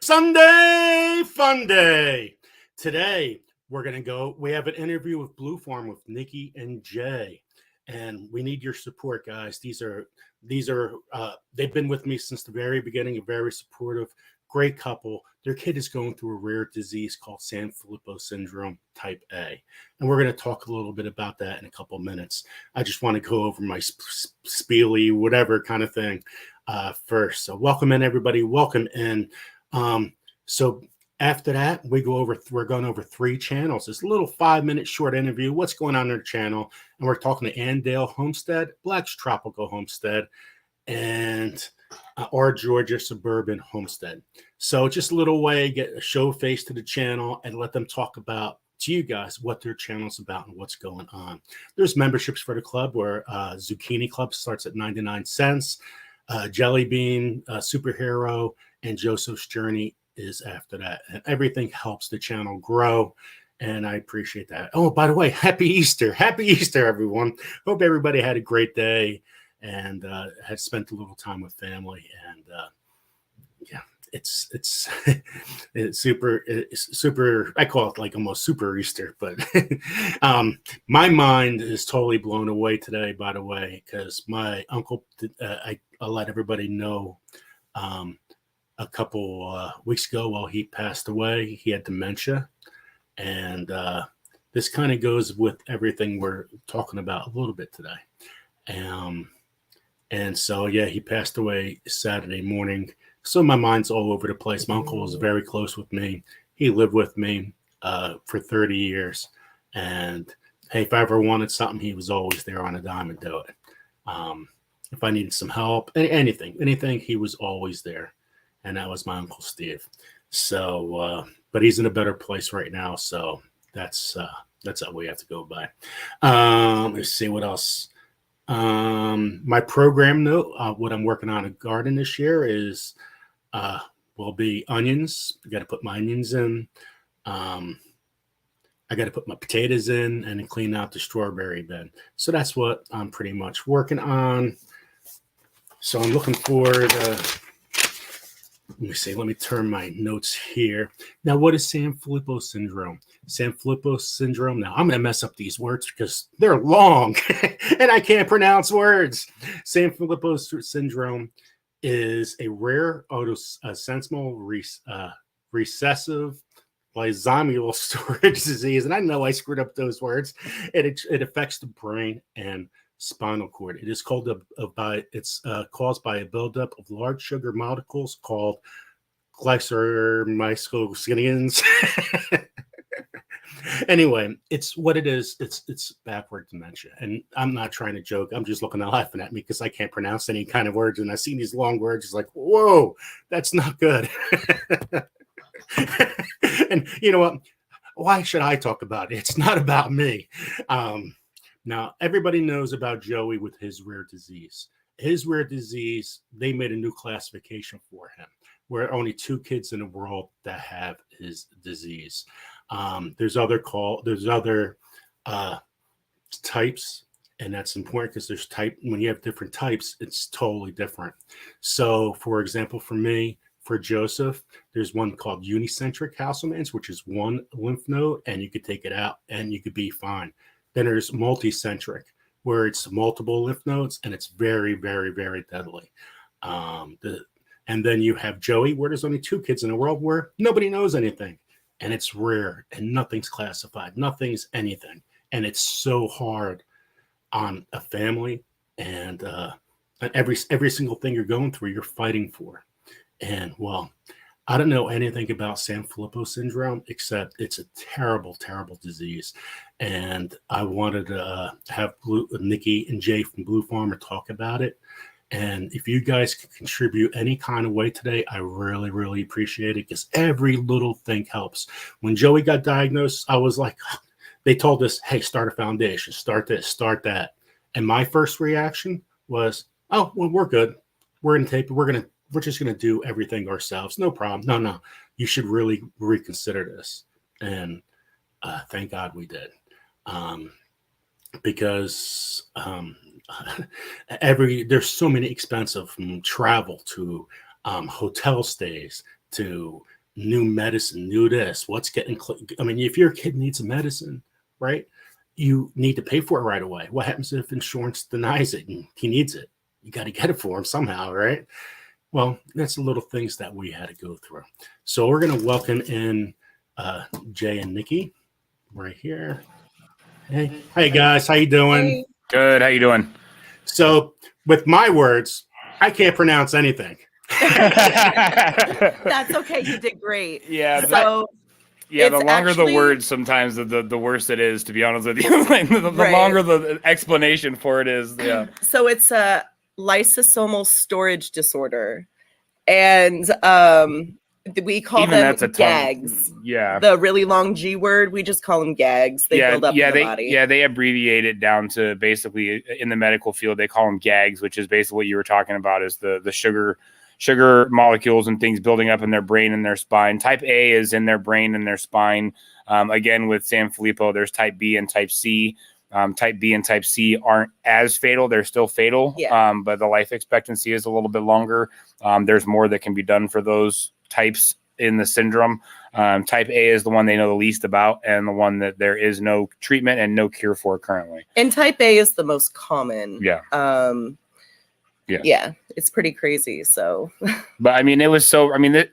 Sunday Funday. Today we have an interview with Blue Farm with Nikki and Jay. And we need your support, guys. They've been with me since the very beginning, a very supportive, great couple. Their kid is going through a rare disease called Sanfilippo syndrome type A. And we're going to talk a little bit about that in a couple of minutes. I just want to go over my spiely, whatever kind of thing first. So welcome in, everybody. Welcome in. So after that, we're going over 3 channels. This little 5-minute short interview, what's going on in their channel. And we're talking to Andale Homestead, Black's Tropical Homestead, and our Georgia Suburban Homestead. So just a little way, get a show face to the channel and let them talk about to you guys what their channel's about and what's going on. There's memberships for the club where Zucchini Club starts at 99 cents. Jelly Bean, Superhero, and Joseph's Journey is after that. And everything helps the channel grow. And I appreciate that. Oh, by the way, happy Easter. Happy Easter, everyone. Hope everybody had a great day and had spent a little time with family. And yeah, it's super. I call it like almost super Easter, but my mind is totally blown away today, by the way, because my uncle, I'll let everybody know, a couple weeks ago while he passed away, he had dementia. And this kind of goes with everything we're talking about a little bit today. And so, yeah, he passed away Saturday morning. So my mind's all over the place. My uncle was very close with me. He lived with me for 30 years. And hey, if I ever wanted something, he was always there on a dime and do it. If I needed some help, anything, he was always there. And that was my Uncle Steve. So, but he's in a better place right now. So that's how we have to go by. Let's see what else. My program note, what I'm working on a garden this year is will be onions. I got to put my onions in. I got to put my potatoes in and then clean out the strawberry bed. So that's what I'm pretty much working on. So I'm looking forward. Let me turn my notes here. Now, what is Sanfilippo syndrome? Sanfilippo syndrome. Now, I'm going to mess up these words because they're long and I can't pronounce words. Sanfilippo syndrome is a rare autosomal recessive lysosomal storage disease. And I know I screwed up those words. It affects the brain and spinal cord. It is caused by a buildup of large sugar molecules called glycyrrhizomycins. Anyway, it's what it is. It's backward dementia, and I'm not trying to joke. I'm just looking at laughing at me because I can't pronounce any kind of words, and I see these long words. It's like, whoa, that's not good. And you know what? Why should I talk about it? It's not about me. Now, everybody knows about Joey with his rare disease. His rare disease, they made a new classification for him, where only 2 kids in the world that have his disease. There's other types, and that's important because when you have different types, it's totally different. So, for example, for Joseph, there's one called unicentric Hasselmann's, which is one lymph node, and you could take it out and you could be fine. Then there's multicentric, where it's multiple lymph nodes, and it's very, very, very deadly. And then you have Joey, where there's only 2 kids in the world where nobody knows anything, and it's rare, and nothing's classified, nothing's anything, and it's so hard on a family, and every single thing you're going through, you're fighting for. And well, I don't know anything about Sanfilippo syndrome, except it's a terrible, terrible disease. And I wanted to have Nikki and Jay from Blue Farmer talk about it. And if you guys can contribute any kind of way today, I really, really appreciate it because every little thing helps. When Joey got diagnosed, I was like, they told us, hey, start a foundation, start this, start that. And my first reaction was, oh, well, we're good. We're going to tape it. We're just going to do everything ourselves. No problem. No. You should really reconsider this. And thank God we did. Because there's so many expensive from travel to hotel stays to new medicine, new this, what's getting, I mean, if your kid needs a medicine, right, you need to pay for it right away. What happens if insurance denies it and he needs it? You got to get it for him somehow, right? Well, that's the little things that we had to go through. So we're going to welcome in Jay and Nikki right here. Hey guys, how you doing? Hey. Good. How you doing? So with my words, I can't pronounce anything. That's okay. You did great. Yeah. So the longer actually, the words, sometimes the worse it is. To be honest with you, like, the Right. longer the explanation for it is. Yeah. So it's a lysosomal storage disorder, and we call Even them that's a gags. Yeah. The really long G word, we just call them gags. They build up in the body. Yeah, they abbreviate it down to basically in the medical field they call them gags, which is basically what you were talking about, is the sugar molecules and things building up in their brain and their spine. Type A is in their brain and their spine. Again, with Sanfilippo, there's type B and type C. Type B and type C aren't as fatal. They're still fatal, but the life expectancy is a little bit longer. There's more that can be done for those types in the syndrome. Type A is the one they know the least about, and the one that there is no treatment and no cure for currently. And type A is the most common. Yeah. Yeah, it's pretty crazy. So, but I mean, it was so. I mean,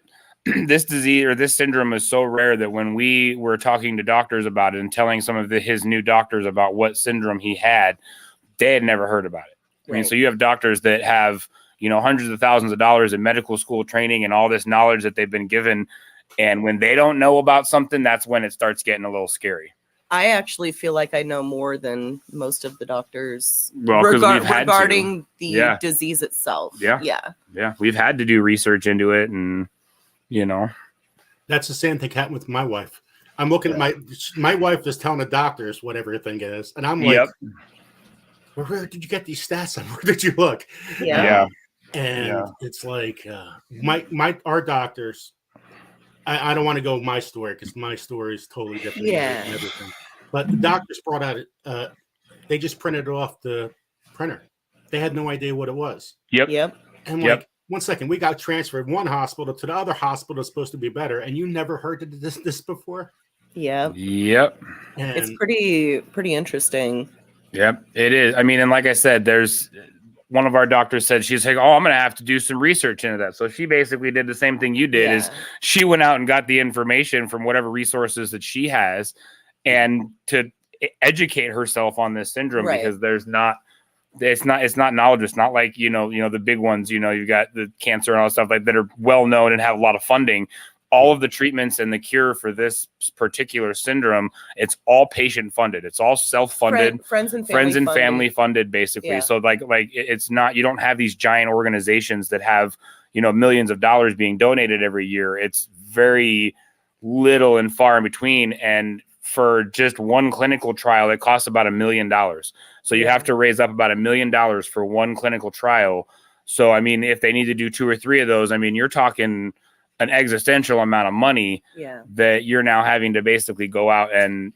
this disease or this syndrome is so rare that when we were talking to doctors about it and telling some of his new doctors about what syndrome he had, they had never heard about it. Right. I mean, so you have doctors that have, hundreds of thousands of dollars in medical school training and all this knowledge that they've been given, and when they don't know about something, that's when it starts getting a little scary. I actually feel like I know more than most of the doctors regarding the disease itself. Yeah. We've had to do research into it, and that's the same thing happened with my wife. I'm looking at my wife is telling the doctors what everything is, and I'm like, where did you get these stats on? Where did you look? It's like our doctors. I don't want to go my story because my story is totally different. And everything. But the doctors brought out they just printed it off the printer. They had no idea what it was. Yep. And like, 1 second, we got transferred one hospital to the other hospital that's supposed to be better, and you never heard of this before? Yep. And it's pretty interesting. Yep, it is. I mean, and like I said, there's one of our doctors said, she's like, I'm going to have to do some research into that. So she basically did the same thing you did, is she went out and got the information from whatever resources that she has and to educate herself on this syndrome, because it's not knowledge. It's not like, the big ones, you've got the cancer and all that stuff like that are well known and have a lot of funding. All of the treatments and the cure for this particular syndrome, it's all patient funded. It's all self-funded, friends and family funded, basically. Yeah. So like it's not, you don't have these giant organizations that have, millions of dollars being donated every year. It's very little and far in between. And for just one clinical trial, it costs about $1 million. So you have to raise up about $1 million for one clinical trial. So, I mean, if they need to do 2 or 3 of those, I mean, you're talking an existential amount of money that you're now having to basically go out and,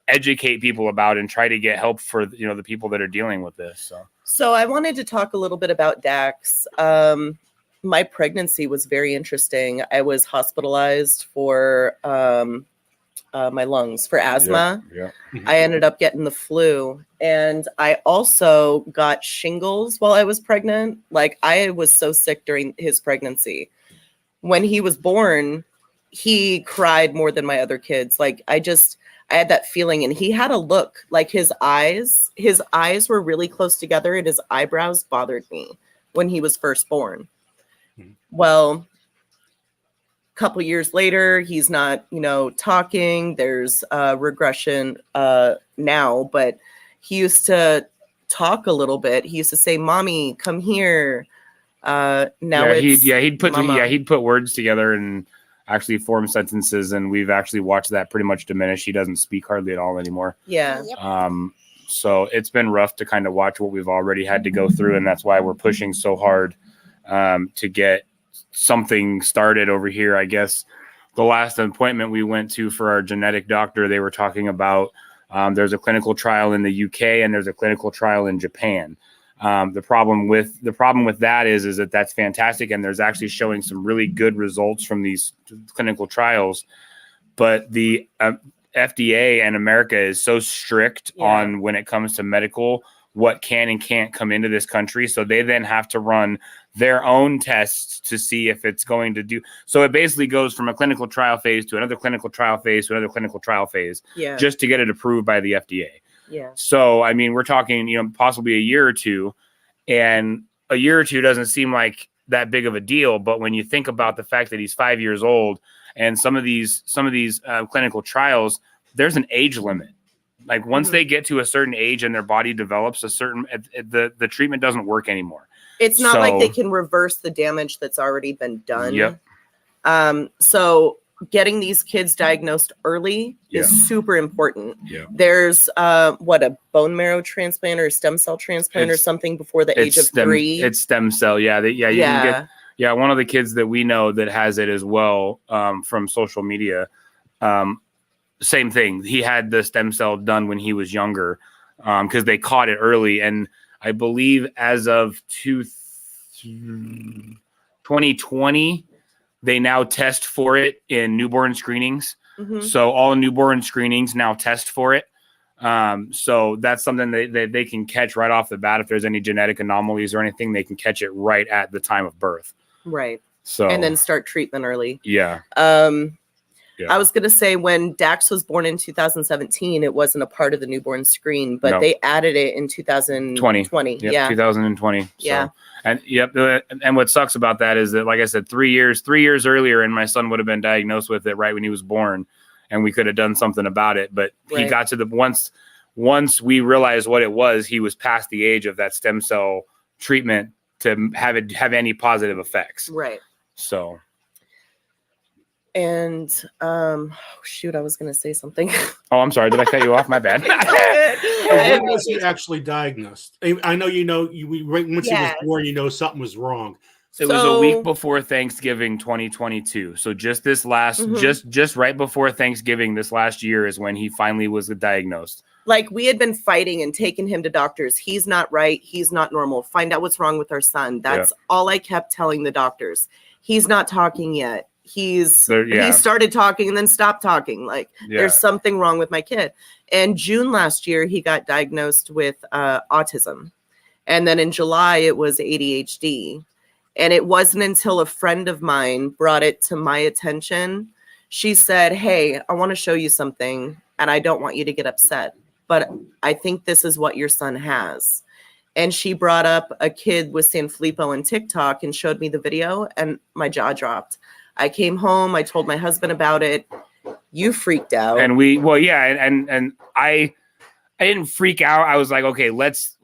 educate people about and try to get help for, the people that are dealing with this. So I wanted to talk a little bit about DAX. My pregnancy was very interesting. I was hospitalized for my lungs for asthma. I ended up getting the flu, and I also got shingles while I was pregnant. Like, I was so sick during his pregnancy. When he was born, he cried more than my other kids. Like, I had that feeling, and he had a look, like his eyes were really close together, and his eyebrows bothered me when he was first born. Well, a couple years later, he's not, talking. There's regression now, but he used to talk a little bit. He used to say, "Mommy, come here." He'd put words together and actually form sentences, and we've actually watched that pretty much diminish. He doesn't speak hardly at all anymore. So it's been rough to kind of watch what we've already had to go through, and that's why we're pushing so hard to get something started over here. I guess the last appointment we went to for our genetic doctor, they were talking about there's a clinical trial in the UK and there's a clinical trial in Japan. The problem with that is that that's fantastic, and there's actually showing some really good results from these clinical trials. But the FDA and America is so strict on when it comes to medical, what can and can't come into this country. So they then have to run their own tests to see if it's going to do. So it basically goes from a clinical trial phase to another clinical trial phase to another clinical trial phase, just to get it approved by the FDA. Yeah. So, I mean, we're talking, possibly a year or two, and a year or two doesn't seem like that big of a deal. But when you think about the fact that he's 5 years old and some of these clinical trials, there's an age limit. Like once they get to a certain age and their body develops the treatment doesn't work anymore. It's not like they can reverse the damage that's already been done. Yep. So getting these kids diagnosed early is super important. Yeah. There's a bone marrow transplant or stem cell transplant or something before the age of 3. It's stem cell. Yeah. You can get, one of the kids that we know that has it as well, from social media. Same thing. He had the stem cell done when he was younger, because they caught it early. And I believe as of 2020, they now test for it in newborn screenings. So all newborn screenings now test for it. So that's something that they can catch right off the bat. If there's any genetic anomalies or anything, they can catch it right at the time of birth. Right. So, and then start treatment early. Yeah. I was going to say when Dax was born in 2017, it wasn't a part of the newborn screen, but they added it in 2020. Yep, 2020. So, yeah. And and what sucks about that is that, like I said, 3 years earlier, and my son would have been diagnosed with it right when he was born, and we could have done something about it. But he got to once we realized what it was, he was past the age of that stem cell treatment to have any positive effects. Right. So. And I was going to say something. Oh, I'm sorry. Did I cut you off? My bad. When was he actually diagnosed? I know once he was born, something was wrong. It was a week before Thanksgiving 2022. So just this last, just right before Thanksgiving this last year is when he finally was diagnosed. Like we had been fighting and taking him to doctors. He's not right. He's not normal. Find out what's wrong with our son. That's all I kept telling the doctors. He's not talking yet. He started talking and then stopped talking. Like there's something wrong with my kid. And June last year, he got diagnosed with autism. And then in July, it was ADHD. And it wasn't until a friend of mine brought it to my attention. She said, "Hey, I want to show you something and I don't want you to get upset, but I think this is what your son has." And she brought up a kid with Sanfilippo and TikTok and showed me the video and my jaw dropped. I came home. I told my husband about it. You freaked out. And and I didn't freak out. I was like, okay, let's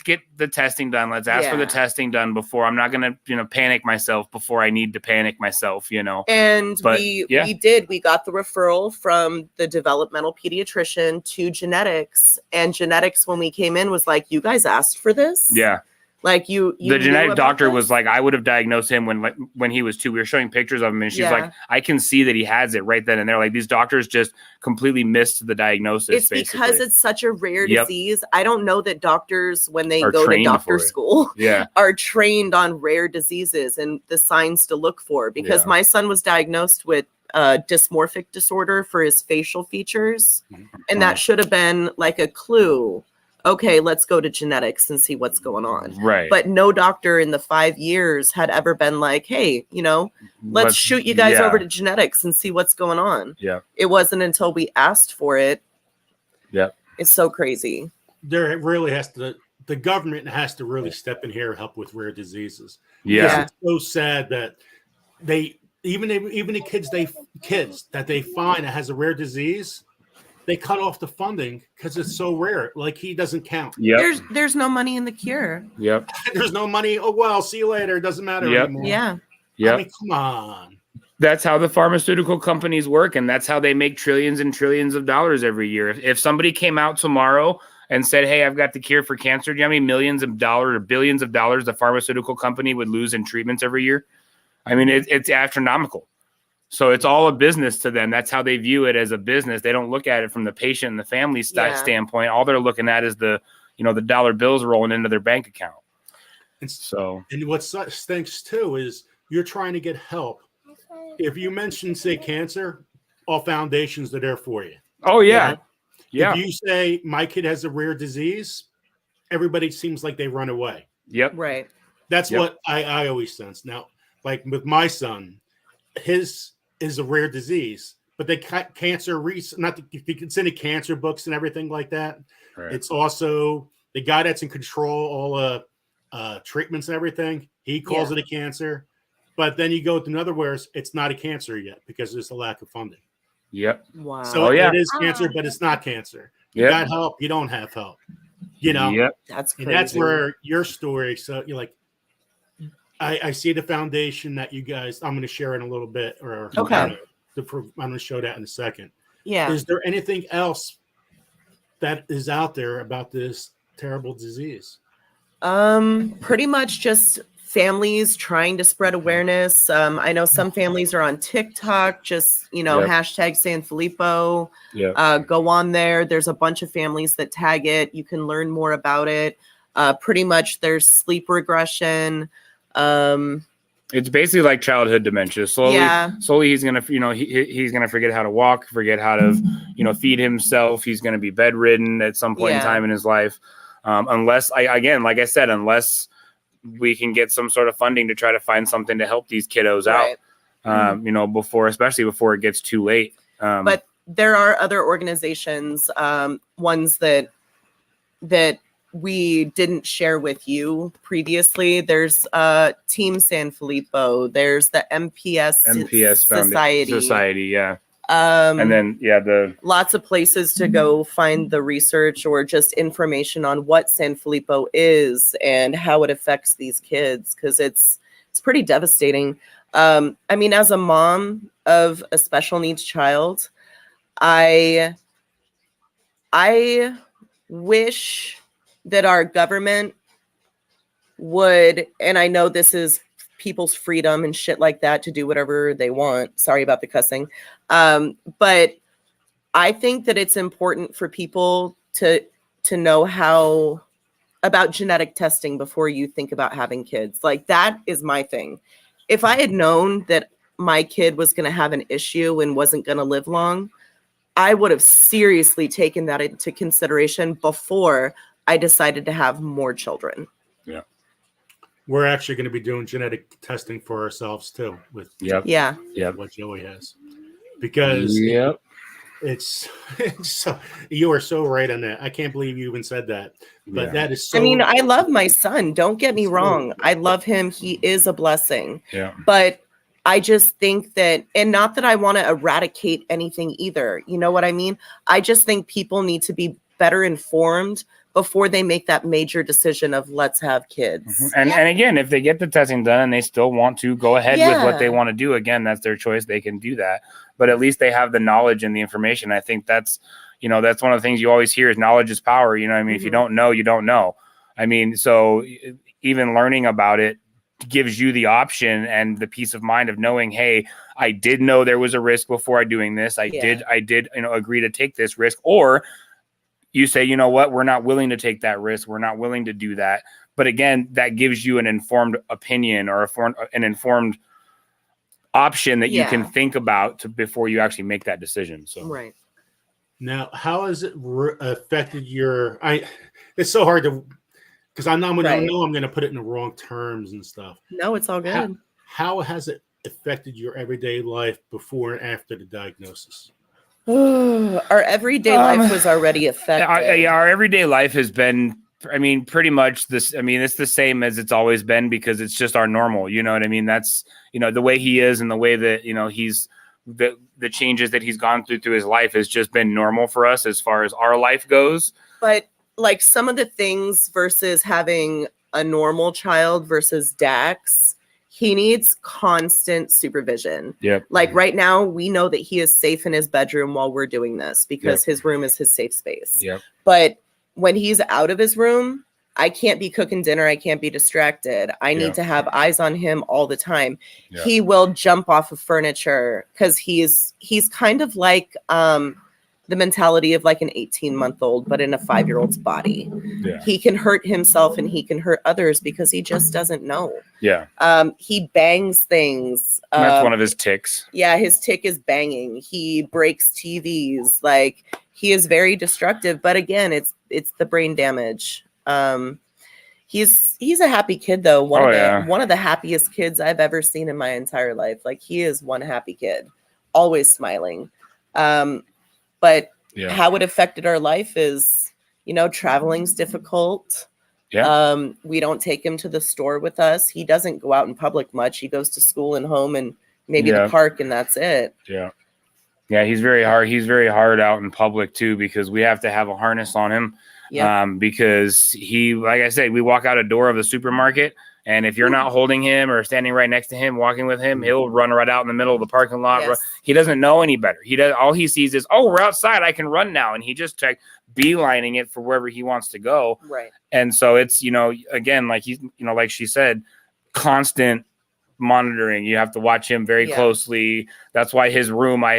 get the testing done. Let's ask for the testing done before. I'm not going to, panic myself before I need to panic myself, And we did. We got the referral from the developmental pediatrician to genetics. And genetics, when we came in, was like, you guys asked for this? Yeah. Like the genetic doctor was like, I would have diagnosed him when he was 2. We were showing pictures of him, and she's like, I can see that he has it right then and there. Like these doctors just completely missed the diagnosis. It's because it's such a rare disease. I don't know that doctors, when they go to doctor school, are trained on rare diseases and the signs to look for. Because my son was diagnosed with dysmorphic disorder for his facial features, and that should have been like a clue. Okay, let's go to genetics and see what's going on. Right. But no doctor in the 5 years had ever been like, hey, let's shoot you guys over to genetics and see what's going on. Yeah. It wasn't until we asked for it. Yeah. It's so crazy. There really the government has to really step in here and help with rare diseases. Yeah. It's so sad that even the kids that they find that has a rare disease, they cut off the funding because it's so rare. Like he doesn't count. Yep. There's no money in the cure. Yep. There's no money. Oh well, see you later. It doesn't matter anymore. Yeah. Yeah. I mean, come on. That's how the pharmaceutical companies work, and that's how they make trillions and trillions of dollars every year. If somebody came out tomorrow and said, "Hey, I've got the cure for cancer," do you know how many millions of dollars or billions of dollars the pharmaceutical company would lose in treatments every year? I mean, it's astronomical. So it's all a business to them. That's how they view it, as a business. They don't look at it from the patient and the family standpoint. All they're looking at is the the dollar bills rolling into their bank account. And So, and what stinks too is you're trying to get help. If you mention, say, cancer, all foundations are there for you. oh yeah, You know? yeah, If you say my kid has a rare disease, everybody seems like they run away. yep, Right. That's Yep. what I always sense. Now, like with my son, his is a rare disease, but they cancer not the, it's in the cancer books and everything like that. right. It's also the guy that's in control all treatments and everything. He calls it a cancer, but then you go to another whereas it's not a cancer yet because there's a lack of funding. Yep. Wow. So it is cancer, but it's not cancer. You Yep. got help, you don't have help. Yep. That's crazy. And that's where your story. So you're like, I see the foundation that you guys. I'm going to share in a little bit, or Okay. I'm going to show that in a second. Yeah. Is there anything else that is out there about this terrible disease? Pretty much just families trying to spread awareness. I know some families are on TikTok, just, Yep. hashtag Sanfilippo. Yeah. Go on there. There's a bunch of families that tag it. You can learn more about it. Pretty much there's sleep regression. It's basically like childhood dementia. Slowly he's gonna, he's gonna forget how to walk, forget how to, feed himself. He's gonna be bedridden at some point in time in his life, unless like I said, unless we can get some sort of funding to try to find something to help these kiddos out, especially before it gets too late. But there are other organizations, ones that we didn't share with you previously. There's Team Sanfilippo. There's the MPS Society. Yeah. And then lots of places to go find the research or just information on what Sanfilippo is and how it affects these kids, because it's pretty devastating. I mean, as a mom of a special needs child, I wish that our government would, and I know this is people's freedom and shit like that to do whatever they want. Sorry about the cussing. But I think that it's important for people to know how about genetic testing before you think about having kids. Like, that is my thing. If I had known that my kid was going to have an issue and wasn't going to live long, I would have seriously taken that into consideration before I decided to have more children. Yeah. We're actually going to be doing genetic testing for ourselves too with what Joey has, because it's so, you are so right on that. I can't believe you even said that, but that is so. I mean, I love my son. Don't get me wrong. I love him. He is a blessing. Yeah. But I just think that, and not that I want to eradicate anything either. You know what I mean? I just think people need to be better informed before they make that major decision of let's have kids. Mm-hmm. And again, if they get the testing done and they still want to go ahead with what they want to do, again, that's their choice. They can do that. But at least they have the knowledge and the information. I think that's one of the things you always hear is knowledge is power. You know what I mean? If you don't know, you don't know. I mean, so even learning about it gives you the option and the peace of mind of knowing, hey, I did know there was a risk before doing this. I did agree to take this risk. Or you say, you know what, we're not willing to take that risk. We're not willing to do that. But again, that gives you an informed opinion or an informed option that you can think about before you actually make that decision. So right. Now, how has it affected your? It's so hard to, because I know I'm going to put it in the wrong terms and stuff. No, it's all good. How has it affected your everyday life before and after the diagnosis? Our everyday life was already affected. Our everyday life has been, pretty much this. It's the same as it's always been because it's just our normal. You know what I mean? That's, the way he is and the way that, he's the changes that he's gone through his life has just been normal for us as far as our life goes. But like some of the things versus having a normal child versus Dax, he needs constant supervision. Yep. Like right now, we know that he is safe in his bedroom while we're doing this because his room is his safe space. Yep. But when he's out of his room, I can't be cooking dinner. I can't be distracted. I need to have eyes on him all the time. Yeah. He will jump off of furniture because he's kind of like the mentality of like an 18-month-old, but in a 5-year-old's body. Yeah. He can hurt himself and he can hurt others because he just doesn't know. Yeah. He bangs things. That's one of his ticks. Yeah, his tick is banging. He breaks TVs. Like, he is very destructive. But again, it's the brain damage. He's a happy kid though. One of the happiest kids I've ever seen in my entire life. Like, he is one happy kid, always smiling. But how it affected our life is, traveling's difficult. Yeah. We don't take him to the store with us. He doesn't go out in public much. He goes to school and home and maybe the park, and that's it. Yeah. Yeah, he's very hard. He's very hard out in public too, because we have to have a harness on him. Yeah. Because he, like I said, we walk out a door of the supermarket, and if you're not holding him or standing right next to him, walking with him, he'll run right out in the middle of the parking lot. Yes. He doesn't know any better. All he sees is, oh, we're outside, I can run now, and he just beelining it for wherever he wants to go. Right. And so it's, again, like like she said, constant monitoring. You have to watch him very closely. That's why his room, I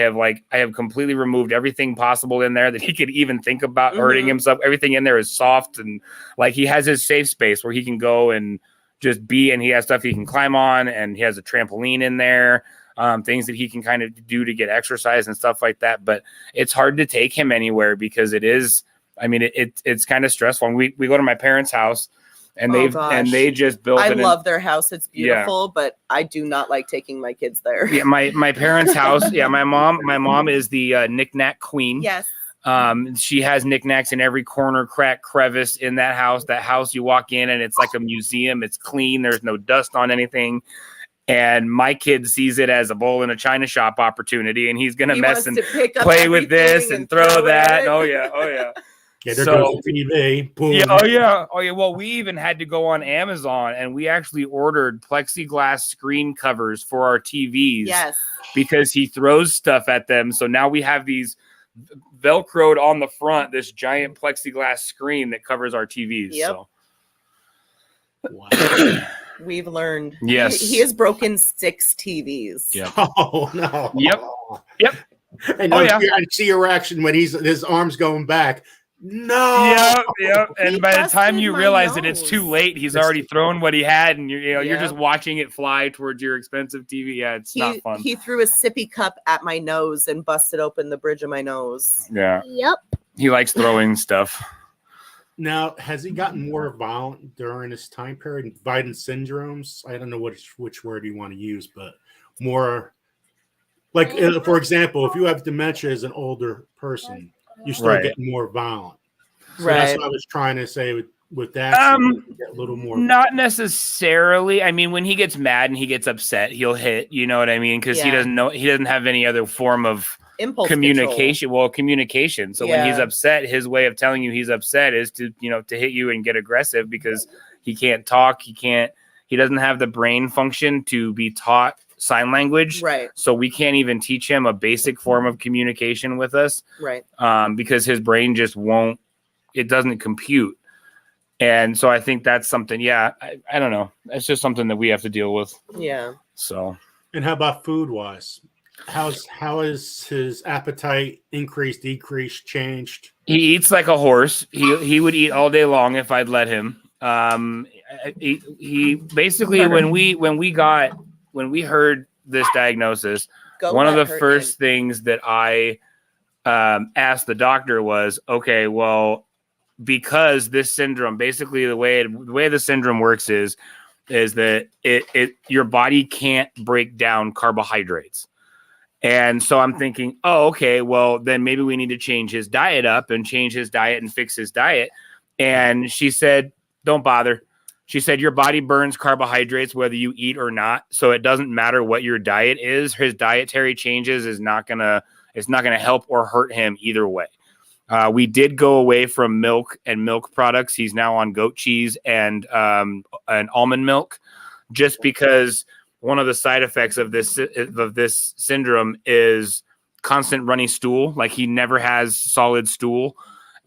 have completely removed everything possible in there that he could even think about hurting himself. Everything in there is soft, and like he has his safe space where he can go and just be, and he has stuff he can climb on, and he has a trampoline in there, things that he can kind of do to get exercise and stuff like that. But it's hard to take him anywhere because it is, it's kind of stressful. And we go to my parents' house, and they just built. I love their house. It's beautiful, but I do not like taking my kids there. Yeah, my parents' house. Yeah, my mom is the knick-knack queen. Yes. She has knickknacks in every corner, crack, crevice in that house. That house, you walk in and it's like a museum. It's clean. There's no dust on anything. And my kid sees it as a bowl in a china shop opportunity, and he's gonna mess and play with this and throw that. Oh yeah. Yeah, there goes the TV. Boom. Yeah, oh yeah. Well, we even had to go on Amazon, and we actually ordered plexiglass screen covers for our TVs. Yes. Because he throws stuff at them. So now we have these Velcroed on the front, this giant plexiglass screen that covers our TVs. Yep. So. Wow. We've learned. Yes. He has broken 6 TVs. Yep. Oh no. Yep. And I see your reaction when his arm's going back. No. Yep. And by the time you realize that it's too late, he's already thrown what he had, and you're just watching it fly towards your expensive TV. Yeah, it's not fun. He threw a sippy cup at my nose and busted open the bridge of my nose. Yeah. Yep. He likes throwing stuff. Now, has he gotten more violent during this time period? Biden syndromes? I don't know which word you want to use, but more like, for example, if you have dementia as an older person, you start getting more violent. So that's what I was trying to say with that. Get a little more. Not necessarily. I mean, when he gets mad and he gets upset, he'll hit. You know what I mean? Because he doesn't have any other form of impulse communication. Control. Well, communication. So when he's upset, his way of telling you he's upset is to hit you and get aggressive, because he can't talk. He doesn't have the brain function to be taught sign language. Right. So we can't even teach him a basic form of communication with us. Right. Because his brain just it doesn't compute. And so I think that's something, I don't know. It's just something that we have to deal with. Yeah. So. And how about food wise? How is his appetite increased, decreased, changed? He eats like a horse. He would eat all day long if I'd let him. He basically, when we heard this diagnosis, one of the first things that I asked the doctor was, okay, well, because this syndrome, basically the way the syndrome works is that your body can't break down carbohydrates. And so I'm thinking, oh, okay, well, then maybe we need to change his diet up and fix his diet. And she said, don't bother. She said, your body burns carbohydrates whether you eat or not. So it doesn't matter what your diet is. His dietary changes is not going to help or hurt him either way. We did go away from milk and milk products. He's now on goat cheese and almond milk, just because one of the side effects of this syndrome is constant runny stool. Like, he never has solid stool.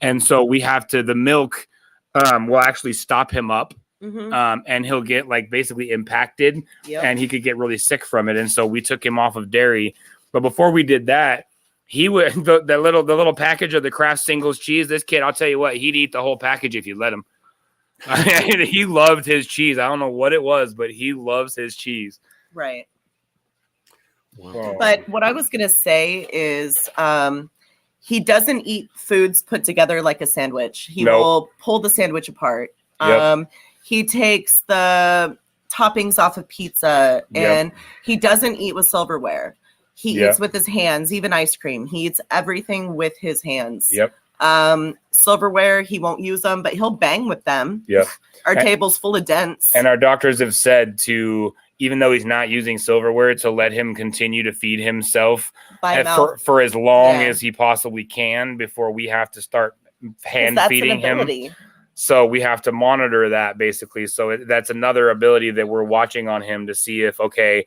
And so the milk will actually stop him up. Mm-hmm. And he'll get basically impacted, and he could get really sick from it. And so we took him off of dairy. But before we did that, He would the little package of the Kraft singles cheese. This kid, I'll tell you what, he'd eat the whole package if you let him. He loved his cheese. I don't know what it was, but he loves his cheese. Right. Wow. But what I was going to say is he doesn't eat foods put together like a sandwich. He will pull the sandwich apart. Yep. He takes the toppings off of pizza, and he doesn't eat with silverware. He eats with his hands, even ice cream. He eats everything with his hands. Yep. Silverware, he won't use them, but he'll bang with them. Yep. Our table's full of dents. And our doctors have said to, even though he's not using silverware, to let him continue to feed himself for as long as he possibly can before we have to start hand feeding him. So we have to monitor that basically. So that's another ability that we're watching on him to see if, okay,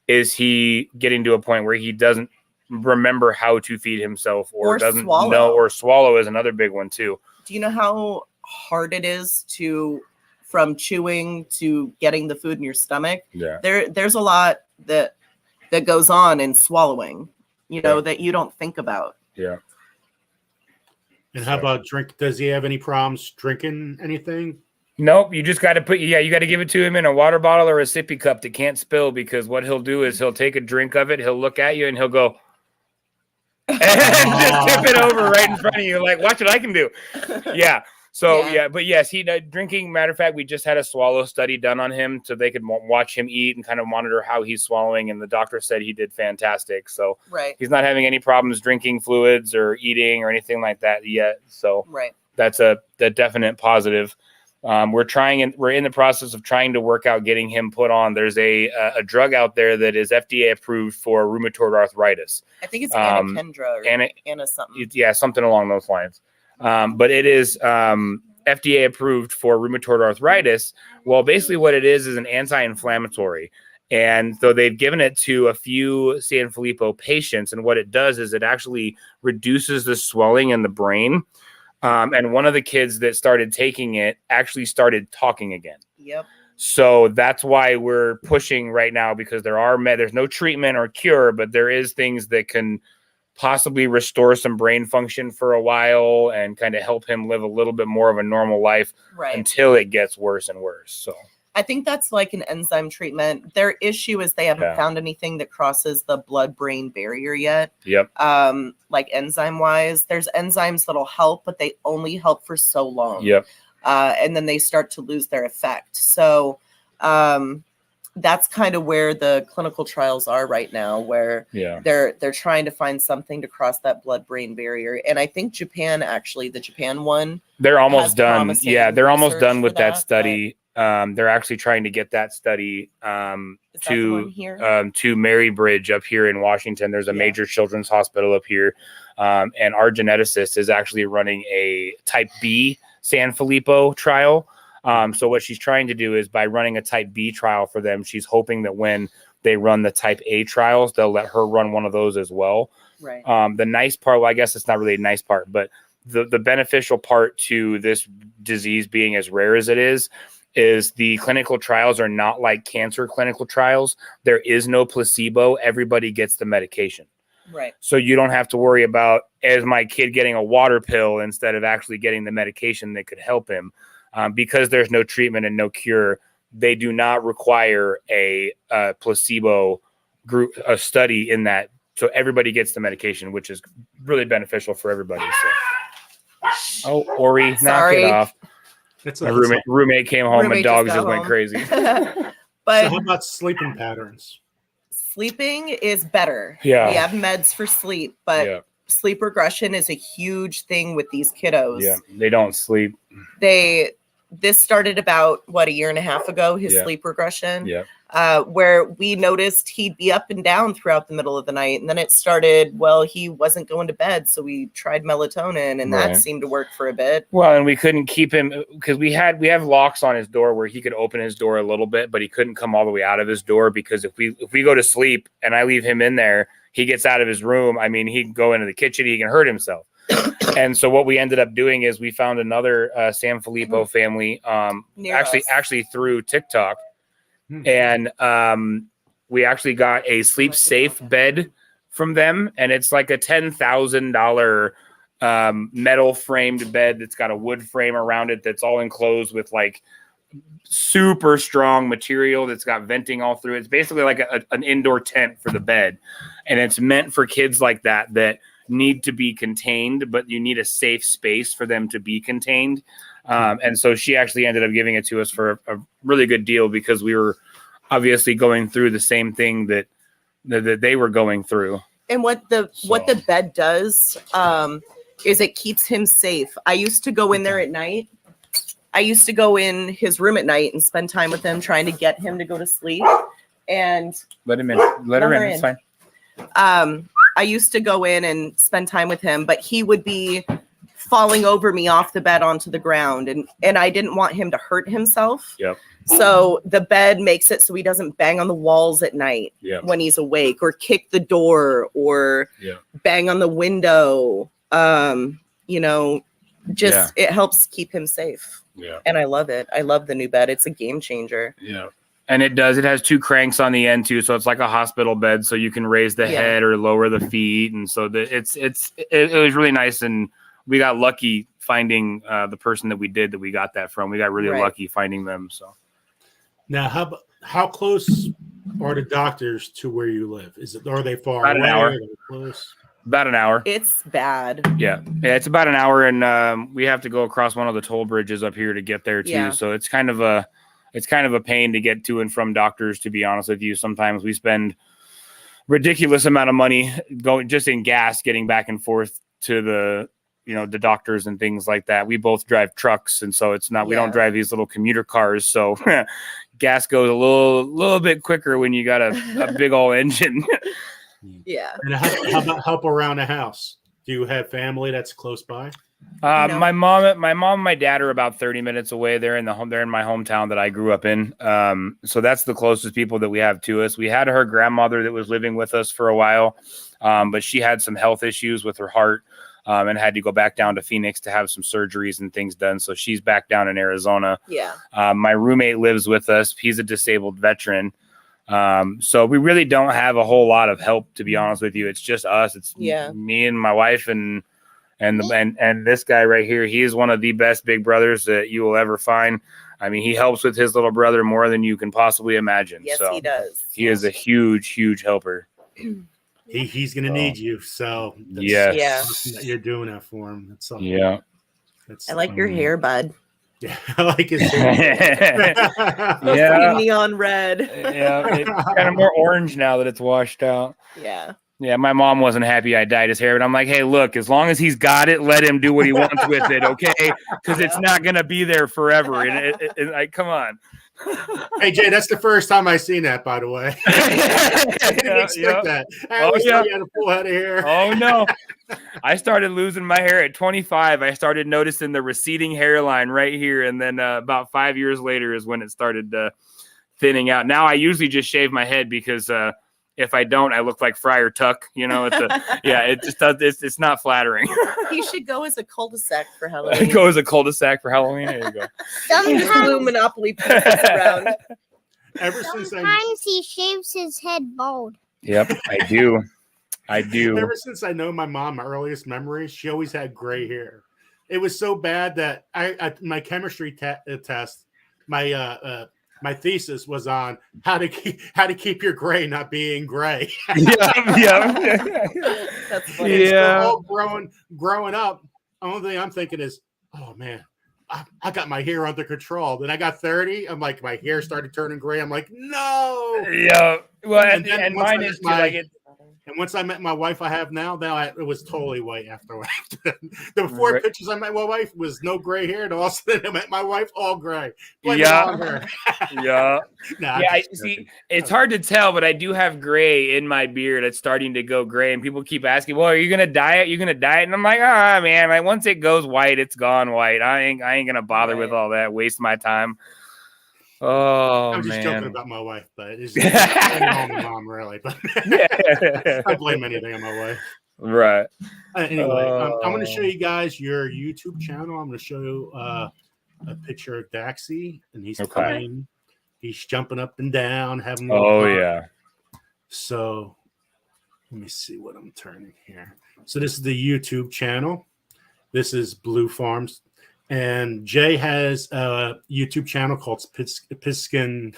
is he getting to a point where he doesn't remember how to feed himself or doesn't know, or swallow is another big one too. Do you know how hard it is from chewing to getting the food in your stomach? Yeah. There's a lot that goes on in swallowing, that you don't think about. Yeah. And how about drink? Does he have any problems drinking anything? Nope. You just got to you got to give it to him in a water bottle or a sippy cup that can't spill, because what he'll do is he'll take a drink of it. He'll look at you and he'll go, and just tip it over right in front of you. Like, watch what I can do. Yeah. So, but yes, he drinking. Matter of fact, we just had a swallow study done on him so they could watch him eat and kind of monitor how he's swallowing. And the doctor said he did fantastic. So he's not having any problems drinking fluids or eating or anything like that yet. So that's a definite positive. We're in the process of trying to work out getting him put on. There's a drug out there that is FDA approved for rheumatoid arthritis. I think it's Anakendra or Anna something. Yeah, something along those lines. But it is FDA approved for rheumatoid arthritis. Well, basically what it is an anti-inflammatory. And so they've given it to a few Sanfilippo patients. And what it does is it actually reduces the swelling in the brain. And one of the kids that started taking it actually started talking again. Yep. So that's why we're pushing right now, because there's no treatment or cure, but there is things that can possibly restore some brain function for a while and kind of help him live a little bit more of a normal life until it gets worse and worse. So I think that's like an enzyme treatment. Their issue is they haven't found anything that crosses the blood-brain barrier yet. Yep. Like enzyme wise, there's enzymes that'll help, but they only help for so long. Yep. And then they start to lose their effect. So that's kind of where the clinical trials are right now, where they're trying to find something to cross that blood-brain barrier. And I think the Japan one, they're almost done. Yeah, they're almost done with that study. They're actually trying to get that study to Mary Bridge up here in Washington. There's a major children's hospital up here. And our geneticist is actually running a type B Sanfilippo trial. So what she's trying to do is, by running a type B trial for them, she's hoping that when they run the type A trials, they'll let her run one of those as well. Right. The nice part, well, I guess it's not really a nice part, but the beneficial part to this disease being as rare as it is the clinical trials are not like cancer clinical trials. There is no placebo. Everybody gets the medication. Right. So you don't have to worry about, is my kid getting a water pill instead of actually getting the medication that could help him. Because there's no treatment and no cure, they do not require a placebo group, a study in that. So everybody gets the medication, which is really beneficial for everybody. So, Ori, knock it off. My roommate came home and dogs just went crazy. But so how about sleeping patterns? Sleeping is better. Yeah. We have meds for sleep, but sleep regression is a huge thing with these kiddos. Yeah, they don't sleep. This started about a year and a half ago, his sleep regression. Yeah. Where we noticed he'd be up and down throughout the middle of the night. And then it started, he wasn't going to bed. So we tried melatonin, and that seemed to work for a bit. Well, and we couldn't keep him because we have locks on his door where he could open his door a little bit, but he couldn't come all the way out of his door, because if we go to sleep and I leave him in there, he gets out of his room. I mean, he can go into the kitchen, he can hurt himself. And so what we ended up doing is we found another Sanfilippo family, actually through TikTok. And we actually got a sleep safe bed from them, and it's like a $10,000 metal framed bed that's got a wood frame around it that's all enclosed with like super strong material that's got venting all through it. It's basically like an indoor tent for the bed, and it's meant for kids like that need to be contained, but you need a safe space for them to be contained. And so she actually ended up giving it to us for a really good deal, because we were obviously going through the same thing that they were going through. And what the bed does is it keeps him safe. I used to go in there at night. I used to go in his room at night and spend time with him, trying to get him to go to sleep. And let him in. Let her in. It's fine. I used to go in and spend time with him, but he would be falling over me off the bed onto the ground, and I didn't want him to hurt himself. Yep. So the bed makes it so he doesn't bang on the walls at night when he's awake, or kick the door, or bang on the window. It helps keep him safe. Yeah. And I love it. I love the new bed. It's a game changer. Yeah. And it has 2 cranks on the end too. So it's like a hospital bed. So you can raise the head or lower the feet. And so it was really nice. And we got lucky finding the person that we got that from. We got really lucky finding them. So now how close are the doctors to where you live? Are they far about away? An hour. Are they close? About an hour. It's bad. Yeah, it's about an hour, and we have to go across one of the toll bridges up here to get there too. Yeah. So it's kind of a pain to get to and from doctors, to be honest with you. Sometimes we spend ridiculous amount of money going just in gas, getting back and forth to the doctors and things like that. We both drive trucks, and so it's not we don't drive these little commuter cars. So gas goes a little bit quicker when you got a big old engine. Yeah. And how about help around the house? Do you have family that's close by? No. My mom and my dad are about 30 minutes away. They're in my hometown that I grew up in. So that's the closest people that we have to us. We had her grandmother that was living with us for a while, but she had some health issues with her heart, and had to go back down to Phoenix to have some surgeries and things done. So she's back down in Arizona. Yeah. My roommate lives with us. He's a disabled veteran. So we really don't have a whole lot of help, to be honest with you. It's just us. It's me and my wife and this guy right here. He is one of the best big brothers that you will ever find. I mean, he helps with his little brother more than you can possibly imagine. Yes, so he does. He is a huge, huge helper. He's going to need you. So yes, you're doing that for him. That's all. Yeah. I like your hair, bud. Yeah, I like his hair. Neon red. It's kind of more orange now that it's washed out. Yeah. Yeah, my mom wasn't happy I dyed his hair, but I'm like, hey, look, as long as he's got it, let him do what he wants with it, okay? Because it's not gonna be there forever. And like, come on. Hey Jay, that's the first time I seen that, by the way. I didn't expect that. I always thought you had a full head of hair. Oh no. I started losing my hair at 25. I started noticing the receding hairline right here, and then about 5 years later is when it started thinning out. Now I usually just shave my head because if I don't, I look like Friar Tuck. It just does. It's not flattering. He should go as a cul-de-sac for Halloween. Go as a cul-de-sac for Halloween. There you go. Sometimes blue Monopoly pieces around. Sometimes he shaves his head bald. Yep, I do. Ever since I know my mom, my earliest memories, she always had gray hair. It was so bad that my chemistry test, my thesis was on how to keep your gray not being gray. Yeah. That's funny. Yeah. Growing up, the only thing I'm thinking is, oh man, I got my hair under control. Then I got 30. I'm like, my hair started turning gray. I'm like, no. Yeah. Well, and mine is too, like it. And once I met my wife I have now, it was totally white afterwards. The 4 pictures I met my wife was no gray hair. And all of a sudden I met my wife, all gray. Yeah. See, it's hard to tell, but I do have gray in my beard. It's starting to go gray. And people keep asking, well, are you going to dye it? And I'm like, man, like once it goes white, it's gone white. I ain't going to bother with all that, waste my time. Oh, I'm just man. joking about my wife, but it's just my mom, really. But I don't blame anything on my wife. Right. Anyway, I'm going to show you guys your YouTube channel. I'm going to show you a picture of Daxie, and he's playing. He's jumping up and down, having. Oh yeah. So Let me see what I'm turning here. So this is the YouTube channel. This is Blue Farms. And Jay has a YouTube channel called Pigskin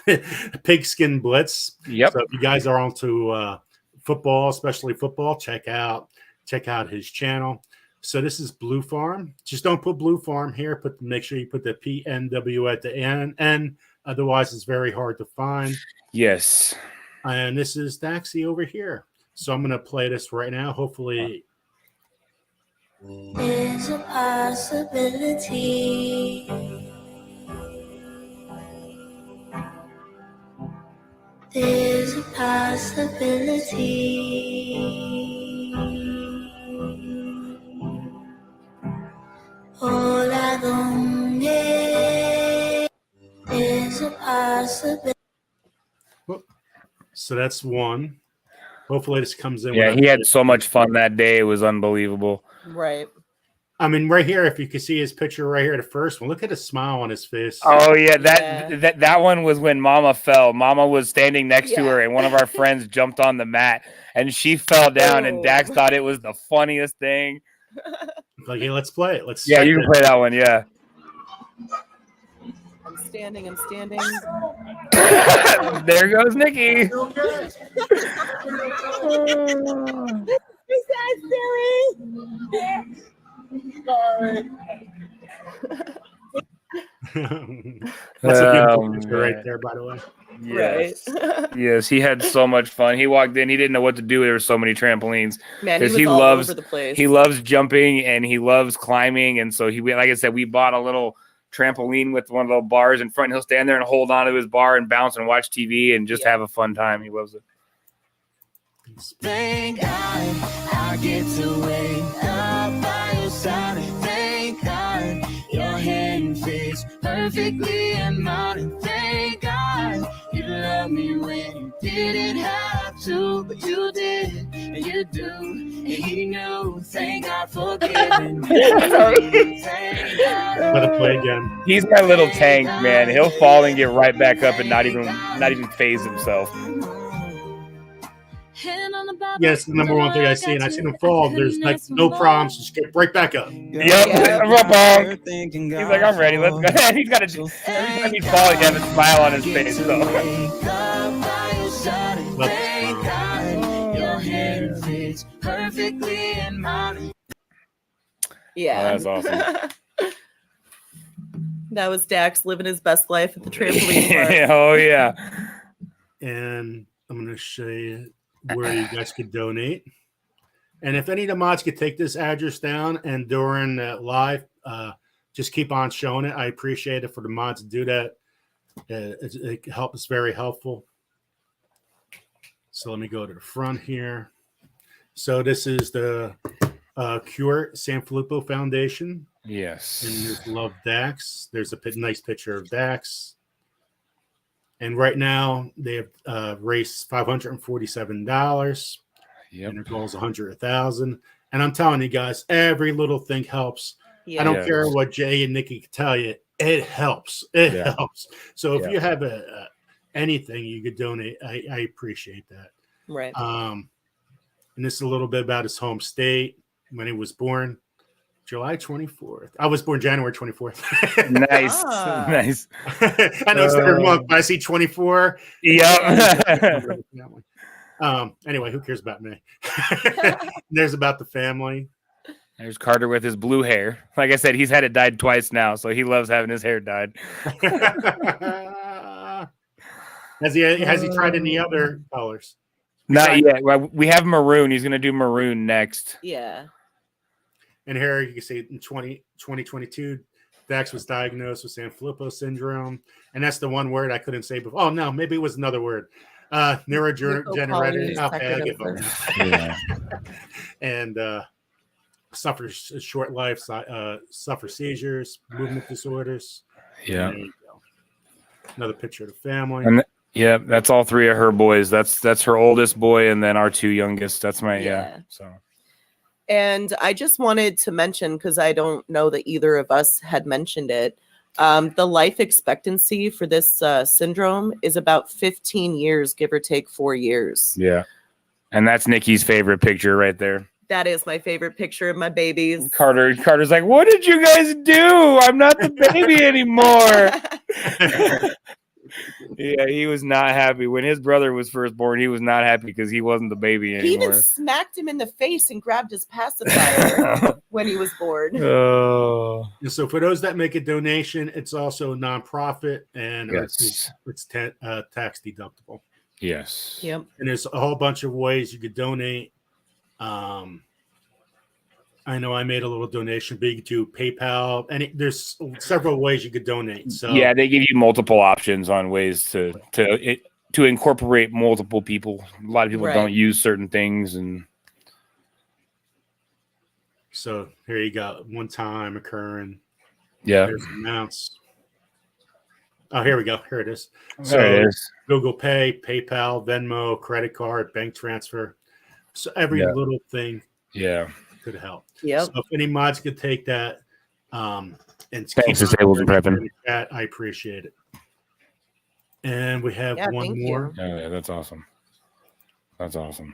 Blitz. Yep. So if you guys are onto football, especially football, check out his channel. So this is Blue Farm. Just don't put Blue Farm here. Make sure you put the PNW at the end. Otherwise, it's very hard to find. Yes. And this is Daxie over here. So I'm going to play this right now. Hopefully. There's a possibility. There's a possibility. Hola, donde? There's a possibility. So that's one. Hopefully this comes in. Yeah, he had so much fun that day. It was unbelievable. Right. I mean, right here, if you can see his picture right here, the first one, look at the smile on his face. Oh yeah, that one was when Mama fell. Mama was standing next to her, and one of our friends jumped on the mat, and she fell down. And Dax thought it was the funniest thing. Like, hey, let's play it. Yeah, you can play that one. Yeah. I'm standing. There goes Nikki. That's a beautiful picture right there, by the way. Yes. Yes, he had so much fun. He walked in, he didn't know what to do. There were so many trampolines. Man, he was all over the place. He loves jumping and he loves climbing. And so like I said, we bought a little trampoline with one of those bars in front. He'll stand there and hold on to his bar and bounce and watch TV and just have a fun time. He loves it. Thank God I get to wake up by your side. Thank God your hand fits perfectly in mine. Thank God you love me when you didn't have to, but you did, and you do, and you knew. Thank God for giving me. Thank God. Let it play again. He's my little tank, man. He'll fall and get right back up and not even phase himself. Yes, the number one thing I see, and I've seen him fall. There's like no problems. Just get right back up. Yep. He's like, I'm ready. Let's go. He's got to. Every time he's falling, he has a smile on his face. So. Yeah. Oh, that's awesome. That was Dax living his best life at the trampoline park. Oh yeah. And I'm going to show you where you guys could donate. And if any of the mods could take this address down and during live, just keep on showing it. I appreciate it for the mods to do that. It helps. It's very helpful. So let me go to the front here. So this is the Cure Sanfilippo Foundation. Yes. And there's Love Dax. There's a nice picture of Dax. And right now they have raised $547. Yep. And their goal is $100,000. And I'm telling you guys, every little thing helps. Yeah. I don't care what Jay and Nikki can tell you. It helps. It helps. So if you have anything you could donate, I appreciate that. Right. And this is a little bit about his home state when he was born. July 24th. I was born January 24th. Nice. Nice. I know it's the third month, but I see 24. Yeah. Anyway, who cares about me? There's about the family. There's Carter with his blue hair. Like I said, he's had it dyed twice now, so he loves having his hair dyed. Has he tried any other colors? Not yet. Well, we have maroon. He's going to do maroon next. Yeah. And here you can see in 2022, Dax was diagnosed with Sanfilippo syndrome. And that's the one word I couldn't say before. Oh, no, maybe it was another word. Neurodegenerative. Okay, I give up. Yeah. And suffers a short life, suffers seizures, movement disorders. Yeah. Another picture of the family. And that's all three of her boys. That's her oldest boy, and then our two youngest. That's my so. And I just wanted to mention, because I don't know that either of us had mentioned it, the life expectancy for this syndrome is about 15 years, give or take 4 years. Yeah. And that's Nikki's favorite picture right there. That is my favorite picture of my babies. Carter's like, what did you guys do? I'm not the baby anymore. Yeah, he was not happy. When his brother was first born, he was not happy because he wasn't the baby anymore. He even smacked him in the face and grabbed his pacifier when he was born. Oh. So for those that make a donation, it's also a nonprofit and Yes. it's tax deductible. Yes. Yep. And there's a whole bunch of ways you could donate. I know I made a little donation, but you could do PayPal, and there's several ways you could donate. So yeah, they give you multiple options on ways to incorporate multiple people. A lot of people don't use certain things, and so here you go. One time occurring. Yeah. There's amounts. Oh, here we go. Here it is. So there it is. Google Pay, PayPal, Venmo, credit card, bank transfer. So every little thing. Yeah. Could help. Yeah. So if any mods could take that, and thanks to Tables and Prepping. I appreciate it. And we have one more. Oh, yeah, that's awesome. That's awesome.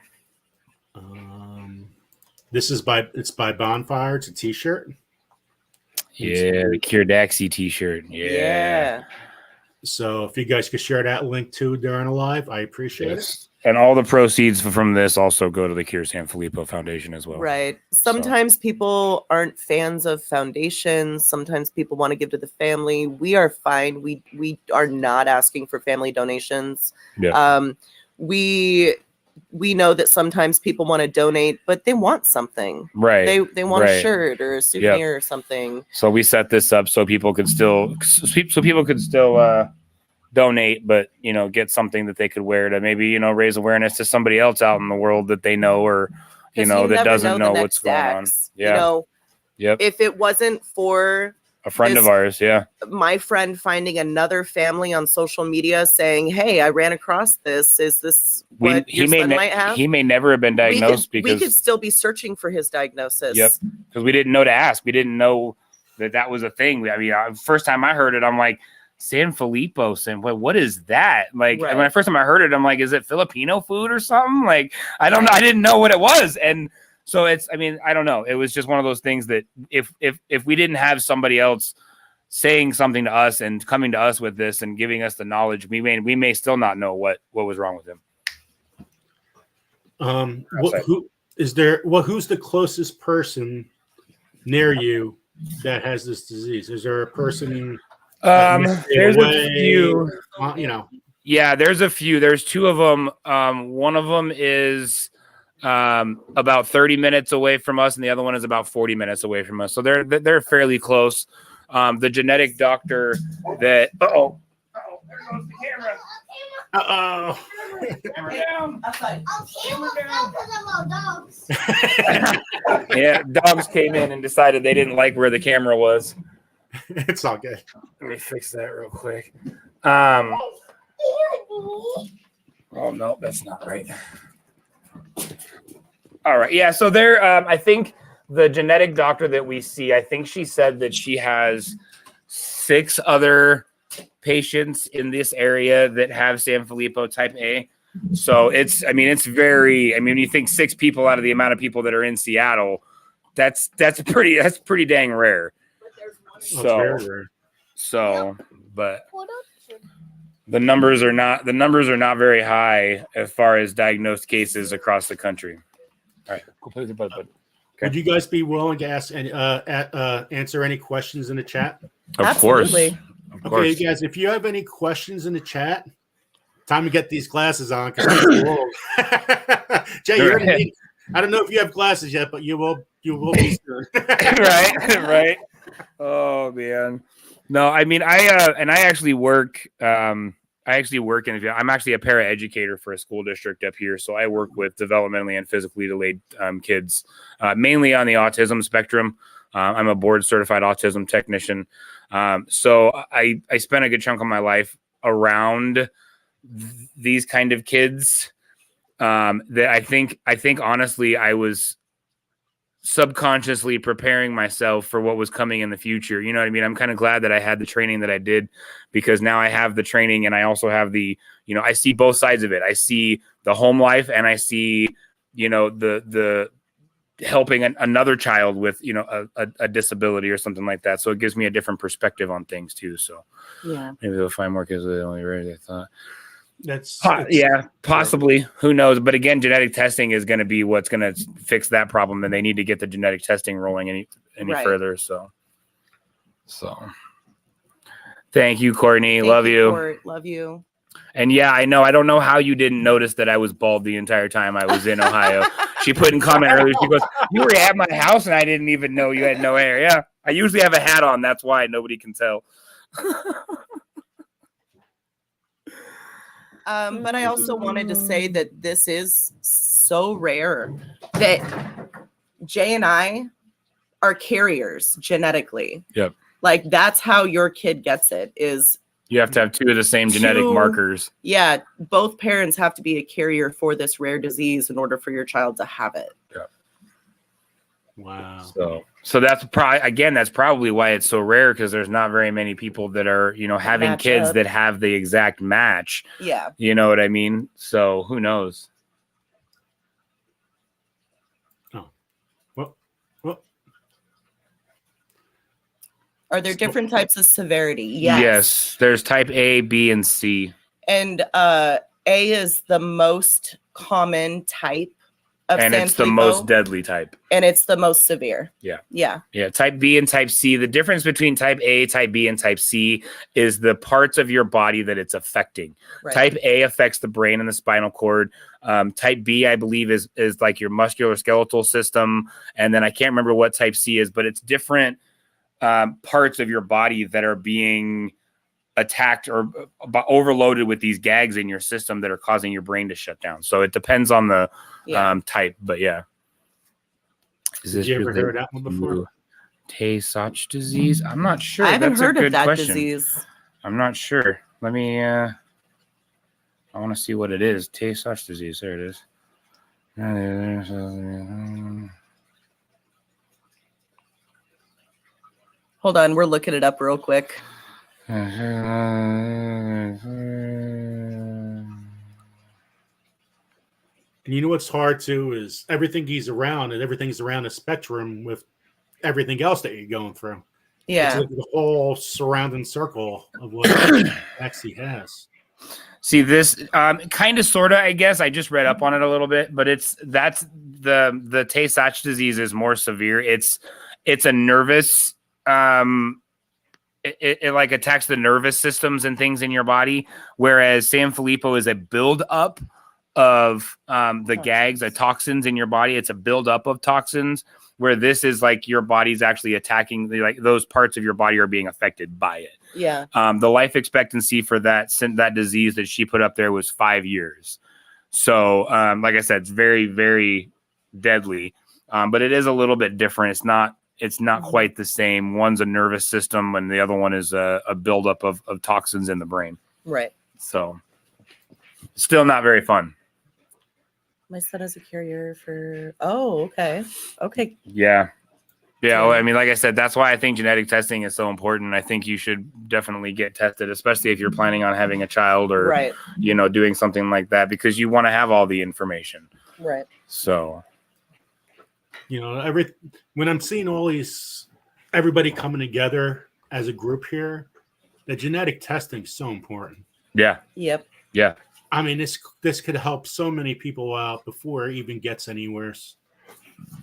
This is by Bonfire. It's a T-shirt. Yeah, the Kirdaxi T-shirt. Yeah. So if you guys could share that link too during a live, I appreciate it. And all the proceeds from this also go to the Cure Sanfilippo Foundation as well. Right. Sometimes people aren't fans of foundations. Sometimes people want to give to the family. We are fine. We are not asking for family donations. Yeah. We know that sometimes people want to donate, but they want something. Right. They want a shirt or a souvenir or something. So we set this up so people could still donate, but get something that they could wear to maybe raise awareness to somebody else out in the world that they know or that doesn't know what's going on. Yeah. If it wasn't for a friend of ours, my friend finding another family on social media saying, "Hey, I ran across this. Is this what your son might have?" He may never have been diagnosed we could still be searching for his diagnosis. Yep, because we didn't know to ask. We didn't know that was a thing. I mean, first time I heard it, I'm like, Sanfilippo, what is that? Like, when the first time I heard it, I'm like, is it Filipino food or something? Like, I don't know. I didn't know what it was. And so I don't know. It was just one of those things that if we didn't have somebody else saying something to us and coming to us with this and giving us the knowledge, we may still not know what was wrong with him. Who's the closest person near you that has this disease? Is there a person? There's a few. Yeah, there's a few. There's two of them. One of them is about 30 minutes away from us, and the other one is about 40 minutes away from us. So they're fairly close. The genetic doctor that there goes the camera. Camera down. Yeah, dogs came in and decided they didn't like where the camera was. It's all good. Let me fix that real quick. Oh no, that's not right. All right, yeah. So there, I think the genetic doctor that we see, I think she said that she has 6 other patients in this area that have Sanfilippo type A. So when you think 6 people out of the amount of people that are in Seattle, that's pretty dang rare. But the numbers are not very high as far as diagnosed cases across the country. All right. Okay. Would you guys be willing to ask and answer any questions in the chat? Of course. Okay, you guys, if you have any questions in the chat, time to get these glasses on. Jay, I don't know if you have glasses yet, but you will be soon. right. Oh man. No, I mean I actually work I'm actually a paraeducator for a school district up here. So I work with developmentally and physically delayed kids, mainly on the autism spectrum. I'm a board certified autism technician. So I spent a good chunk of my life around these kind of kids that I think honestly, I was subconsciously preparing myself for what was coming in the future. You know what I mean? I'm kind of glad that I had the training that I did, because now I have the training and I also have the, I see both sides of it. I see the home life and I see the helping another child with, a disability or something like that. So it gives me a different perspective on things too. So Yeah. maybe they'll find more kids with only rare, they thought. Yeah, Possibly. Who knows? But again, genetic testing is going to be what's going to fix that problem. And they need to get the genetic testing rolling any Right. further. So thank you, Courtney. Thank Love you. Court. Love you. And yeah, I know. I don't know how you didn't notice that I was bald the entire time I was in Ohio. She put in comment earlier. She goes, "You were at my house and I didn't even know you had no hair." Yeah, I usually have a hat on. That's why nobody can tell. But I also wanted to say that this is so rare that Jay and I are carriers genetically. Yep. Like that's how your kid gets it is You have to have two of the same genetic markers. Yeah. Both parents have to be a carrier for this rare disease in order for your child to have it. Yeah. Wow. So that's probably why it's so rare, because there's not very many people that are, having Match kids up. that have the exact match. Yeah. You know what I mean? So who knows? Oh, well. Are there different types of severity? Yes. There's type A, B, and C. And A is the most common type of And it's the Sanfilippo, most deadly type. and it's the most severe. Yeah. Yeah. Yeah. Type B and type C. The difference between type A, type B, and type C is the parts of your body that it's affecting. Right. Type A affects the brain and the spinal cord. Type B, I believe, is like your musculoskeletal system. And then I can't remember what type C is, but it's different parts of your body that are being attacked or overloaded with these gags in your system that are causing your brain to shut down. So it depends on the type, but yeah. Did you ever heard that one before? Tay-Sachs disease? I'm not sure. I haven't That's heard a good of that question. disease. I'm not sure. Let me I want to see what it is. Tay-Sachs disease. There it is. Hold on, we're looking it up real quick. And you know what's hard too is everything's around a spectrum with everything else that you're going through. Yeah. It's like the whole surrounding circle of what actually has. See this kind of sort of, I guess I just read up on it a little bit, but that's the Tay-Sachs disease is more severe. It's a nervous it like attacks the nervous systems and things in your body, whereas Sanfilippo is a buildup of the gags, the toxins in your body. It's a buildup of toxins, where this is like your body's actually attacking like those parts of your body are being affected by it. Yeah. The life expectancy for that disease that she put up there was 5 years. So like I said, it's very, very deadly. But it is a little bit different. It's not quite the same. One's a nervous system and the other one is a buildup of toxins in the brain. Right. So still not very fun. My son is a carrier for. Oh, okay. Okay. Yeah. Well, I mean, like I said, that's why I think genetic testing is so important. I think you should definitely get tested, especially if you're planning on having a child or, Right. Doing something like that, because you want to have all the information. Right. So, when I'm seeing everybody coming together as a group here, the genetic testing is so important. yeah. Yep. Yeah. I mean, this could help so many people out before it even gets anywhere,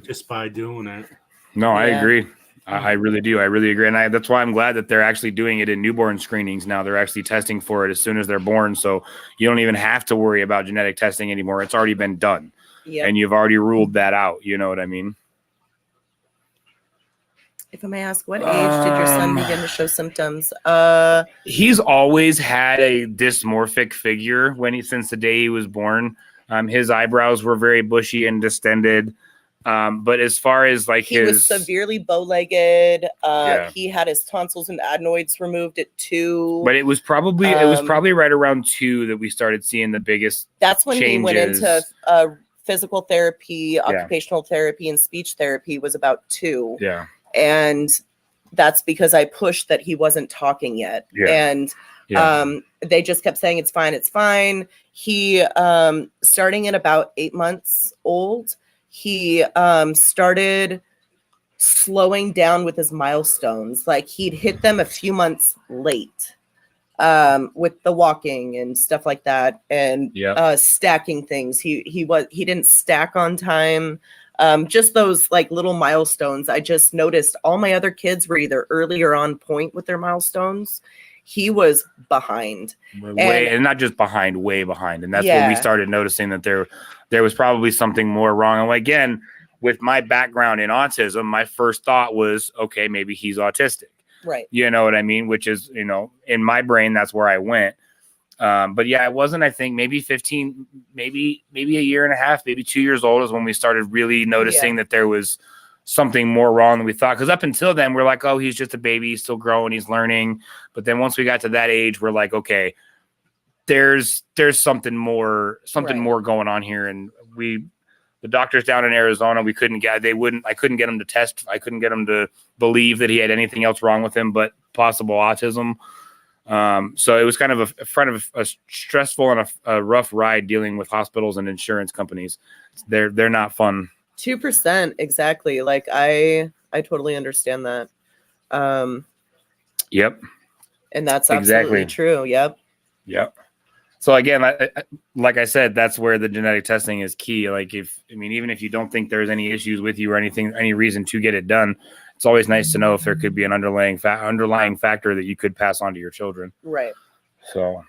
just by doing it. No, I Yeah. agree. I really do. I really agree. And that's why I'm glad that they're actually doing it in newborn screenings now. They're actually testing for it as soon as they're born. So you don't even have to worry about genetic testing anymore. It's already been done. Yep. And you've already ruled that out. You know what I mean? If I may ask, what age did your son begin to show symptoms? He's always had a dysmorphic figure since the day he was born. His eyebrows were very bushy and distended. But as far as like he was severely bow-legged. He had his tonsils and adenoids removed at 2. But it was probably right around 2 that we started seeing the biggest. That's when changes. he went into physical therapy, occupational therapy, and speech therapy was about 2. Yeah. And that's because I pushed that he wasn't talking yet. And they just kept saying, it's fine. He, starting at about 8 months old, he started slowing down with his milestones. Like he'd hit them a few months late with the walking and stuff like that, and stacking things. He didn't stack on time. Just those like little milestones. I just noticed all my other kids were either early or on point with their milestones. He was behind, and not just behind, way behind. And that's when we started noticing that there was probably something more wrong. And again, with my background in autism, my first thought was, okay, maybe he's autistic. Right. You know what I mean? Which is, in my brain, that's where I went. But yeah, it wasn't, I think maybe 15, maybe a year and a half, maybe 2 years old is when we started really noticing that there was something more wrong than we thought. Because up until then, we're like, oh, he's just a baby. He's still growing. He's learning. But then once we got to that age, we're like, okay, there's something more going on here. And the doctors down in Arizona, I couldn't get them to test. I couldn't get them to believe that he had anything else wrong with him but possible autism. So it was kind of a stressful and a rough ride dealing with hospitals and insurance companies. They're not fun. 2%, exactly. Like I totally understand that. Yep. And that's absolutely true. Yep. So again, like I said, that's where the genetic testing is key. Like even if you don't think there's any issues with you or any reason to get it done, it's always nice to know if there could be an underlying factor that you could pass on to your children. Right. So,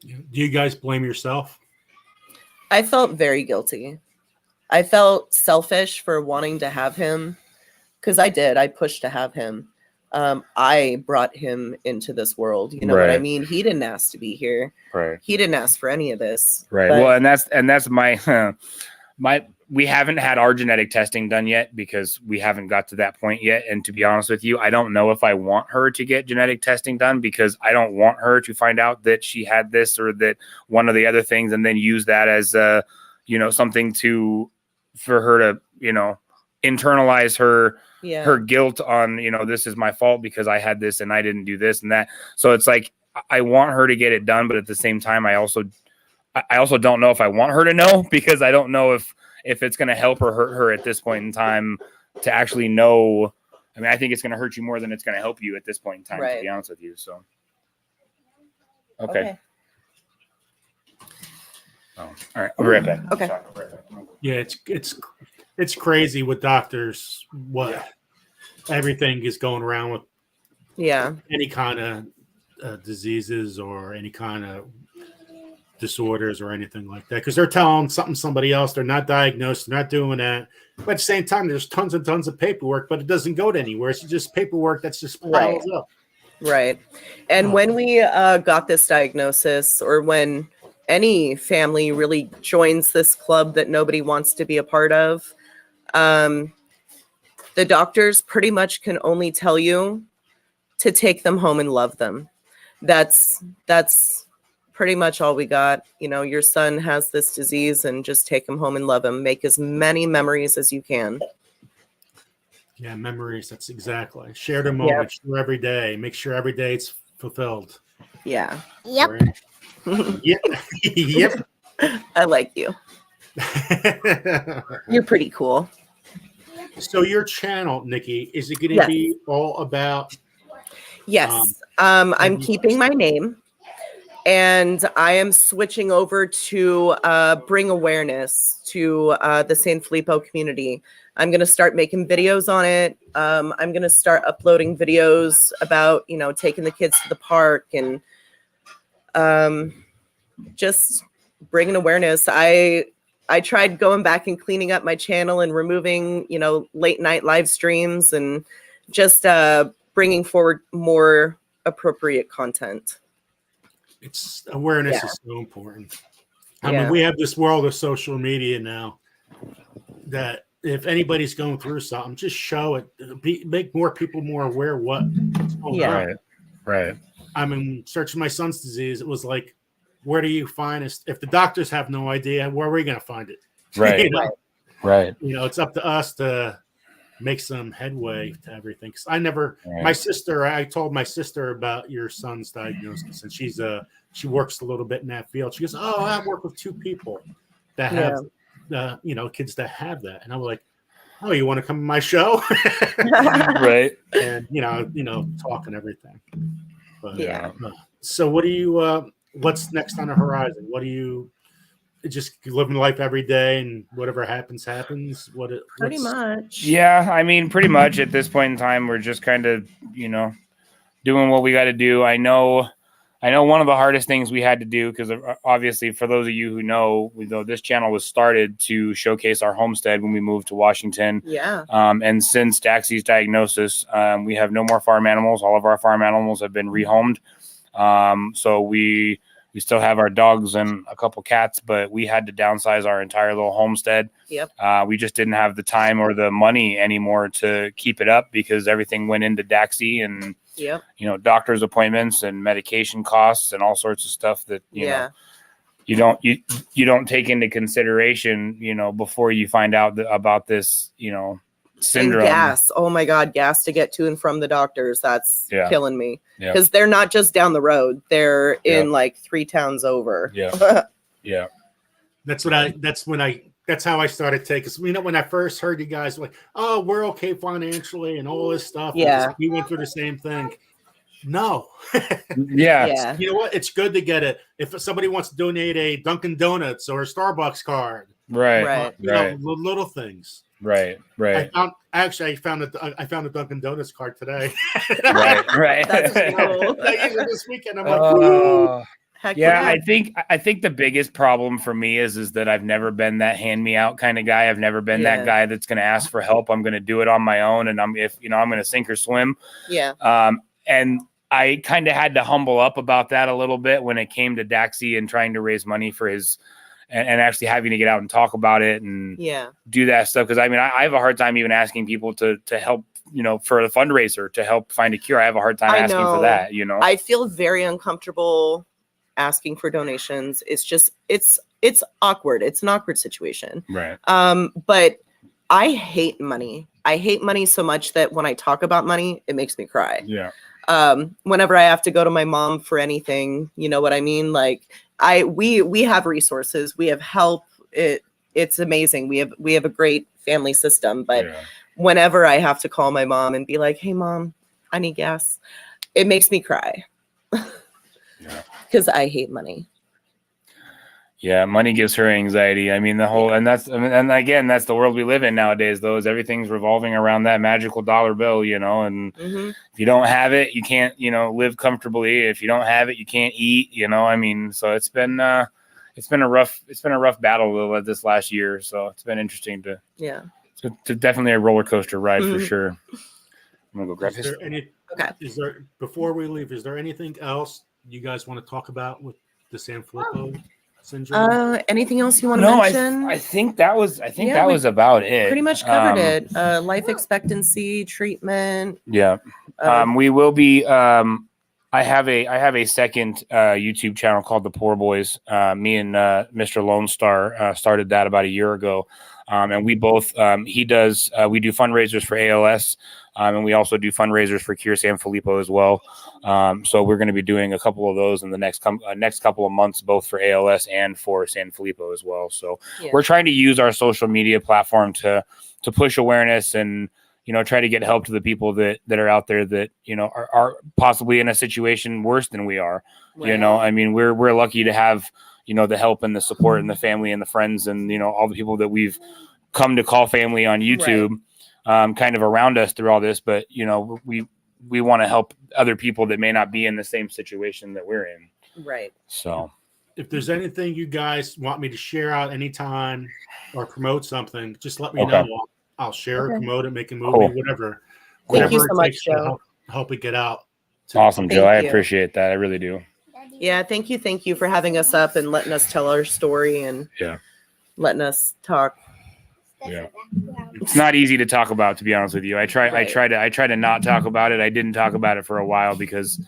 do you guys blame yourself? I felt very guilty. I felt selfish for wanting to have him, because I pushed to have him. I brought him into this world. You know what I mean? He didn't ask to be here. Right. He didn't ask for any of this. Right. But, well, and that's my we haven't had our genetic testing done yet because we haven't got to that point yet. And to be honest with you, I don't know if I want her to get genetic testing done, because I don't want her to find out that she had this or that one of the other things, and then use that as something for her to internalize her guilt on, this is my fault because I had this and I didn't do this and that. So it's like, I want her to get it done, but at the same time, I also don't know if I want her to know, because I don't know if it's going to help or hurt her at this point in time to actually know. I mean, I think it's going to hurt you more than it's going to help you at this point in time, to be honest with you. So, okay. Oh, all right. I'll be right back. Okay. Yeah, it's crazy with doctors. Everything is going around with any kind of diseases or any kind of disorders or anything like that, because they're telling somebody else. They're not diagnosed. They're not doing that. But at the same time, there's tons and tons of paperwork, but it doesn't go to anywhere. It's just paperwork that's just piles up. Right. And when we got this diagnosis, or when any family really joins this club that nobody wants to be a part of, the doctors pretty much can only tell you to take them home and love them. That's pretty much all we got. Your son has this disease, and just take him home and love him. Make as many memories as you can. Yeah, memories. That's exactly. Share the moment. Share every day. Make sure every day it's fulfilled. Yeah. Yep. Yep. I like you. You're pretty cool. So your channel, Nikki, is it going to be all about? Yes. I'm keeping my name, and I am switching over to bring awareness to the Sanfilippo community. I'm going to start making videos on it. I'm going to start uploading videos about, taking the kids to the park and just bringing awareness. I tried going back and cleaning up my channel and removing, late night live streams, and just bringing forward more appropriate content. It's awareness is so important. I mean, we have this world of social media now that if anybody's going through something, just show it. Make more people more aware what's going on. Right. I mean, searching my son's disease, it was like, where do you find it? If the doctors have no idea, where are we going to find it? Right. Right. It's up to us to make some headway to everything. 'Cause I told my sister about your son's diagnosis, and she works a little bit in that field. She goes, "Oh, I work with 2 people that have, kids that have that." And I'm like, "Oh, you want to come to my show?" Right. And, talk and everything. But, Yeah. So what do you, what's next on the horizon? What do you, just living life every day and whatever happens? Pretty much. Yeah. I mean, pretty much at this point in time, we're just kind of, doing what we got to do. I know one of the hardest things we had to do, because obviously for those of you who know, this channel was started to showcase our homestead when we moved to Washington. Yeah. And since Daxie's diagnosis, we have no more farm animals. All of our farm animals have been rehomed. So we still have our dogs and a couple cats, but we had to downsize our entire little homestead. Yep. We just didn't have the time or the money anymore to keep it up, because everything went into Daxie and, yep, doctor's appointments and medication costs and all sorts of stuff that, you don't take into consideration, before you find out about this, syndrome. And gas. Oh my God. Gas to get to and from the doctors. That's killing me. Yeah. Because they're not just down the road. They're in like 3 towns over. Yeah. Yeah. That's how I started taking. When I first heard you guys like, "Oh, we're okay financially" and all this stuff. Yeah. We went through the same thing. No. Yeah. You know what? It's good to get it. If somebody wants to donate a Dunkin' Donuts or a Starbucks card. Right. Little things. Right. I found a Dunkin' Donuts card today. Right. That's cool. I used it this weekend. I'm like, "Woo." Heck yeah, I think the biggest problem for me is that I've never been that hand me out kind of guy. I've never been that guy that's going to ask for help. I'm going to do it on my own, and I'm going to sink or swim. Yeah. And I kind of had to humble up about that a little bit when it came to Daxie and trying to raise money for his, and actually having to get out and talk about it and do that stuff. Because I have a hard time even asking people to help, for the fundraiser, to help find a cure. I have a hard time asking for that. I feel very uncomfortable asking for donations. It's just it's awkward. It's an awkward situation. Right. But I hate money. I hate money so much that when I talk about money, it makes me cry. Yeah. Whenever I have to go to my mom for anything, you know what I mean? Like we have resources, we have help. It's amazing. We have a great family system, but whenever I have to call my mom and be like, "Hey Mom, I need gas," it makes me cry. Because I hate money. Yeah, money gives her anxiety. I mean, and again, that's the world we live in nowadays, though, is everything's revolving around that magical dollar bill, and if you don't have it, you can't, live comfortably. If you don't have it, you can't eat, so it's been a rough battle this last year. So it's been interesting it's definitely a roller coaster ride for sure. I'm gonna go grab his. Before we leave, is there anything else you guys want to talk about with the Sanfilippo syndrome? Anything else you want to mention? I think that was about it. Pretty much covered it. Life expectancy, treatment. Yeah. We will be I have a second YouTube channel called The Poor Boys. Me and Mr. Lone Star started that about a year ago. And we both we do fundraisers for ALS. And we also do fundraisers for Cure Sanfilippo as well. So we're going to be doing a couple of those in the next couple of months, both for ALS and for Sanfilippo as well. So we're trying to use our social media platform to push awareness and, try to get help to the people that are out there that, are possibly in a situation worse than we are. Right. I mean, we're lucky to have, the help and the support and the family and the friends and, all the people that we've come to call family on YouTube. Right. Kind of around us through all this, but we want to help other people that may not be in the same situation that we're in. Right. So if there's anything you guys want me to share out anytime or promote something, just let me know. I'll share it, promote it, make a movie, whatever. Thank you so much, Joe. Help it get out. Awesome, Joe. I appreciate that. I really do. Yeah. Thank you for having us up and letting us tell our story and letting us talk. Yeah, it's not easy to talk about, to be honest with you. I try to not talk about it. I didn't talk about it for a while because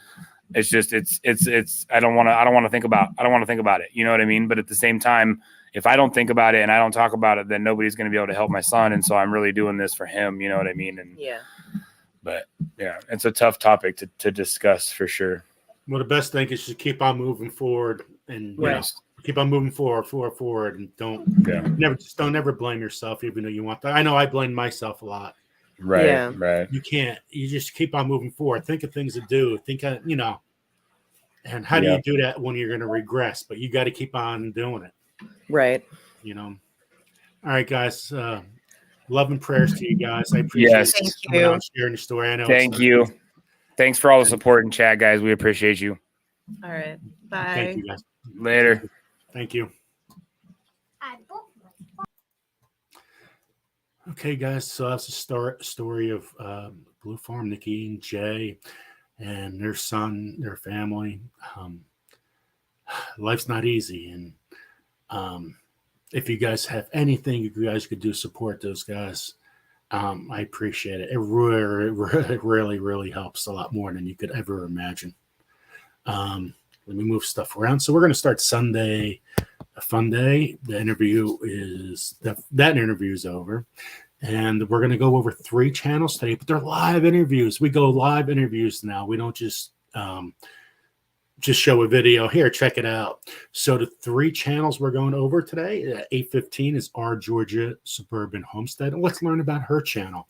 it's just I don't want to think about it. You know what I mean? But at the same time, if I don't think about it and I don't talk about it, then nobody's going to be able to help my son. And so I'm really doing this for him. You know what I mean? And but yeah, it's a tough topic to discuss for sure. Well, the best thing is to keep on moving forward and keep on moving forward, and don't never blame yourself, even though you want that. I know I blame myself a lot. Right. You can't. You just keep on moving forward. Think of things to do. Think of, and how do you do that when you're going to regress? But you got to keep on doing it. Right. All right, guys. Love and prayers to you guys. I appreciate you coming out and sharing the story. I know. Thank you. Thanks for all the support and chat, guys. We appreciate you. All right. Bye. Thank you, guys. Later. Thank you. Okay, guys. So that's the story of Blue Farm, Nikki and Jay, and their son, their family. Life's not easy, and if you guys have anything you guys could do to support those guys, I appreciate it. It really, really helps a lot more than you could ever imagine. Let me move stuff around. So we're going to start Sunday, Funday. The interview is that interview is over, and we're going to go over 3 channels today. But they're live interviews. We go live interviews now. We don't just show a video here. Check it out. So the 3 channels we're going over today at 8:15 is our Georgia Suburban Homestead, and let's learn about her channel.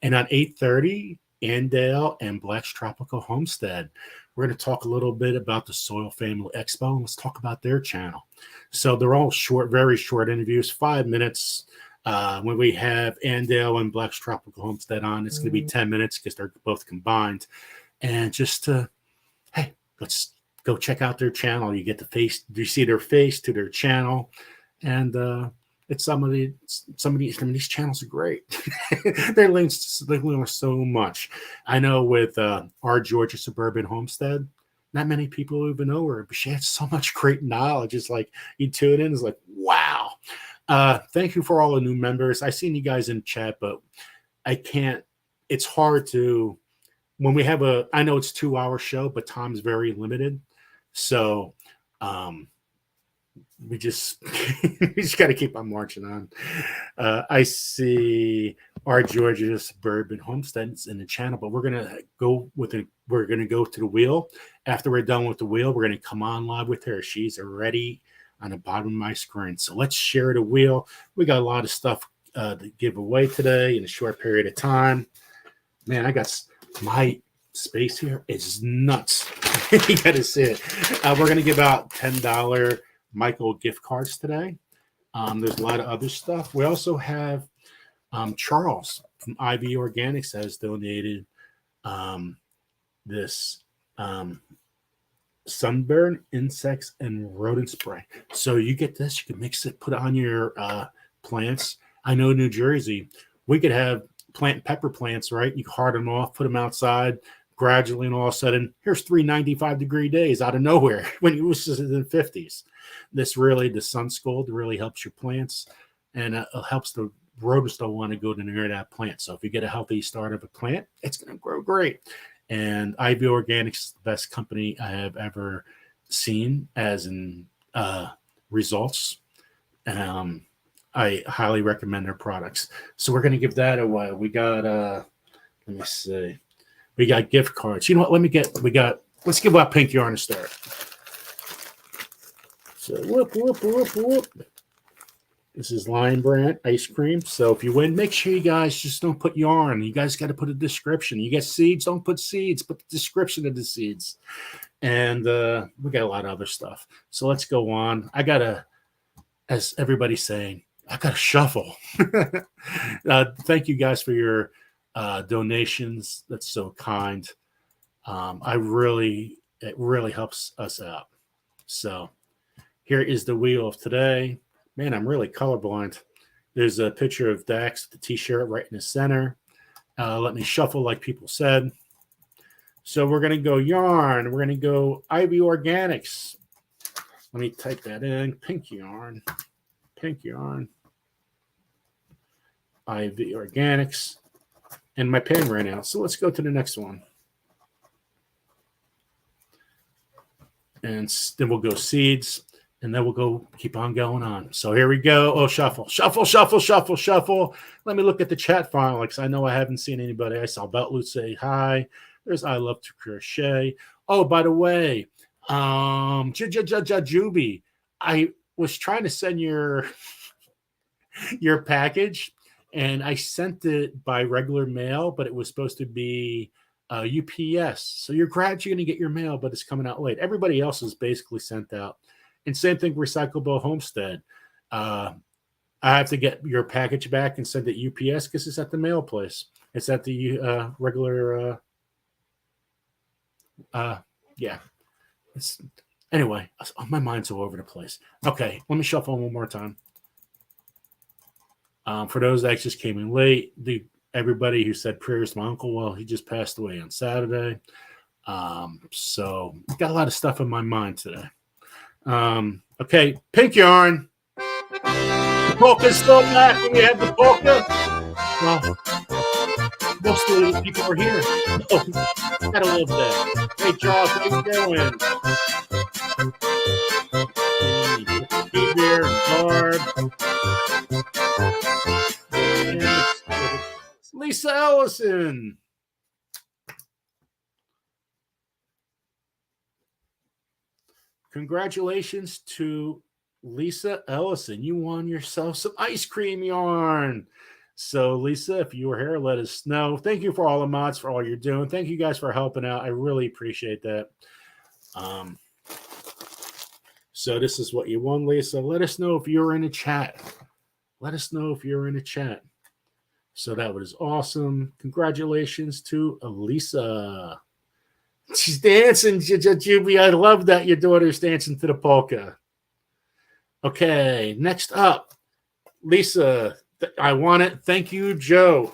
And at 8:30, Andale and Black's Tropical Homestead. We're going to talk a little bit about the Soil Family Expo, and let's talk about their channel. So they're all short, very short interviews, 5 minutes. When we have Andale and Black's Tropical Homestead on, it's going to be 10 minutes because they're both combined. And just hey, let's go check out their channel. You get you see their face to their channel, and it's some of these channels are great. They learn so much. I know with our Georgia Suburban Homestead, not many people even know her, but she has so much great knowledge. It's like you tune in, it's like, wow. Thank you for all the new members. I seen you guys in chat, but I can't. It's hard to when we have I know it's 2-hour show, but time's very limited. So we just got to keep on marching on. I see our Georgia Suburban Homesteads in the channel, but we're gonna go to the wheel. After we're done with the wheel, we're gonna come on live with her. She's already on the bottom of my screen. So let's share the wheel. We got a lot of stuff to give away today in a short period of time. Man, I got my space here is nuts. You got to see it. We're going to give out $10 Michael gift cards today. There's a lot of other stuff. We also have Charles from IV Organics has donated this sunburn, insects, and rodent spray. So you get this. You can mix it, put it on your plants. I know in New Jersey, we could have pepper plants, right? You hard them off, put them outside. Gradually, and all of a sudden, here's 3 95-degree days out of nowhere when it was in the 50s. The sun scald really helps your plants, and it helps the rodents don't want to go near that plant. So if you get a healthy start of a plant, it's going to grow great. And IV Organics is the best company I have ever seen as in results. I highly recommend their products. So we're going to give that away. We got, let me see. We got gift cards. You know what? Let's give out pink yarn to start. So whoop. This is Lion Brand ice cream. So if you win, make sure you guys just don't put yarn. You guys got to put a description. You get seeds, don't put seeds, put the description of the seeds. And we got a lot of other stuff. So let's go on. As everybody's saying, I got to shuffle. Thank you guys for your donations. That's so kind. It really helps us out. So here is the wheel of today. Man, I'm really colorblind. There's a picture of Dax, the t-shirt right in the center. Let me shuffle like people said. So we're going to go yarn. We're going to go IV Organics. Let me type that in. Pink yarn. IV Organics. And my pen ran out. So let's go to the next one. And then we'll go seeds. and then we'll go keep on going on. So here we go. Oh, shuffle, shuffle, shuffle, shuffle, shuffle. Let me look at the chat file because I know I haven't seen anybody. I saw Beltlut say hi. There's I love to crochet. Oh, by the way, Juby, I was trying to send your package, and I sent it by regular mail, but it was supposed to be UPS. So you're gradually going to get your mail, but it's coming out late. Everybody else is basically sent out. And same thing, Recyclable Homestead. I have to get your package back and send it UPS because it's at the mail place. It's at the regular. Yeah. Anyway, my mind's all over the place. Okay, let me shuffle one more time. For those that just came in late, everybody who said prayers to my uncle, well, he just passed away on Saturday. So got a lot of stuff in my mind today. Okay, pink yarn. The polka's still back when we have the polka. Well, most of the people are here. Oh, gotta love that. Hey, Charles, how you doing? Be here, Barb. And Lisa Ellison. Congratulations to Lisa Ellison. You won yourself some ice cream yarn. So, Lisa, if you were here, let us know. Thank you for all the mods for all you're doing. Thank you guys for helping out. I really appreciate that. So this is what you won, Lisa. Let us know if you're in the chat. Let us know if you're in the chat. So that was awesome. Congratulations to Lisa. She's dancing, Juby. I love that your daughter's dancing to the polka. Okay, next up, Lisa. I want it. Thank you, Joe.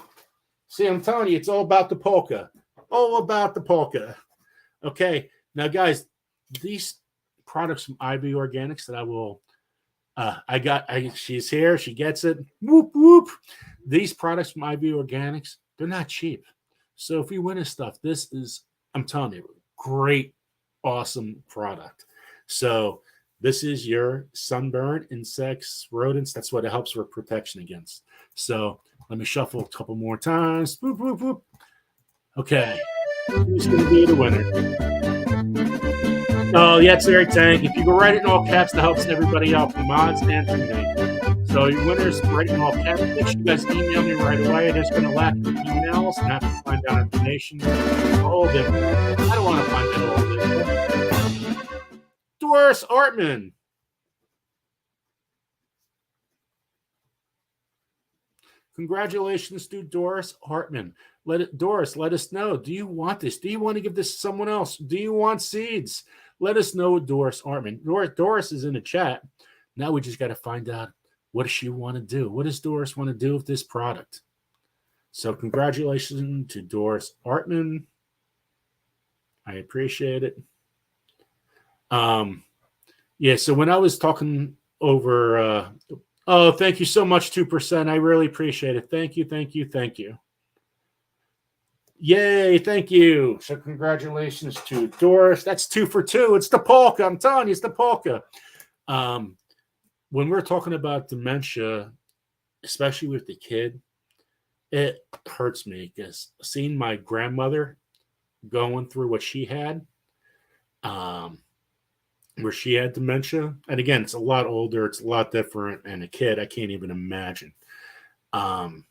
See, I'm telling you, it's all about the polka. All about the polka. Okay, now, guys, these products from IB Organics that I will, she's here. She gets it. Whoop, whoop. These products from IB Organics, they're not cheap. So if you win this stuff, this is, I'm telling you, great, awesome product. So this is your sunburn, insects, rodents. That's what it helps with protection against. So let me shuffle a couple more times. Boop, boop, boop. Okay. Who's going to be the winner? Oh, yeah, it's Eric Tank. If you go write it in all caps, that helps everybody out, the mods and Funday. So your winners, write it in all caps. Make sure you guys email me right away. There's going to lack the emails and I have to find out information. All different. I don't want to find out all different. Doris Artman. Congratulations to Doris Hartman. Doris, let us know. Do you want this? Do you want to give this to someone else? Do you want seeds? Let us know, Doris Hartman. Doris is in the chat. Now we just got to find out, what does she want to do? What does Doris want to do with this product? So congratulations to Doris Hartman. I appreciate it. Yeah, so when I was talking over, oh, thank you so much, 2%. I really appreciate it. Thank you, thank you, thank you. Yay, thank you. So congratulations to Doris. That's 2 for 2. It's the polka. I'm telling you, it's the polka. When we're talking about dementia, especially with the kid, it hurts me because seeing my grandmother going through what she had, where she had dementia, and again, it's a lot older, it's a lot different, and a kid, I can't even imagine. My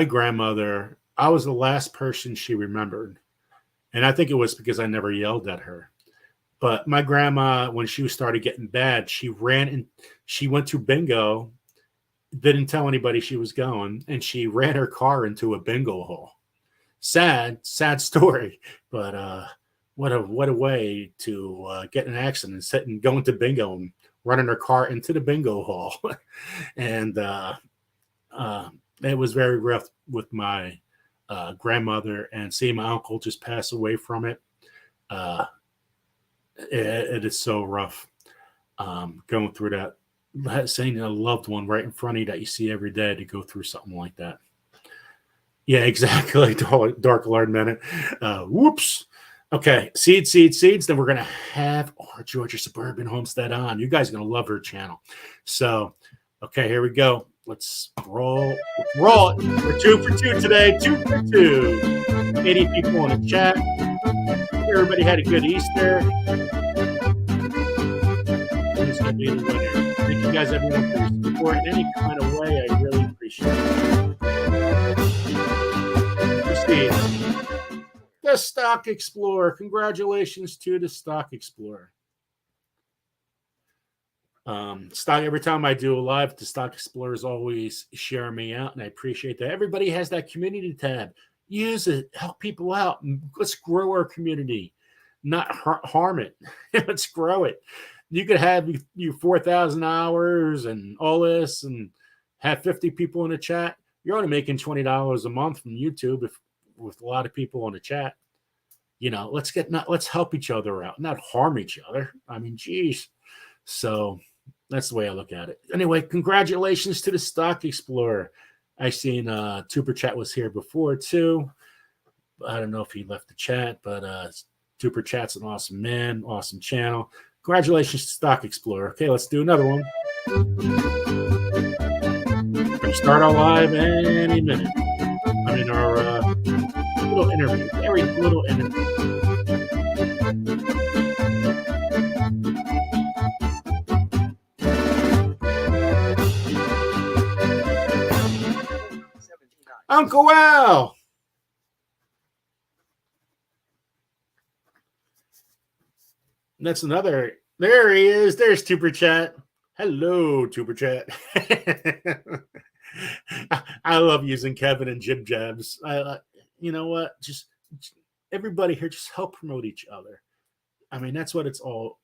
grandmother, I was the last person she remembered, and I think it was because I never yelled at her. But my grandma, when she started getting bad, she ran and she went to bingo, didn't tell anybody she was going, and she ran her car into a bingo hole. Sad story, but what a way to get in an accident, sitting going to bingo and running her car into the bingo hole. And it was very rough with my grandmother, and seeing my uncle just pass away from it. It is so rough going through that, seeing a loved one right in front of you that you see every day, to go through something like that. Yeah, exactly. Dark Lord Minute. Whoops. Okay, seeds. Then we're gonna have our Georgia Suburban Homestead on. You guys are gonna love her channel. So, okay, here we go. Let's roll. Let's roll it. We're 2 for 2 today. 2 for 2. 80 people in the chat. Everybody had a good Easter. Who's gonna be the winner? Thank you guys, everyone, for your support in any kind of way. I really appreciate it. Proceed. The Stock Explorer. Congratulations to the Stock Explorer. Stock, every time I do a live, the Stock Explorers always share me out, and I appreciate that. Everybody has that community tab. Use it, help people out. Let's grow our community, not harm it. Let's grow it. You could have you 4,000 hours and all this, and have 50 people in the chat. You're only making $20 a month from YouTube with a lot of people on the chat. You know, let's help each other out, not harm each other. I mean, geez. So that's the way I look at it. Anyway, congratulations to the Stock Explorer. I seen Tuber Chat was here before too. I don't know if he left the chat, but Tuber Chat's an awesome man, awesome channel. Congratulations to Stock Explorer. Okay, let's do another one. We're gonna start our live any minute. I mean, our little interview, very little interview. Uncle Al. That's another. There he is. There's Tuber Chat. Hello, Tuber Chat. I love using Kevin and Jib Jabs. You know what? Just everybody here, just help promote each other. I mean, that's what it's all.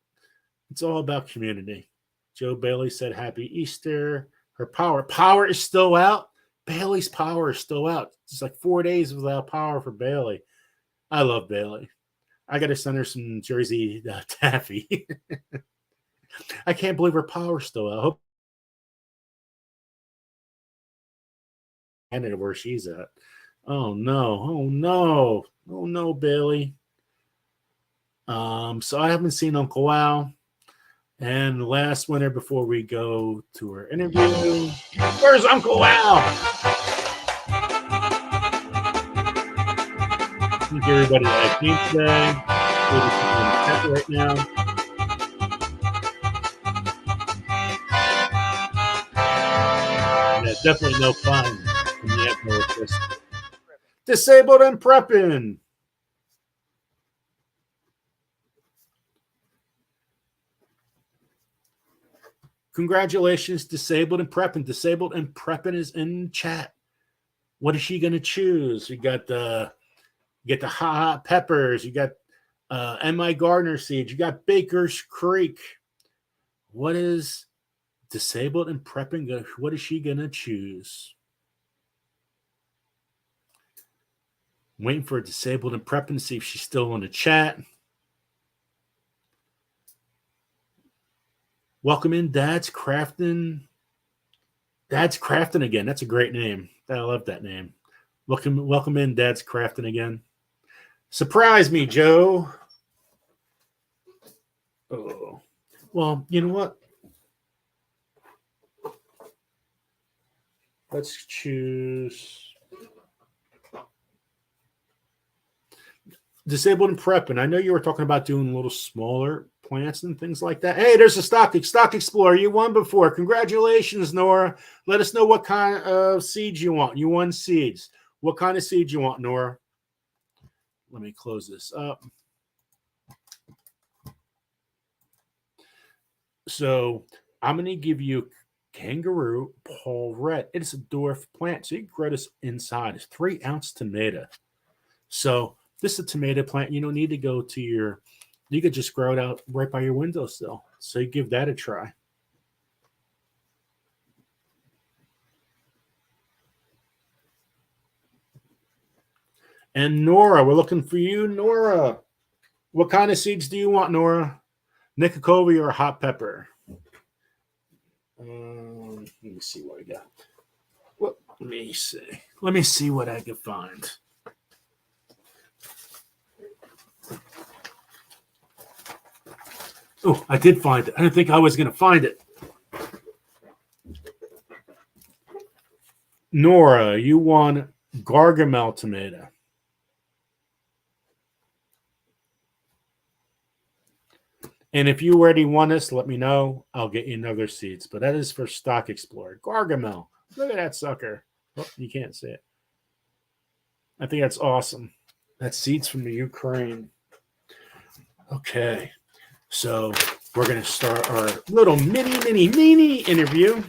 It's all about community. Joe Bailey said, "Happy Easter." Her power is still out. Bailey's power is still out. It's like 4 days without power for Bailey. I love Bailey. I got to send her some Jersey taffy. I can't believe her power's still out. I hope Canada where she's at. Oh no, Bailey. So I haven't seen Uncle Al. And the last winner before we go to our interview. Where's Uncle Al? Thank you everybody that came today. Right now. Yeah, definitely no fun when you have no electricity. Disabled and prepping. Congratulations, Disabled and Prepping. Disabled and Prepping is in chat. What is she going to choose? You got the hot peppers. You got M.I. Gardner seeds. You got Baker's Creek. What is Disabled and Prepping? What is she going to choose? I'm waiting for Disabled and Prepping to see if she's still on the chat. Welcome in, Dad's Crafting. Dad's Crafting again. That's a great name. I love that name. Welcome in, Dad's Crafting again. Surprise me, Joe. Oh, well, you know what? Let's choose Disabled and Prepping. I know you were talking about doing a little smaller plants and things like that. Hey, there's a Stock Explorer. You won before. Congratulations, Nora. Let us know what kind of seeds you want. You won seeds. What kind of seeds you want, Nora? Let me close this up. So I'm going to give you Kangaroo Paulette. It's a dwarf plant, so you can grow this inside. It's 3-ounce tomato. So this is a tomato plant. You don't need to go to your, you could just grow it out right by your windowsill. So you give that a try. And Nora, we're looking for you, Nora. What kind of seeds do you want, Nora? Nicocovi or hot pepper? Let me see what I got. Well, let me see. Let me see what I can find. Oh, I did find it. I didn't think I was going to find it. Nora, you won Gargamel tomato. And if you already won this, let me know. I'll get you another seeds. But that is for Stock Explorer. Gargamel. Look at that sucker. Oh, you can't see it. I think that's awesome. That's seeds from the Ukraine. Okay. So we're going to start our little mini interview.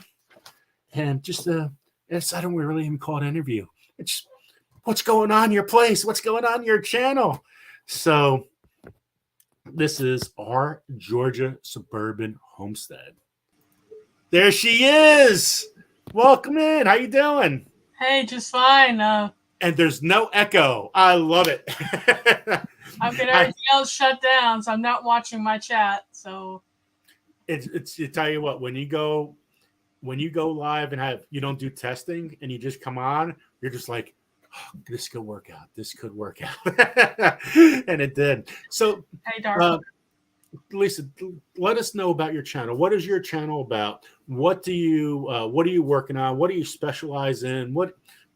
And just, I don't really even call it an interview. It's what's going on in your place? What's going on in your channel? So this is our Georgia Suburban Homestead. There she is. Welcome in. How you doing? Hey, just fine. And there's no echo. I love it. I've got everything else shut down, so I'm not watching my chat. So it's you tell you what, when you go live and you don't do testing and you just come on, you're just like, oh, this could work out. This could work out. And it did. So hey, Dark. Lisa, let us know about your channel. What is your channel about? What are you working on? What do you specialize in?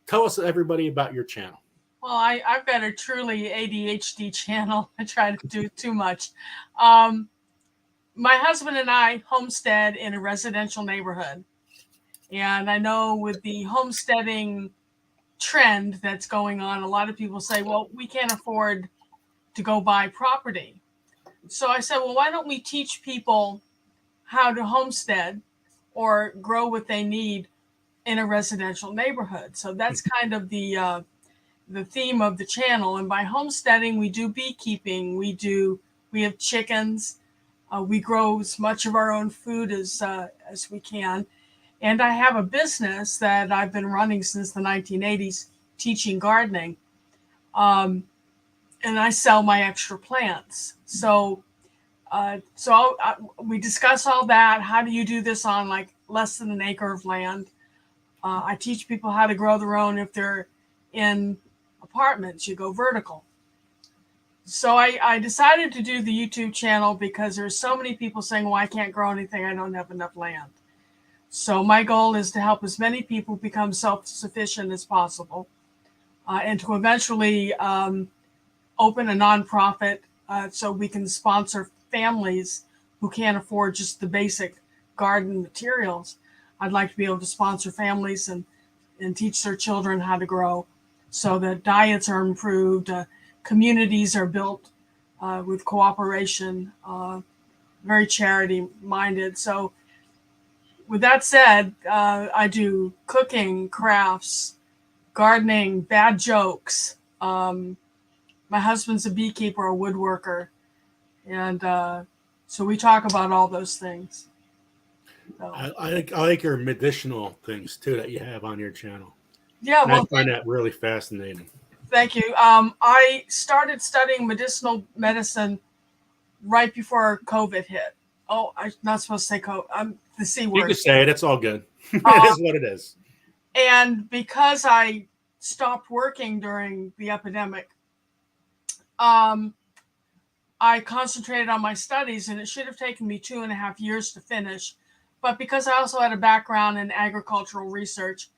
Tell us everybody about your channel. Well, I've got a truly ADHD channel. I try to do too much. My husband and I homestead in a residential neighborhood. And I know with the homesteading trend that's going on, a lot of people say, well, we can't afford to go buy property. So I said, well, why don't we teach people how to homestead or grow what they need in a residential neighborhood? So that's kind of the theme of the channel. And by homesteading, we do beekeeping. We have chickens. We grow as much of our own food as we can. And I have a business that I've been running since the 1980s, teaching gardening. And I sell my extra plants. So we discuss all that. How do you do this on like less than an acre of land? I teach people how to grow their own. If they're in apartments, you go vertical. So I decided to do the YouTube channel because there's so many people saying, well, I can't grow anything. I don't have enough land. So my goal is to help as many people become self-sufficient as possible and to eventually open a nonprofit so we can sponsor families who can't afford just the basic garden materials. I'd like to be able to sponsor families and teach their children how to grow so that diets are improved, communities are built with cooperation, very charity minded. So with that said, I do cooking, crafts, gardening, bad jokes. My husband's a beekeeper, a woodworker. And so we talk about all those things. So. I like your medicinal things too that you have on your channel. Yeah, well, I find that really fascinating. Thank you. I started studying medicinal medicine right before COVID hit. Oh, I'm not supposed to say COVID. The C word. You can say it. It's all good. It is what it is. And because I stopped working during the epidemic, I concentrated on my studies, and it should have taken me 2.5 years to finish. But because I also had a background in agricultural research,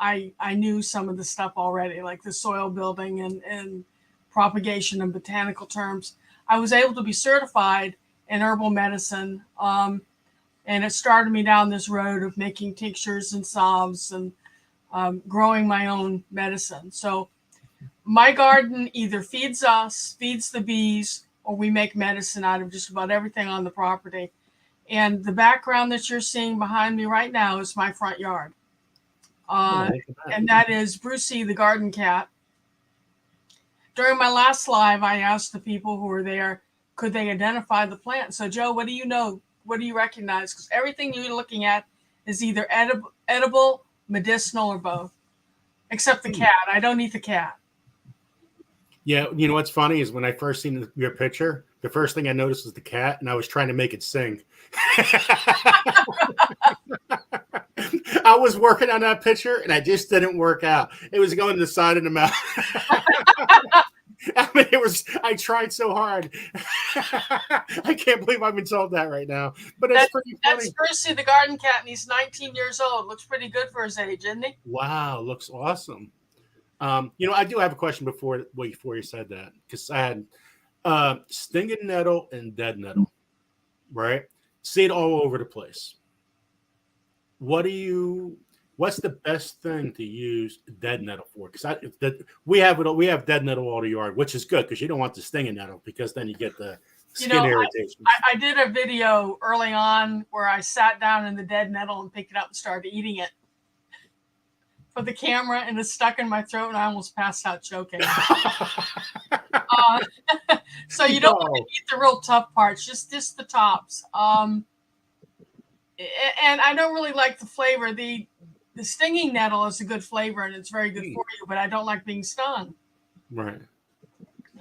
I knew some of the stuff already, like the soil building and propagation and botanical terms. I was able to be certified in herbal medicine, and it started me down this road of making tinctures and salves and growing my own medicine. So my garden either feeds us, feeds the bees, or we make medicine out of just about everything on the property. And the background that you're seeing behind me right now is my front yard. And that is Brucey, the garden cat. During my last live, I asked the people who were there, could they identify the plant? So, Joe, what do you know? What do you recognize? Because everything you're looking at is either edible, medicinal, or both, except the cat. I don't eat the cat. Yeah, you know what's funny is when I first seen your picture, the first thing I noticed was the cat, and I was trying to make it sing. I was working on that picture, and I just didn't work out. It was going to the side of the mouth. I mean, I tried so hard. I can't believe I've been told that right now, but it's pretty funny. That's Percy the garden cat, and he's 19 years old. Looks pretty good for his age, isn't he? Wow, looks awesome. I do have a question before you said that, because I had stinging nettle and dead nettle, right? See it all over the place. What's the best thing to use dead nettle for? Because we have dead nettle all the yard, which is good because you don't want the stinging nettle, because then you get the skin irritation. I did a video early on where I sat down in the dead nettle and picked it up and started eating it for the camera, and it's stuck in my throat, and I almost passed out choking. So you don't want to eat the real tough parts, just the tops. And I don't really like the flavor. The stinging nettle is a good flavor, and it's very good for you, but I don't like being stung. Right.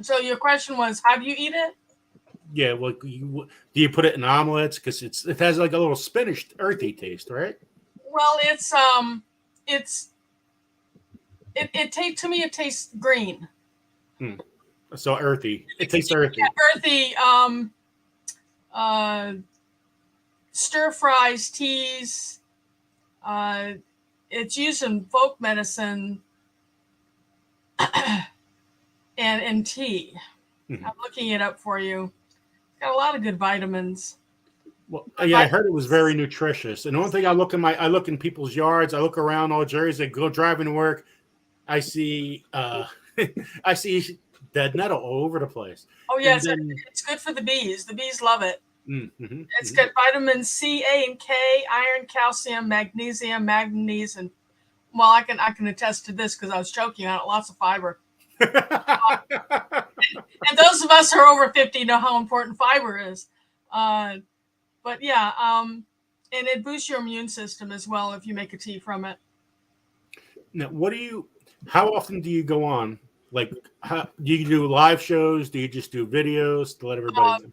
So your question was, how do you eat it? Yeah, well, do you put it in omelets? Because it has like a little spinach, earthy taste, right? Well, to me it tastes green. So earthy. It tastes earthy. Yeah, earthy. Stir fries, teas. It's used in folk medicine and tea. I'm looking it up for you. It's got a lot of good vitamins. Well, yeah, I heard it was very nutritious. And the only thing I look in people's yards, I look around all Jerry's, I go driving to work, I see I see dead nettle all over the place. Oh yes, it's good for the bees. The bees love it. It's got vitamin C, A, and K, iron, calcium, magnesium, manganese, and well, I can attest to this because I was choking on it. Lots of fiber. And those of us who are over 50 know how important fiber is. But yeah, and it boosts your immune system as well if you make a tea from it. Now, how often do you go on? Like, do you do live shows? Do you just do videos to let everybody know?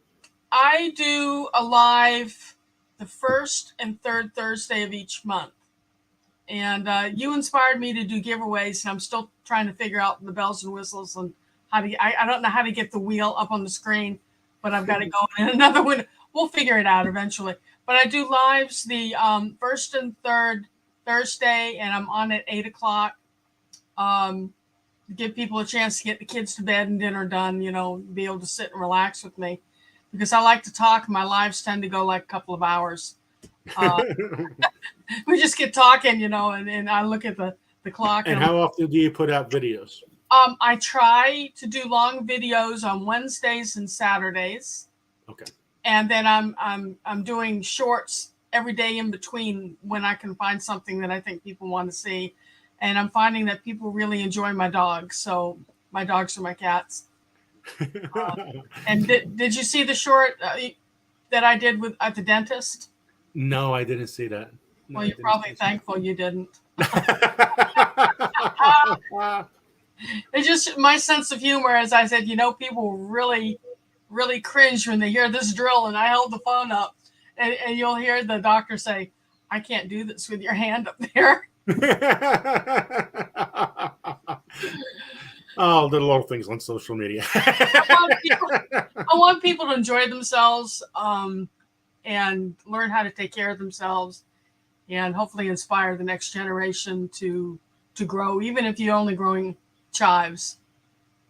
I do a live the first and third Thursday of each month. And you inspired me to do giveaways, and I'm still trying to figure out the bells and whistles and I don't know how to get the wheel up on the screen, but I've got to go in another one. We'll figure it out eventually. But I do lives the first and third Thursday, and I'm on at 8:00. Give people a chance to get the kids to bed and dinner done, be able to sit and relax with me, because I like to talk. My lives tend to go like a couple of hours. We just get talking, and I look at the clock. And how often do you put out videos? I try to do long videos on Wednesdays and Saturdays. Okay. And then I'm doing shorts every day in between when I can find something that I think people want to see. And I'm finding that people really enjoy my dogs. So my dogs are my cats. And did you see the short that I did at the dentist? No, I didn't see that. No, well, you're probably thankful you didn't. It's just my sense of humor, as I said, people really, really cringe when they hear this drill, and I held the phone up, and you'll hear the doctor say, "I can't do this with your hand up there." Oh, the little things on social media. I want people to enjoy themselves and learn how to take care of themselves, and hopefully inspire the next generation to grow, even if you're only growing chives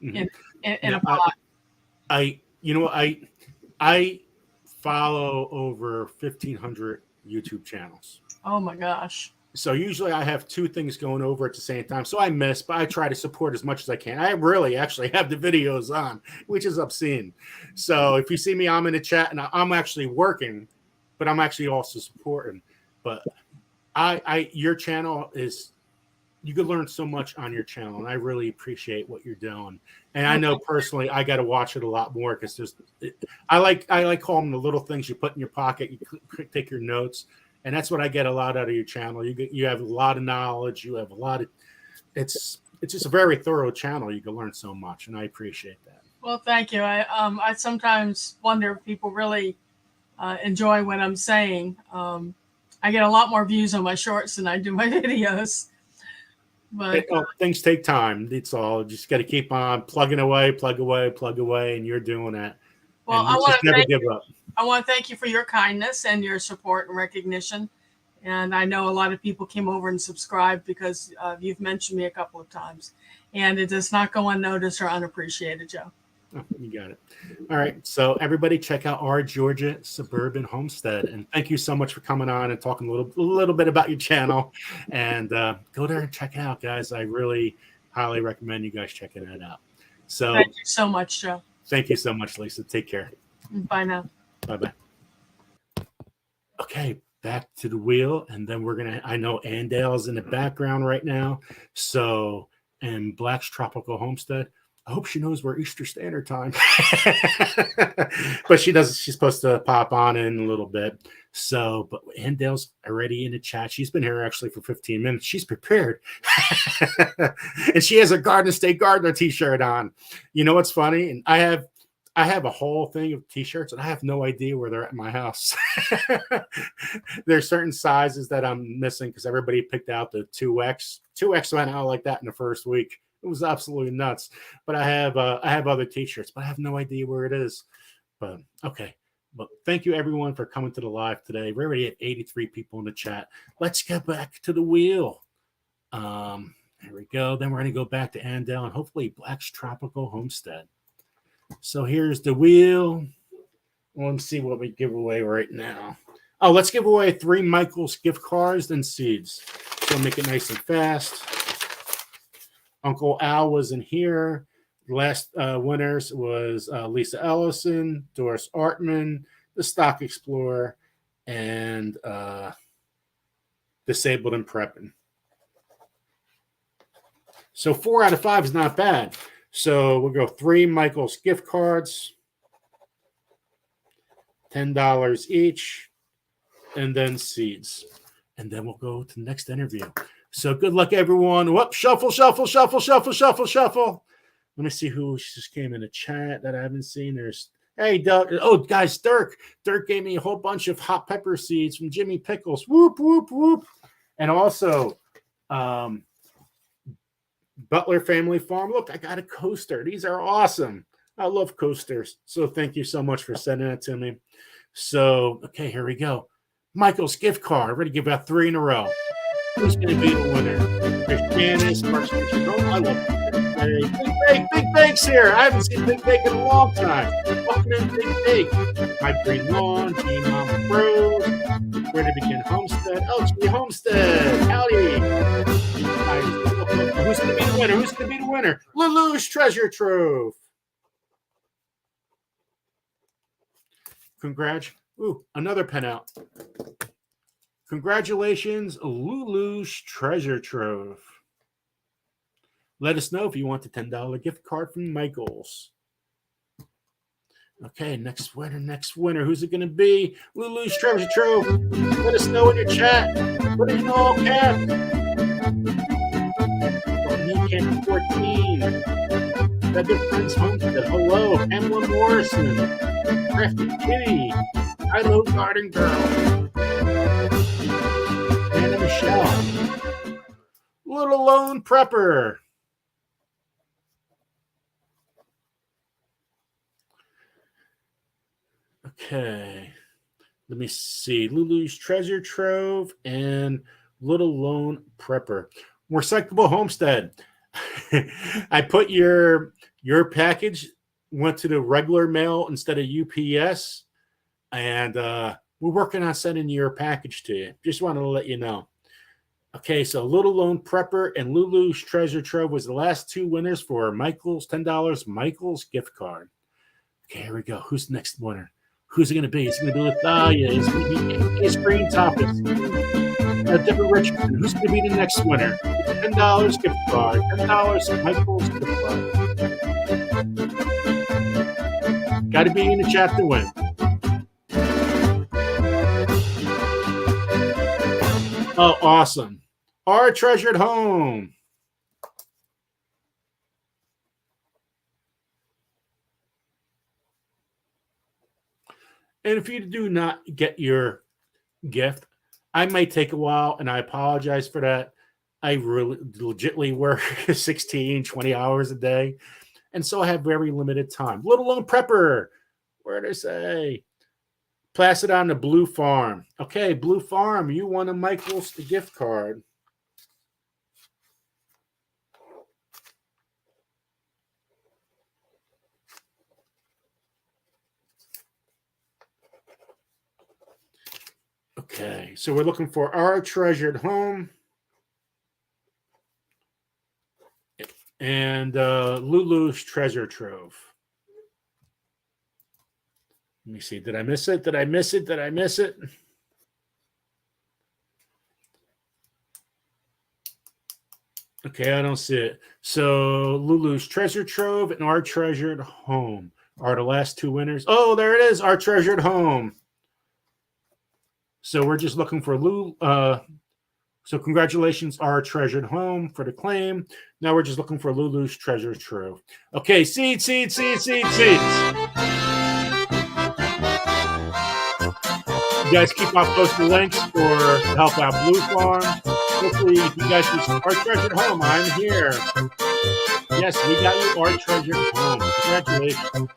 in a pot. I follow over 1,500 YouTube channels. Oh my gosh. So usually I have two things going over at the same time. So I miss, but I try to support as much as I can. I really actually have the videos on, which is obscene. So if you see me, I'm in the chat and I'm actually working, but I'm actually also supporting. But your channel is, you could learn so much on your channel, and I really appreciate what you're doing. And I know personally, I got to watch it a lot more because I like calling them the little things you put in your pocket. You take your notes. And that's what I get a lot out of your channel. You have a lot of knowledge. You have a lot of, it's just a very thorough channel. You can learn so much, and I appreciate that. Well, thank you. I sometimes wonder if people really enjoy what I'm saying. I get a lot more views on my shorts than I do my videos. But Things take time. It's all just got to keep on plugging away, plug away, plug away, and you're doing that. well, And I you want just to never give up. I want to thank you for your kindness and your support and recognition. And I know a lot of people came over and subscribed because you've mentioned me a couple of times. And it does not go unnoticed or unappreciated, Joe. Oh, you got it. All right. So everybody check out our Georgia Suburban Homestead. And thank you so much for coming on and talking a little bit about your channel. And go there and check it out, guys. I really highly recommend you guys checking it out. So Thank you so much, Joe. thank you so much, Lisa. Take care. Bye now. Bye-bye. Okay, back to the wheel. And then I know Andale's in the background right now. So, and Black's Tropical Homestead. I hope she knows we're Easter Standard Time. But she doesn't. She's supposed to pop on in a little bit. So, but Andale's already in the chat. She's been here actually for 15 minutes. She's prepared. And she has a Garden State Gardener t-shirt on. You know what's funny? And I have a whole thing of t-shirts and I have no idea where they're at my house. There's certain sizes that I'm missing because everybody picked out the 2X. 2X went out like that in the first week. It was absolutely nuts. But I have other t-shirts, but I have no idea where it is. But okay. But thank you everyone for coming to the live today. We're already at 83 people in the chat. Let's get back to the wheel. There we go. Then we're going to go back to Andale and hopefully Black's Tropical Homestead. So here's the wheel. Let's see what we give away right now. Oh, let's give away 3 Michael's gift cards and seeds. So make it nice and fast. Uncle Al was in here. Last winners was Lisa Ellison, Doris Artman, the Stock Explorer, and Disabled and Prepping. So 4 out of 5 is not bad. So we'll go 3 Michael's gift cards, $10 each, and then seeds. And then we'll go to the next interview. So good luck, everyone. Whoop, shuffle, shuffle, shuffle, shuffle, shuffle, shuffle. Let me see who just came in the chat that I haven't seen. There's, hey, Doug. Oh, guys, Dirk. Dirk gave me a whole bunch of hot pepper seeds from Jimmy Pickles. Whoop, whoop, whoop. And also, Butler Family Farm. Look, I got a coaster. These are awesome. I love coasters. So thank you so much for sending it to me. So, okay, here we go. Michael's gift card. We're going to give out 3 in a row. Who's going to be the winner? There's Janice, Marcia. Oh, I love Big Bake's here. I haven't seen Big Bake in a long time. Welcome in, Big Bake. My Green Lawn, Team Mama Bros. Where to begin? Homestead. LG Homestead. Howdy. Who's going to be the winner? Who's going to be the winner? Lulu's Treasure Trove. Congrats. Ooh, another pen out. Congratulations, Lulu's Treasure Trove. Let us know if you want the $10 gift card from Michael's. Okay, next winner. Who's it going to be? Lulu's Treasure Trove. Let us know in your chat. Put it in all caps. Camp 14. Feather Friends Homestead. Hello, Pamela Morrison. Crafty Kitty. Hello, Garden Girl. Anna Michelle. Little Lone Prepper. Okay. Let me see. Lulu's Treasure Trove and Little Lone Prepper. Recyclable Homestead. I put your package went to the regular mail instead of UPS, and we're working on sending your package to you. Just wanted to let you know. Okay, so Little Lone Prepper and Lulu's Treasure Trove was the last 2 winners for Michael's $10 Michael's gift card. Okay, here we go. Who's the next winner? Who's it going to be? It's going to be Lithalia. It's going to be Green Topics. Deborah Richardson. Who's going to be the next winner? $10 gift card. $10 Michael's gift card. Got to be in the chat to win. Oh, awesome. Our treasured home. And if you do not get your gift, I might take a while, and I apologize for that. I really legitimately work 16, 20 hours a day. And so I have very limited time. Little Lone Prepper, where did I say? Placid on the Blue Farm. Okay, Blue Farm, you won a Michael's gift card. Okay, so we're looking for Our Treasured Home and Lulu's Treasure Trove. Let me see. Did I miss it? Did I miss it? Did I miss it? Okay, I don't see it. So Lulu's Treasure Trove and Our Treasured Home are the last two winners. Oh, there it is. Our Treasured Home. So we're just looking for Lulu. So congratulations, Our Treasured Home, for the claim. Now we're just looking for Lulu's Treasure Trove. Okay, seeds. You guys keep on posting links for help out Blue Farm. Hopefully, if you guys use Our Treasured Home, I'm here. Yes, we got you Our Treasured Home. Congratulations.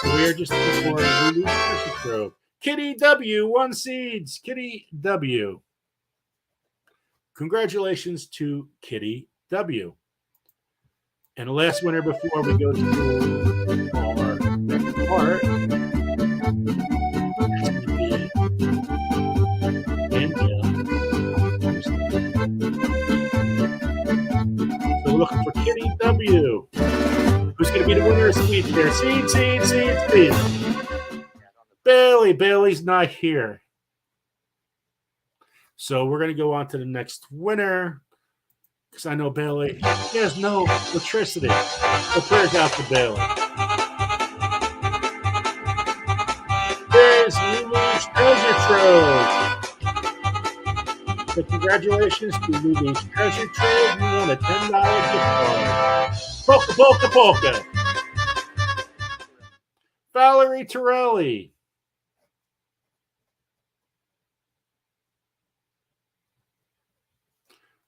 So we are just looking for Lulu's Treasure Trove. Kitty W, 1 seeds. Kitty W. Congratulations to Kitty W. And the last winner before we go to our next part. So we're looking for Kitty W. Who's going to be the winner of Seed here? Seed. Bailey's not here. So we're going to go on to the next winner. Because I know Bailey has no electricity. So prayers out to Bailey. There's Lulu's Treasure Trove. So congratulations to Lulu's Treasure Trove. You won a $10 gift card. Polka. Valerie Torelli.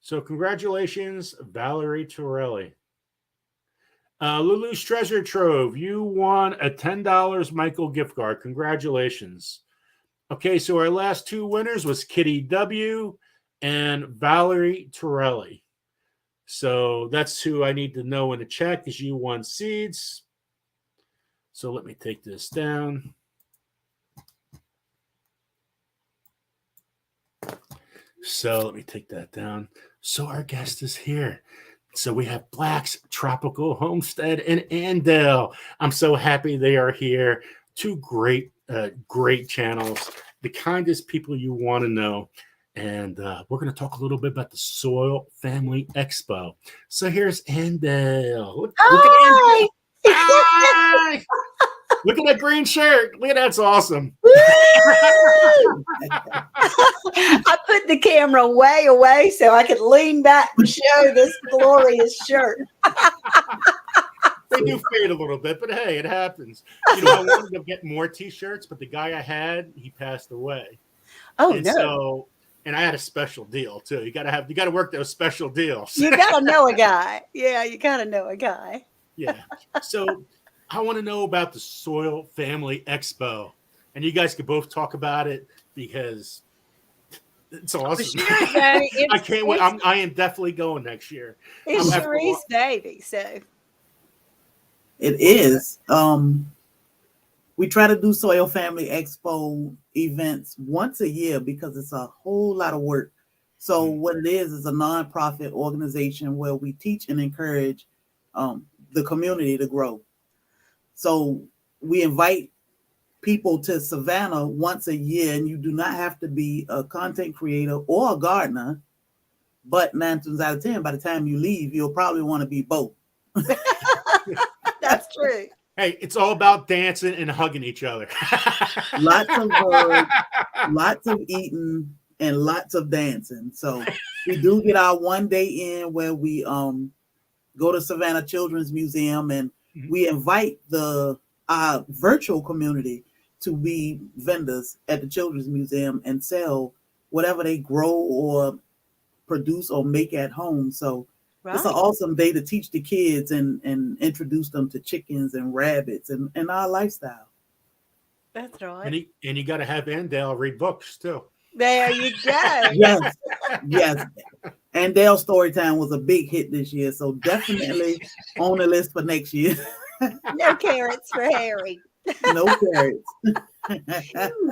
So congratulations, Valerie Torelli. Lulu's Treasure Trove, you won a $10 Michael gift card. Congratulations. Okay, so our last two winners was Kitty W and Valerie Torelli. So that's who I need to know in the chat because you won seeds. So let me take this down. So let me take that down. So our guest is here. So we have Black's Tropical Homestead and Andale. I'm so happy they are here. Two great channels, the kindest people you want to know. And we're going to talk a little bit about the Soil Family Expo. So here's Andale. Look at Andale. Hi. Look at that green shirt. Look at that's awesome. I put the camera way away so I could lean back and show this glorious shirt. They do fade a little bit, but hey, it happens. You know, I wanted to get more T-shirts, but the guy I had, he passed away. Oh, and no. So, and I had a special deal too. You got to work those special deals. You got to know a guy. Yeah, you got to know a guy. Yeah. So I want to know about the Soil Family Expo. And you guys could both talk about it because it's awesome. Sure, Daddy, I can't wait. I am definitely going next year. It's Cherie's baby, so. It is. We try to do Soil Family Expo events once a year because it's a whole lot of work. So what it is a nonprofit organization where we teach and encourage the community to grow. So we invite people to Savannah once a year, and you do not have to be a content creator or a gardener, but 9 times out of 10, by the time you leave, you'll probably want to be both. That's true. Hey, it's all about dancing and hugging each other. Lots of hugs, lots of eating, and lots of dancing. So we do get our one day in where we go to Savannah Children's Museum, and we invite our virtual community to be vendors at the Children's Museum and sell whatever they grow or produce or make at home. So it's an Right. awesome day to teach the kids and introduce them to chickens and rabbits and our lifestyle. That's And right. you got to have Andale read books too. There you go. Yes, yes. And Dale's Storytime was a big hit this year, so definitely on the list for next year. No carrots for Harry. No carrots.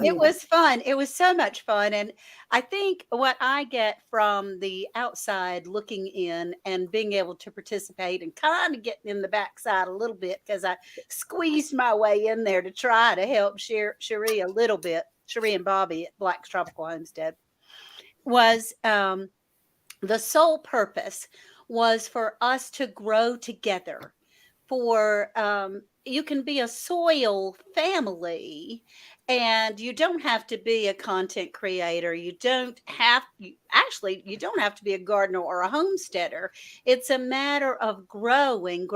It was fun. It was so much fun. And I think what I get from the outside looking in and being able to participate and kind of getting in the backside a little bit, because I squeezed my way in there to try to help Cherie a little bit, Cherie and Bobby at Black's Tropical Homestead, was the sole purpose was for us to grow together. For you can be a soil family, and you don't have to be a content creator. You don't have you don't have to be a gardener or a homesteader. It's a matter of growing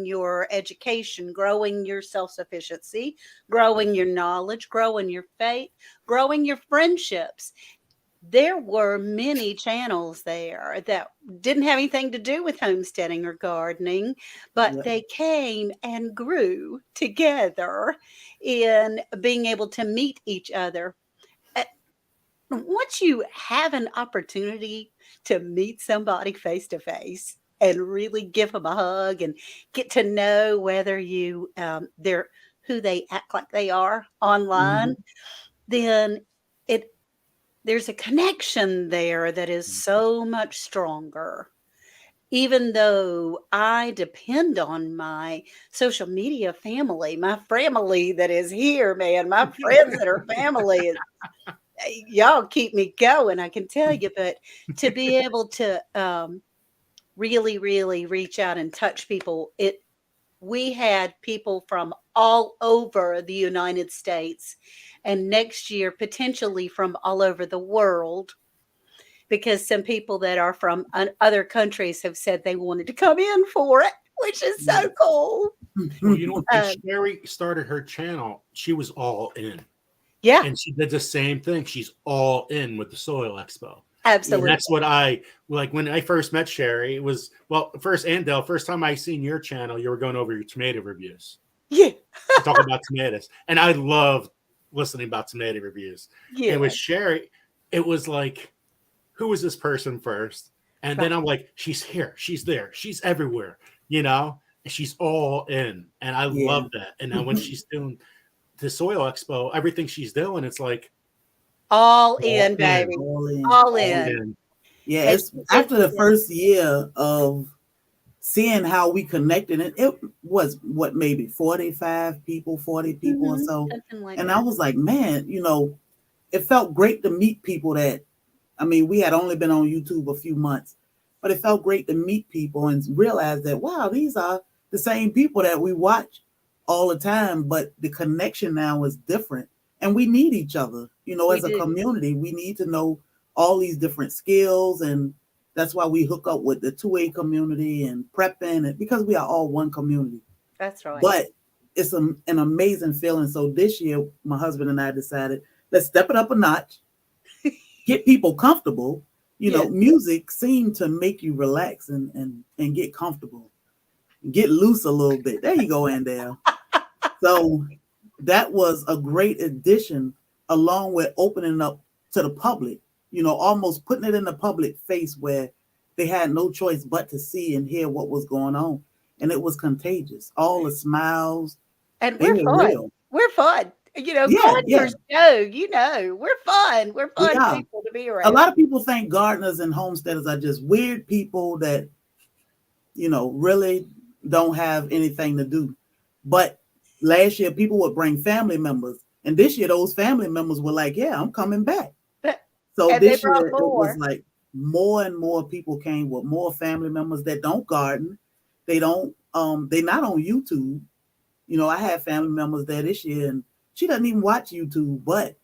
your education, growing your self-sufficiency, growing your knowledge, growing your faith, growing your friendships. There were many channels there that didn't have anything to do with homesteading or gardening, but Yep. they came and grew together in being able to meet each other. Once you have an opportunity to meet somebody face to face and really give them a hug and get to know whether they're who they act like they are online, then there's a connection there that is so much stronger. Even though I depend on my social media family, my family that is here, man, my friends that are family, y'all keep me going, I can tell you. But to be able to really, really reach out and touch people, we had people from all over the United States, and next year potentially from all over the world, because some people that are from other countries have said they wanted to come in for it, which is so cool. Well, you know, when Sherry started her channel, she was all in. Yeah, And she did the same thing. She's all in with the Soil Expo. absolutely. And that's what I like when I first met Sherry. It was, well, first time I seen your channel, you were going over your tomato reviews. Yeah. Talk about tomatoes. And I love listening about tomato reviews. Yeah. And with Sherry, it was like, who is this person first? And then I'm like, she's here, she's there, she's everywhere, you know, and she's all in. And I love that. And now when she's doing the Soil Expo, everything she's doing, it's like all in, baby. All in. Yeah, it's after the first year of seeing how we connected, it was what, maybe 45 people, 40 people or so. Like and that. I was like, man, you know, it felt great to meet people that, I mean, we had only been on YouTube a few months, but it felt great to meet people and realize that, wow, these are the same people that we watch all the time, but the connection now is different. And we need each other, you know, as a community. We need to know all these different skills, and that's why we hook up with the 2A community and prepping, and because we are all one community. That's right. But it's an amazing feeling. So this year, my husband and I decided, let's step it up a notch, get people comfortable. You know, music seemed to make you relax and get comfortable, get loose a little bit. There you go, Andale. So that was a great addition, along with opening up to the public, you know, almost putting it in the public face where they had no choice but to see and hear what was going on. And it was contagious. All the smiles. And we're fun. Real. We're fun. You know, gardeners know, you know, we're fun. We're fun people to be around. A lot of people think gardeners and homesteaders are just weird people that, you know, really don't have anything to do. But last year, people would bring family members. And this year, those family members were like, yeah, I'm coming back. So this year, it was like more and more people came with more family members that don't garden. They don't, they're not on YouTube. You know, I had family members there this year, and she doesn't even watch YouTube, but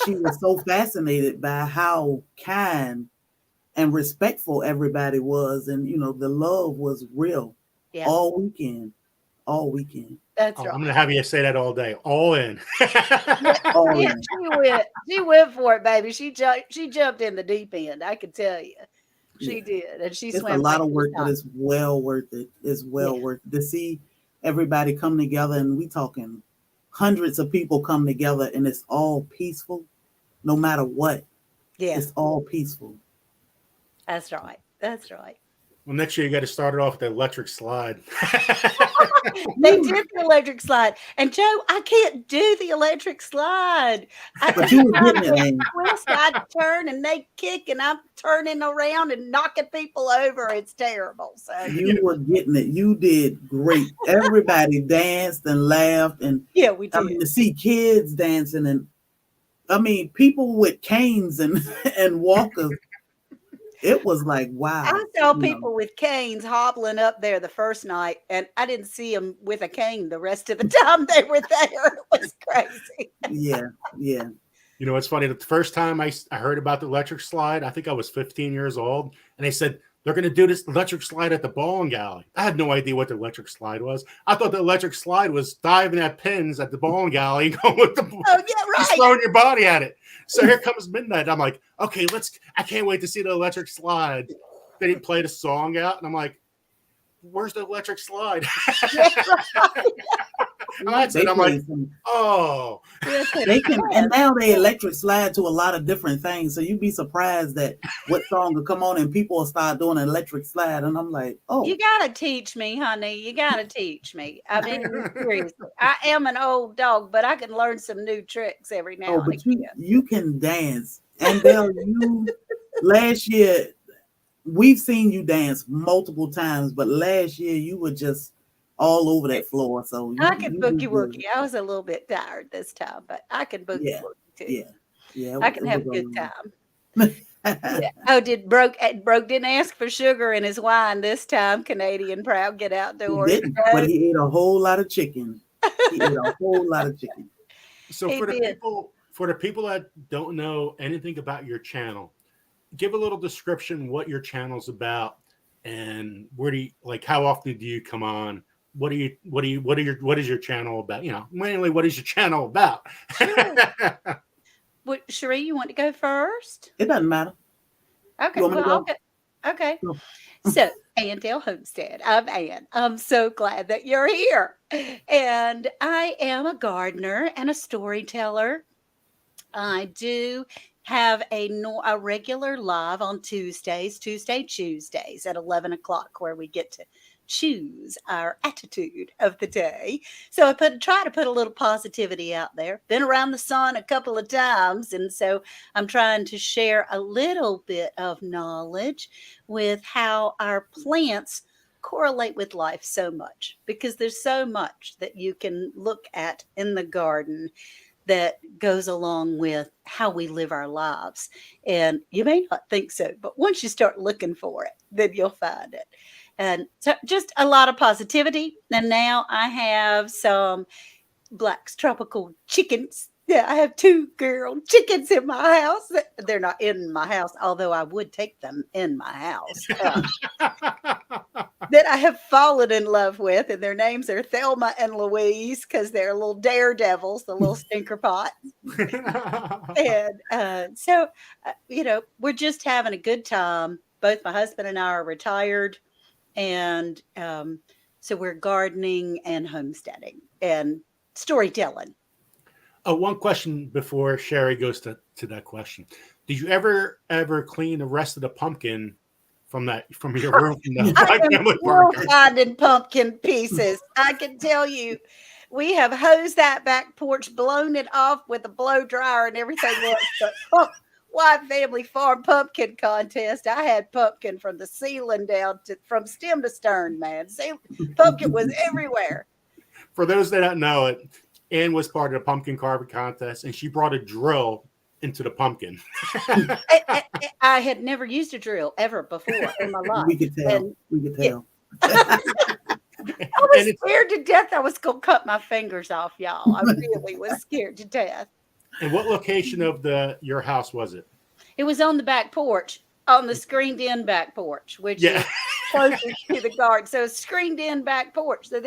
she was so fascinated by how kind and respectful everybody was. And, you know, the love was real all weekend. That's right. I'm going to have you say that all day. All in. All in. She went for it, baby. She jumped in the deep end, I can tell you. She did, and she It's swam a lot like of work, two but times. it's well worth it. It's well worth it to see everybody come together, and we talking hundreds of people come together, and it's all peaceful, no matter what. Yeah, It's all peaceful. that's right. That's right. Well, next year you got to start it off with the electric slide. They did the electric slide, and Joe, I can't do the electric slide. But you were getting it, I Amy. twist, I turn, and they kick, and I'm turning around and knocking people over. It's terrible. So You were getting it. You did great. Everybody danced and laughed, and yeah, we I did. mean to see kids dancing, and I mean people with canes and and walkers. It was like wow. I saw you know. people with canes hobbling up there the first night, and I didn't see them with a cane the rest of the time they were there. It was crazy. Yeah. You know, it's funny. The first time I heard about the electric slide, I think I was 15 years old, and they said they're going to do this electric slide at the bowling alley. I had no idea what the electric slide was. I thought the electric slide was diving at pins at the bowling alley and going with the Oh yeah, just right. throwing your body at it. So here comes midnight. I'm like, okay, I can't wait to see the electric slide. They didn't play the song out, and I'm like, where's the electric slide? Yeah, right. That's it. I'm like, oh. They can, and now they electric slide to a lot of different things. So you'd be surprised that what song will come on and people will start doing an electric slide. And I'm like, oh, You gotta teach me, honey. You gotta teach me. I mean, seriously, I am an old dog, but I can learn some new tricks every now oh, and but again. you can dance. And Belle, last year we've seen you dance multiple times, but last year you were just all over that floor. So I can you boogie did woogie. good. I was a little bit tired this time, but I can boogie Yeah, woogie too. Yeah. I can have a was good all time. right. Yeah. Oh, Broke didn't ask for sugar in his wine this time? Canadian proud, get He outdoors. didn't, but he ate a whole lot of chicken. He ate a whole lot of chicken. So He for the did. people that don't know anything about your channel, give a little description what your channel's about and where do you how often do you come on? What is your channel about? You know, mainly what is your channel about? Sure. What, Cherie, you want to go first? It doesn't matter. Okay, You want me to well, go? okay. Go. So, Andale Homestead, I'm Ann. I'm so glad that you're here. And I am a gardener and a storyteller. I do have a regular live on Tuesdays at 11 o'clock, where we get to choose our attitude of the day. So I try to put a little positivity out there. Been around the sun a couple of times, and so I'm trying to share a little bit of knowledge with how our plants correlate with life so much, because there's so much that you can look at in the garden that goes along with how we live our lives. And you may not think so, but once you start looking for it, then you'll find it. And so just a lot of positivity. And now I have some Black's tropical chickens. Yeah, I have 2 girl chickens in my house. They're not in my house, although I would take them in my house. That I have fallen in love with, and their names are Thelma and Louise, because they're little daredevils, the little stinker pots. And so, we're just having a good time. Both my husband and I are retired, and so we're gardening and homesteading and storytelling. Oh, one question before Sherry goes to that question. Did you ever clean the rest of the pumpkin from your room? I am still finding pumpkin pieces. I can tell you, we have hosed that back porch, blown it off with a blow dryer and everything else. But White Family Farm pumpkin contest, I had pumpkin from the ceiling down from stem to stern, man. See, pumpkin was everywhere. For those that don't know it, Ann was part of the pumpkin carving contest, and she brought a drill into the pumpkin. I had never used a drill ever before in my life. We could tell. Yeah. I was scared to death I was going to cut my fingers off, y'all. I really was scared to death. And what location of your house was it? It was on the back porch, on the screened-in back porch, which is closer to the garden. So it's screened-in back porch. So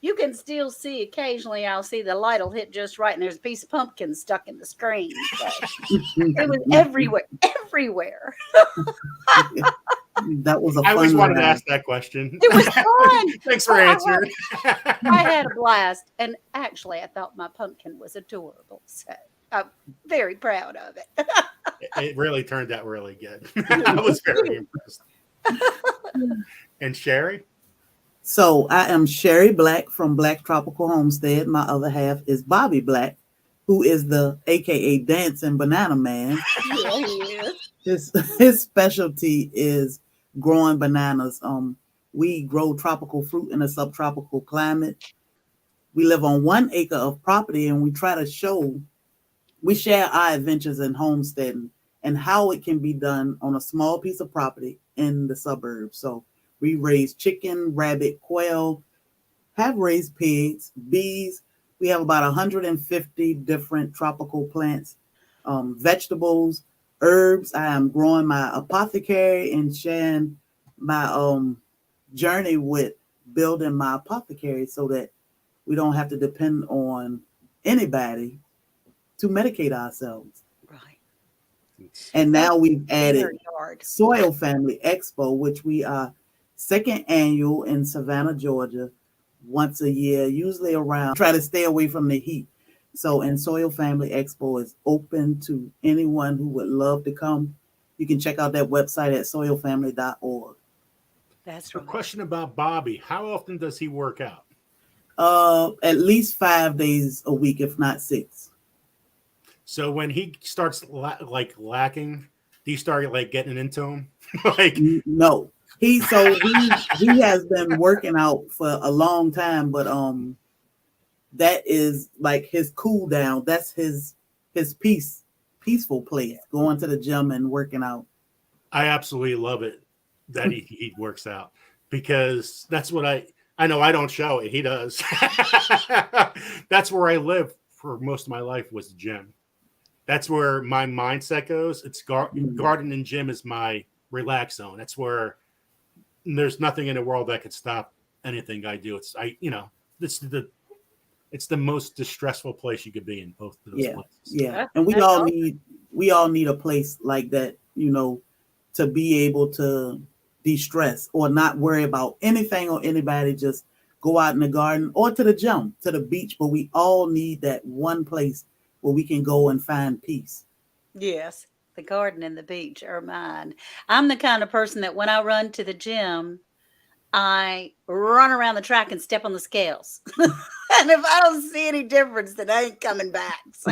you can still see occasionally. I'll see the light will hit just right, and there's a piece of pumpkin stuck in the screen. So it was everywhere. That was a I always fun wanted to ride. ask that question. It was fun. Thanks for I answering. I had a blast, and actually, I thought my pumpkin was adorable. So I'm very proud of it. It really turned out really good. I was very impressed. And Sherry? So I am Sherry Black from Black Tropical Homestead. My other half is Bobby Black, who is the AKA Dancing Banana Man. Yeah, he is. His specialty is growing bananas. We grow tropical fruit in a subtropical climate. We live on 1 acre of property, and we share our adventures in homesteading and how it can be done on a small piece of property in the suburbs. So we raise chicken, rabbit, quail, have raised pigs, bees. We have about 150 different tropical plants, vegetables, herbs. I am growing my apothecary and sharing my journey with building my apothecary so that we don't have to depend on anybody to medicate ourselves. Right. And now we've added Very hard. Soil Family Expo, which we are second annual in Savannah, Georgia, once a year, usually around, try to stay away from the heat. So, and Soil Family Expo is open to anyone who would love to come. You can check out that website at soilfamily.org. That's So, right. question about Bobby. How often does he work out? At least 5 days a week, if not 6. So when he starts lacking, do you start like getting into him? Like No. He has been working out for a long time, but that is like his cool down. That's his peaceful place, going to the gym and working out. I absolutely love it that he works out, because that's what I know. I don't show it. He does. That's where I live for most of my life, was the gym. That's where my mindset goes. It's garden and gym is my relax zone. That's where there's nothing in the world that could stop anything I do. It's the most distressful place you could be in, both of those places. Yeah. And we all need a place like that, to be able to de-stress or not worry about anything or anybody. Just go out in the garden or to the gym, to the beach. But we all need that one place where we can go and find peace. Yes, the garden and the beach are mine. I'm the kind of person that when I run to the gym, I run around the track and step on the scales. And if I don't see any difference, then I ain't coming back. So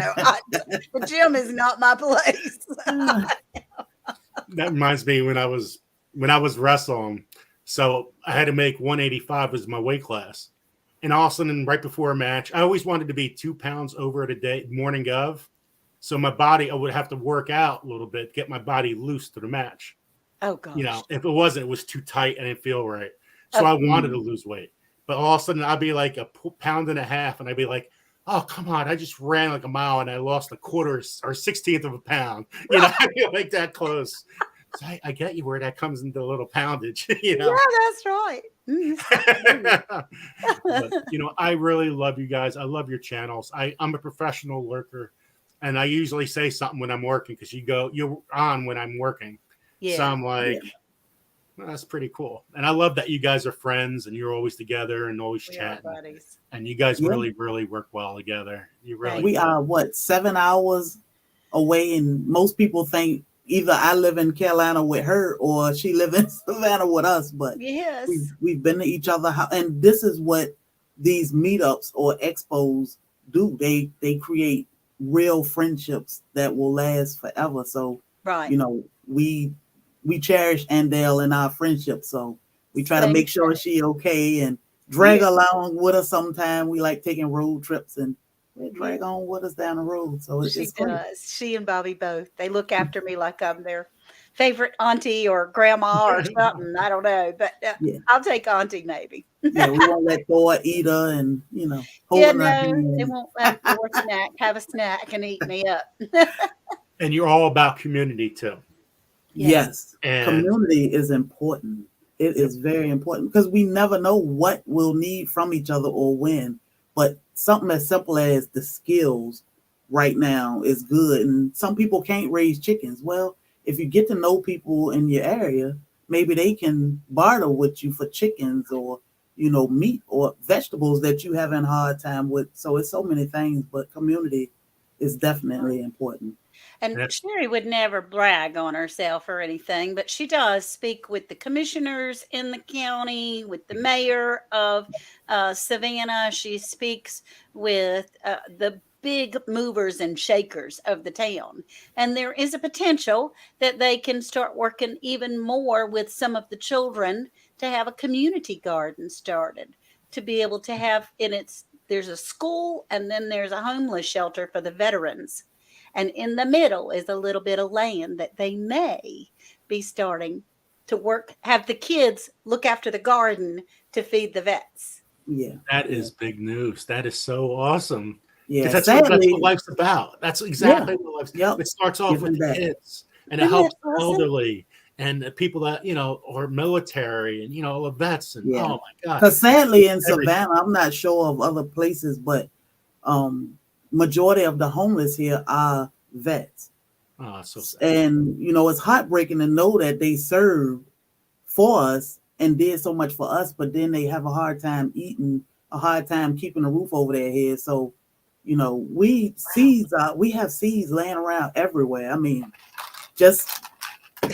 the gym is not my place. That reminds me when I was wrestling. So I had to make 185 as my weight class. And all of a sudden, right before a match, I always wanted to be 2 pounds over the day morning of. So my body, I would have to work out a little bit, get my body loose to the match. Oh, gosh. If it was too tight. I didn't feel right. So I wanted to lose weight. But all of a sudden, I'd be like a pound and a half. And I'd be like, oh, come on. I just ran like a mile and I lost a quarter or 16th of a pound. I'd be like that close. So I get you where that comes into a little poundage. Yeah, that's right. But, I really love you guys. I love your channels. I'm a professional lurker, and I usually say something when I'm working, because you're on when I'm working. Yeah. So I'm like, well, that's pretty cool. And I love that you guys are friends and you're always together and always chatting. Buddies. And you guys really, really work well together. We are 7 hours away, and most people think either I live in Carolina with her or she live in Savannah with us. But yes, we've been to each other, and this is what these meetups or expos do. They create real friendships that will last forever. So we cherish Andale in our friendship. So we try to make sure she okay and drag along with us. Sometime we like taking road trips, and they drag on with us down the road. So she does. She and Bobby both. They look after me like I'm their favorite auntie or grandma or something. I don't know, but I'll take auntie maybe. We won't let Thor eat her, and holding her hand. They won't let Thor have a snack and eat me up. And you're all about community too. Yes. And community is important. It is very important, because we never know what we'll need from each other or when. But something as simple as the skills right now is good. And some people can't raise chickens. Well, if you get to know people in your area, maybe they can barter with you for chickens or, meat or vegetables that you having a hard time with. So it's so many things, but community is definitely important. And That's- Sherry would never brag on herself or anything, but she does speak with the commissioners in the county, with the mayor of Savannah. She speaks with the big movers and shakers of the town. And there is a potential that they can start working even more with some of the children to have a community garden started, to be able to have there's a school and then there's a homeless shelter for the veterans. And in the middle is a little bit of land that they may be starting to have the kids look after the garden to feed the vets. Yeah. That is big news. That is so awesome. Yeah. That's what life's about. That's exactly what life's Yep. It starts off with the kids, and it Isn't helps that the awesome? elderly and the people that, are military and, all the vets. And oh my God. Because sadly in Everything. Savannah, I'm not sure of other places, but majority of the homeless here are vets. Oh, so sad. And, it's heartbreaking to know that they served for us and did so much for us, but then they have a hard time eating, a hard time keeping a roof over their head. So, we have seeds laying around everywhere. I mean, just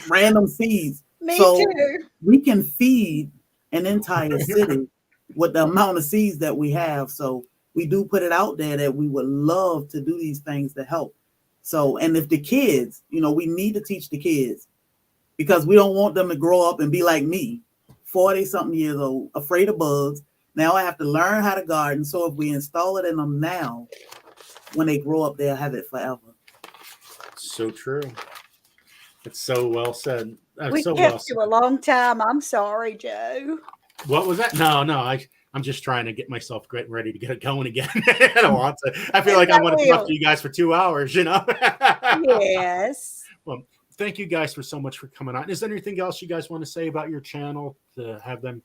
random seeds. Me so too. We can feed an entire city with the amount of seeds that we have. So we do put it out there that we would love to do these things to help. So, and if the kids, we need to teach the kids, because we don't want them to grow up and be like me, 40 something years old, afraid of bugs. Now I have to learn how to garden. So if we install it in them now, when they grow up, they'll have it forever. So true. It's so well said. We so kept well you a long time. I'm sorry, Joe. What was that? No, I'm just trying to get myself ready to get it going again. I don't want to. I feel like I want to talk to you guys for 2 hours, Yes. Well, thank you guys so much for coming on. Is there anything else you guys want to say about your channel to have them?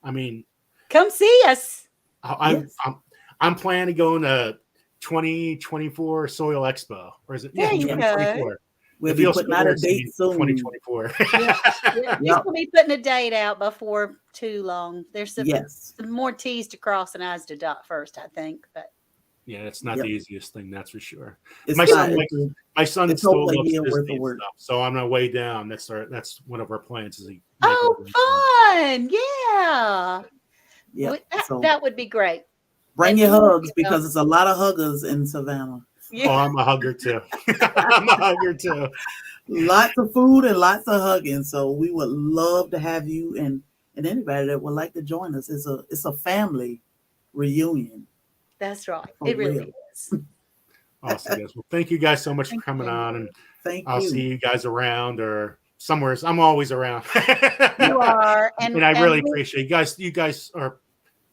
I mean, come see us. I'm planning to go to 2024 Soil Expo, or is it? There you 2024. go. We'll be putting out a date soon. 2024. We'll be putting a date out before too long. There's some more T's to cross and I's to dot first, I think. But yeah, it's not the easiest thing, that's for sure. It's my son still loves Disney Disney stuff, so I'm gonna way down. That's one of our plans. Fun! Yeah. That would be great. Bring your hugs, because it's a lot of huggers in Savannah. Yeah. Oh, I'm a hugger too. I'm a hugger too. Lots of food and lots of hugging. So we would love to have you and anybody that would like to join us. It's a family reunion. That's right. It really is. Awesome, guys. Well, thank you guys so much for coming on, and I'll see you guys around or somewhere. I'm always around. You are, and I really appreciate you guys. You guys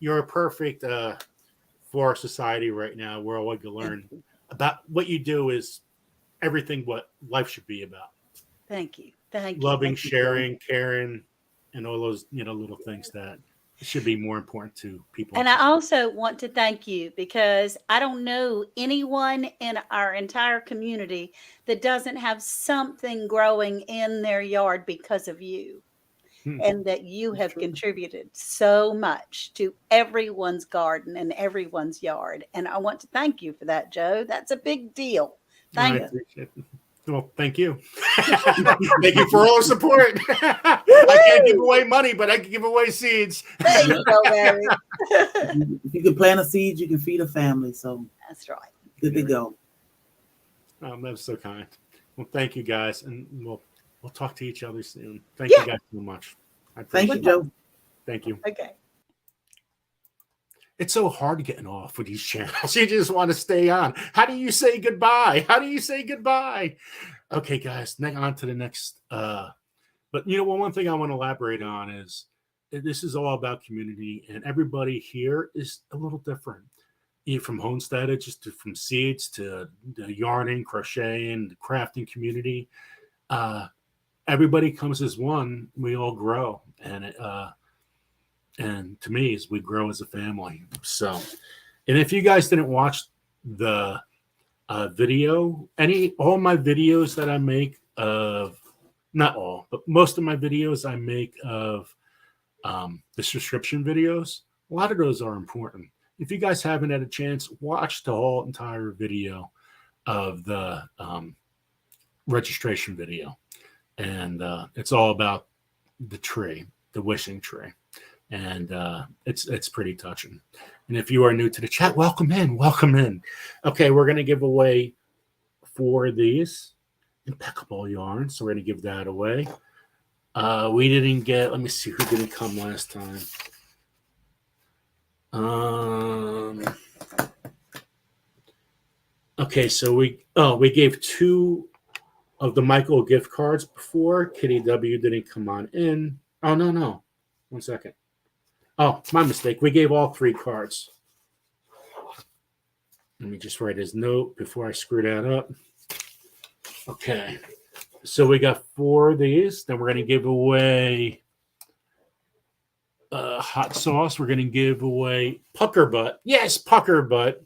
you're perfect for our society right now. We're all going to learn about what you do is everything what life should be about. Thank you. Thank you. Loving, sharing, caring, and all those little things that should be more important to people. And I also want to thank you, because I don't know anyone in our entire community that doesn't have something growing in their yard because of you. And that you have contributed so much to everyone's garden and everyone's yard. And I want to thank you for that, Joe. That's a big deal. Thank you. Appreciate it. Well, thank you. Thank you for all the support. I can't give away money, but I can give away seeds. There you go, Larry. If you can plant a seed, you can feed a family. So that's right. Good to go. That was so kind. Well, thank you guys, and we'll talk to each other soon. Thank you guys so much. Thank you, Joe. Thank you. Okay. It's so hard getting off with these channels. You just want to stay on. How do you say goodbye? Okay, guys, on to the next. But one thing I want to elaborate on is this is all about community, and everybody here is a little different. From Homestead, from seeds to the yarning, crocheting, the crafting community. Everybody comes as one. We all grow, and to me, we grow as a family. So, and if you guys didn't watch the video, all my videos that I make of not all, but most of my videos I make of the subscription videos. A lot of those are important. If you guys haven't had a chance, watch the whole entire video of the registration video. And it's all about the tree, the wishing tree. And it's pretty touching. And if you are new to the chat, welcome in, welcome in. Okay, we're going to give away 4 of these impeccable yarns. So we're going to give that away. We didn't get, let me see who didn't come last time. Okay, so we gave 2 of the Michael gift cards before. Kitty W didn't come on in. Oh, no. 1 second. Oh, my mistake. We gave all 3 cards. Let me just write his note before I screw that up. Okay. So we got 4 of these. Then we're going to give away hot sauce. We're going to give away pucker butt. Yes, pucker butt.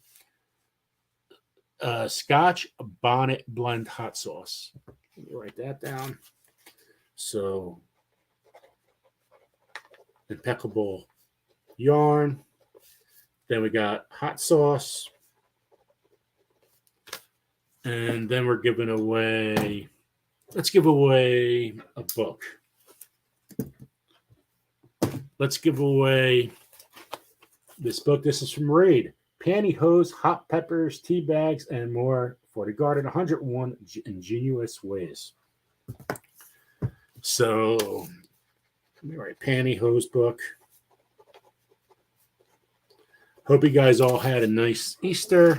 Scotch bonnet blend hot sauce. Let me write that down. So impeccable yarn. Then we got hot sauce. And then we're giving away, let's give away a book. Let's give away this book. This is from Raid. Pantyhose, hot peppers, tea bags, and more for the garden. 101 ingenious ways. So, let me write pantyhose book. Hope you guys all had a nice Easter.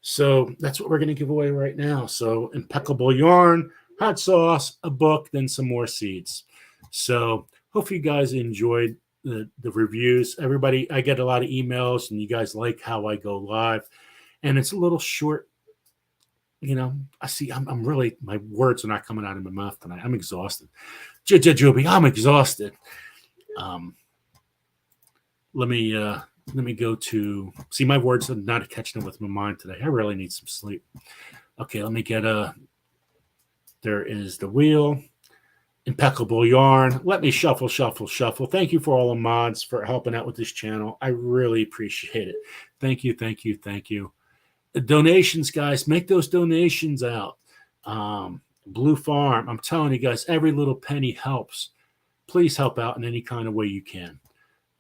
So that's what we're going to give away right now. So impeccable yarn, hot sauce, a book, then some more seeds. So hope you guys enjoyed the reviews. Everybody, I get a lot of emails and you guys like how I go live. And it's a little short. You know, I see I'm really, my words are not coming out of my mouth tonight. I'm exhausted. Juby, I'm exhausted. Let me go to, see, my words are not catching up with my mind today. I really need some sleep. Okay, let me get there is the wheel. Impeccable yarn. Let me shuffle. Thank you for all the mods for helping out with this channel. I really appreciate it. Thank you. The donations, guys, make those donations out. Blue Farm, I'm telling you guys, every little penny helps. Please help out in any kind of way you can.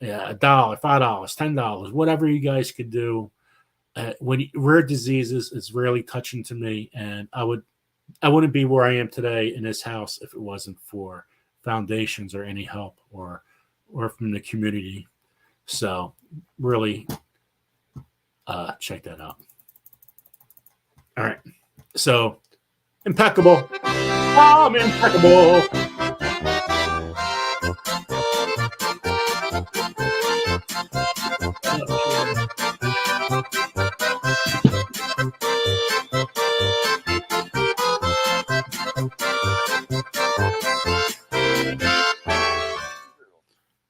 Yeah, $1, $5, $10, whatever you guys could do. When rare diseases is really touching to me, and I wouldn't be where I am today in this house if it wasn't for foundations or any help or from the community. So really check that out. All right. So impeccable. I'm impeccable.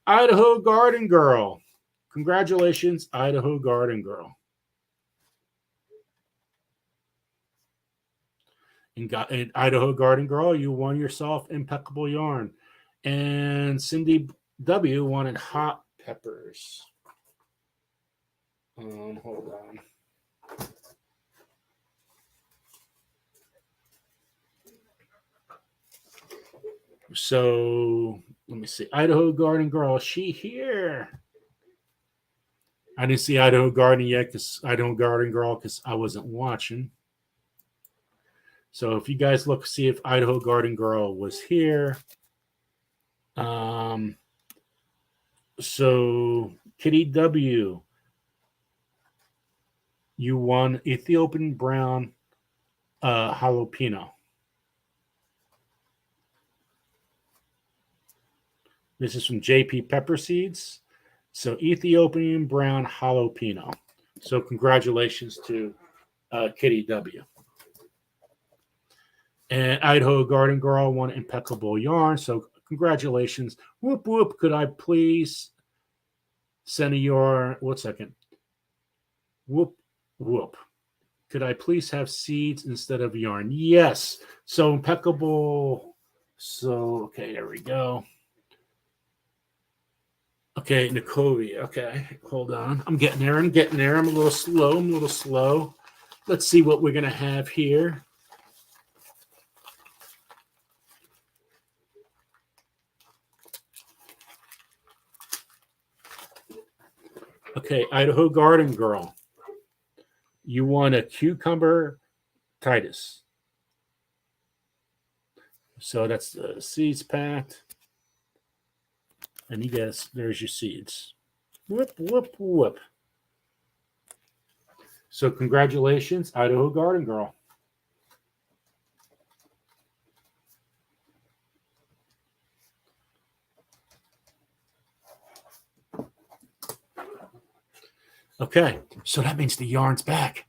Idaho Garden Girl. Congratulations, Idaho Garden Girl. And Idaho Garden Girl, you won yourself impeccable yarn. And Cindy W wanted hot peppers. Hold on. So let me see. Idaho Garden Girl, is she here? I didn't see Idaho Garden yet because Idaho Garden Girl because I wasn't watching. So if you guys look, see if Idaho Garden Girl was here. So Kitty W, you won Ethiopian brown jalapeno. This is from JP Pepper Seeds. So Ethiopian brown jalapeno. So congratulations to Kitty W. And Idaho Garden Girl won impeccable yarn. So congratulations. Whoop, whoop. Could I please send a yarn? 1 second. Whoop, whoop. Could I please have seeds instead of yarn? Yes. So impeccable So, okay, there we go. Okay, Nicovi. Okay, hold on. I'm getting there. I'm a little slow. Let's see what we're going to have here. Okay, Idaho Garden Girl. You want a cucumber Titus. So that's the seeds packed. And you guess there's your seeds. Whoop, whoop, whoop. So congratulations, Idaho Garden Girl. Okay, so that means the yarn's back.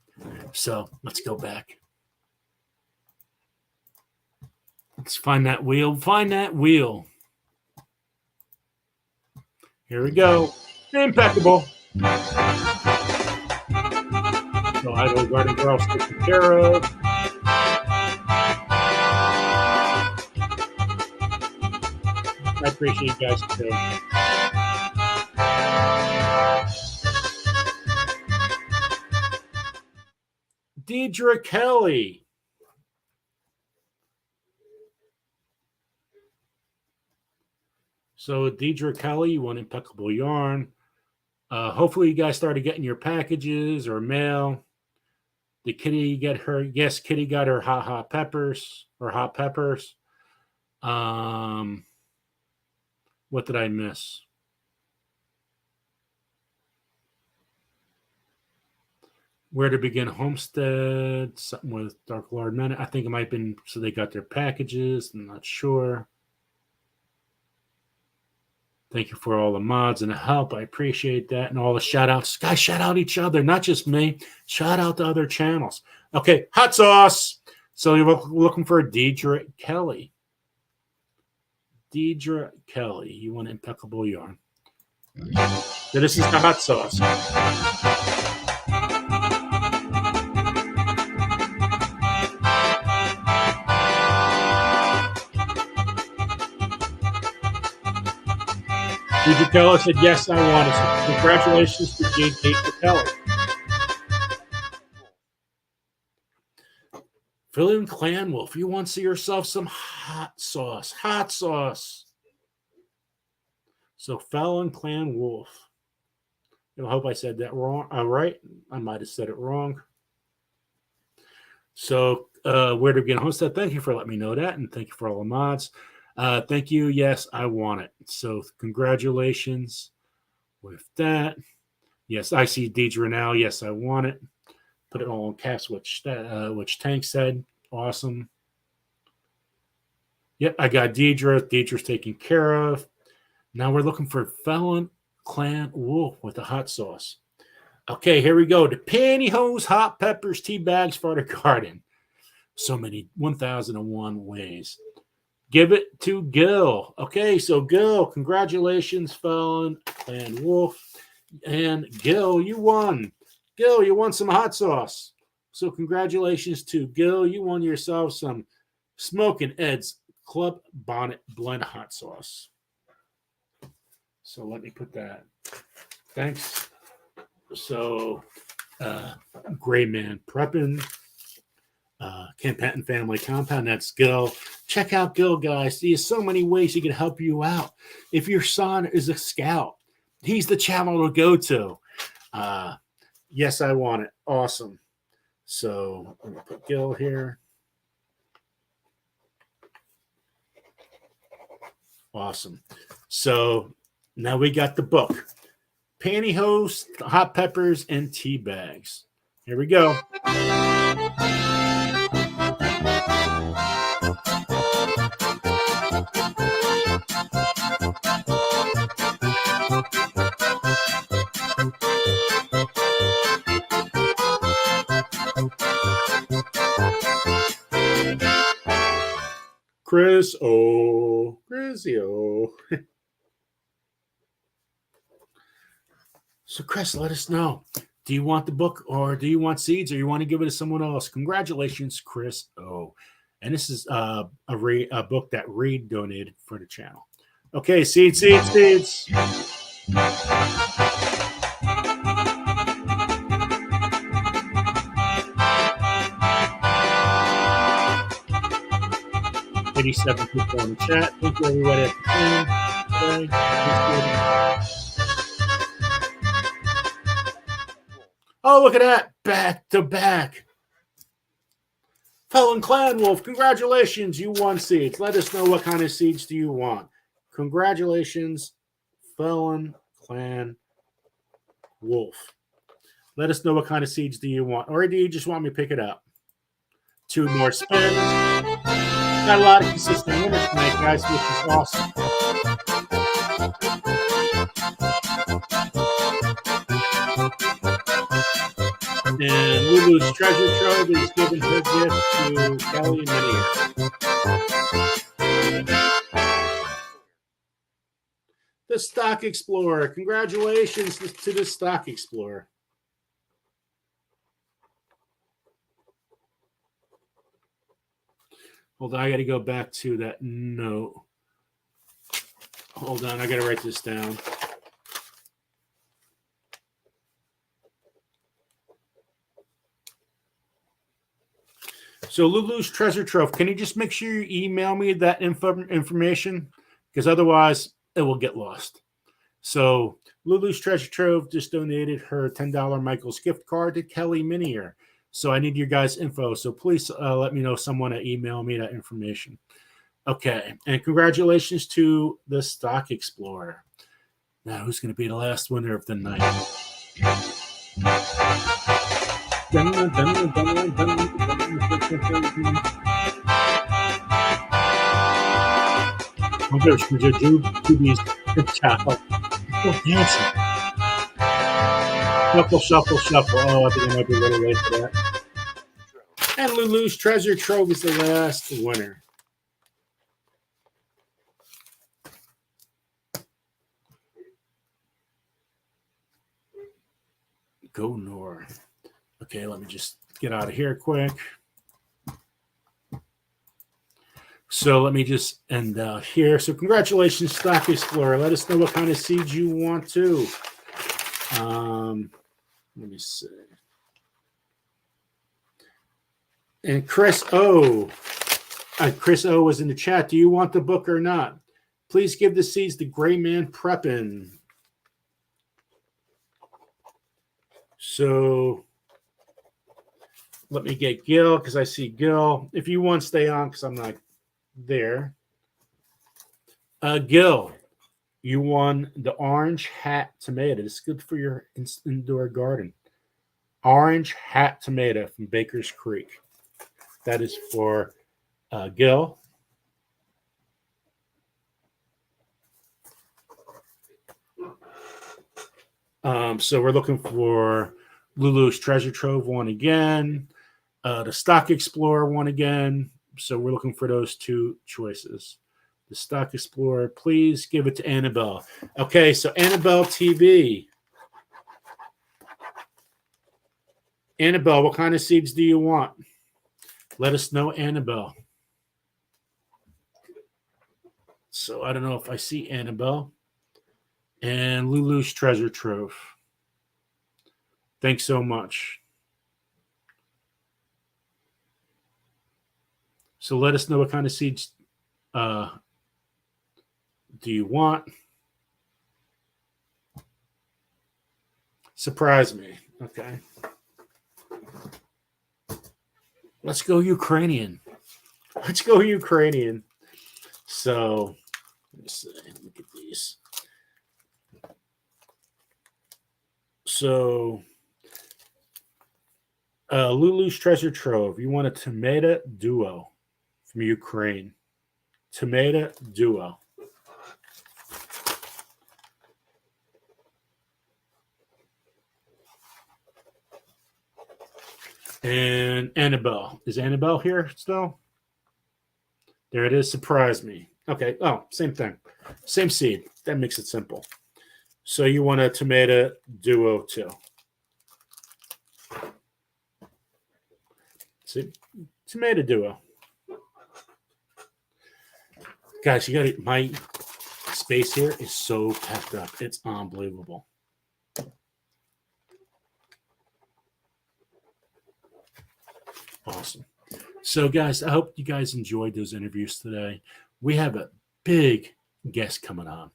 So let's go back. Let's find that wheel. Here we go. Impeccable. So Idaho Garden Girl's taken care of. I appreciate you guys too. Deidre Kelly. So Deidre Kelly, you want impeccable yarn. Hopefully you guys started getting your packages or mail. Did Kitty get her? Yes, Kitty got her hot peppers. What did I miss? Where to begin Homestead, something with Dark Lord Men. I think it might have been so they got their packages. I'm not sure. Thank you for all the mods and the help. I appreciate that. And all the shout outs. Guys, shout out each other, not just me. Shout out to other channels. Okay, hot sauce. So you're looking for Deidre Kelly. Deidre Kelly. You want impeccable yarn. So this is the hot sauce. Deidre Kelly said, yes, I want it. So congratulations to Deidre Kelly. Philly Clan Wolf, you want to see yourself some hot sauce. So Fallon Clan Wolf. I hope I said that wrong. All right. I might have said it wrong. So where to begin Homestead? Thank you for letting me know that. And thank you for all the mods. Thank you. Yes, I want it. So congratulations with that. Yes, I see Deidre now. Yes, I want it. Put it all in caps, which Tank said. Awesome. Yep, I got Deidre. Deidre's taken care of. Now we're looking for Fallon Clan Wolf with the hot sauce. Okay, here we go. The pantyhose, hot peppers, tea bags for the garden. So many 1001 ways. Give it to Gil. Okay, so Gil, congratulations, Fallon Clan Wolf. And Gil, you won. Gil, you won some hot sauce. So congratulations to Gil. You won yourself some Smokin' Ed's Club Bonnet Blend hot sauce. So let me put that. Thanks. So Gray Man Preppin', Camp Patton Family Compound, that's Gil. Check out Gil, guys. There's so many ways he can help you out. If your son is a scout, he's the channel to go to. Yes, I want it. Awesome. So I'm going to put Gil here. Awesome. So now we got the book. Pantyhose, hot peppers, and tea bags. Here we go. Chris O. Chrissy O. So, Chris, let us know. Do you want the book or do you want seeds or you want to give it to someone else? Congratulations, Chris O. And this is a book that Reed donated for the channel. Okay, seeds. 87 people in the chat. Thank you, everybody at the Oh, look at that. Back to back. Felon Clan Wolf, congratulations. You won seeds. Let us know what kind of seeds do you want. Congratulations, Felon Clan Wolf. Let us know what kind of seeds do you want. Or do you just want me to pick it up? 2 more spins. Got a lot of consistent winners tonight, guys, which is awesome. And Lulu's treasure trove is giving her gift to Kelly and Minnie. The Stock Explorer. Congratulations to the Stock Explorer. Hold on, I got to go back to that note. Hold on, I got to write this down. So Lulu's treasure trove, can you just make sure you email me that information? Because otherwise it will get lost. So Lulu's treasure trove just donated her $10 Michael's gift card to Kelly Minier. So I need your guys' info. So please let me know someone to email me that information. Okay. And congratulations to the Stock Explorer. Now, who's going to be the last winner of the night? Oh, there's Judy's child. Oh, dancing. Shuffle. Oh, I think I might be a little late for that. And Lulu's treasure trove is the last winner. Go north. Okay, let me just get out of here quick. So let me just end here. So congratulations, Stock Explorer. Let us know what kind of seeds you want to. Let me see. And Chris O. Chris O was in the chat. Do you want the book or not? Please give the seeds to Gray Man Preppin'. So let me get Gil because I see Gil. If you want, stay on because I'm not there. Gil, you won the Orange Hat Tomato. It's good for your indoor garden. Orange Hat Tomato from Baker's Creek. That is for Gil. So we're looking for Lulu's Treasure Trove one again. The Stock Explorer one again. So we're looking for those 2 choices. The Stock Explorer, please give it to Annabelle. Okay, so Annabelle TV. Annabelle, what kind of seeds do you want? Let us know, Annabelle. So I don't know if I see Annabelle. And Lulu's Treasure Trove. Thanks so much. So let us know what kind of seeds do you want. Surprise me. Okay. Let's go Ukrainian. Let's go Ukrainian. So let's see. Look at these. So Lulu's Treasure Trove. You want a tomato duo from Ukraine. Tomato duo. And Annabelle. Is Annabelle here still? There it is. Surprise me. Okay. Oh, same thing. Same seed. That makes it simple. So you want a tomato duo too. See? Tomato duo. Guys, you got it. My space here is so packed up. It's unbelievable. Awesome. So, guys, I hope you guys enjoyed those interviews today. We have a big guest coming on,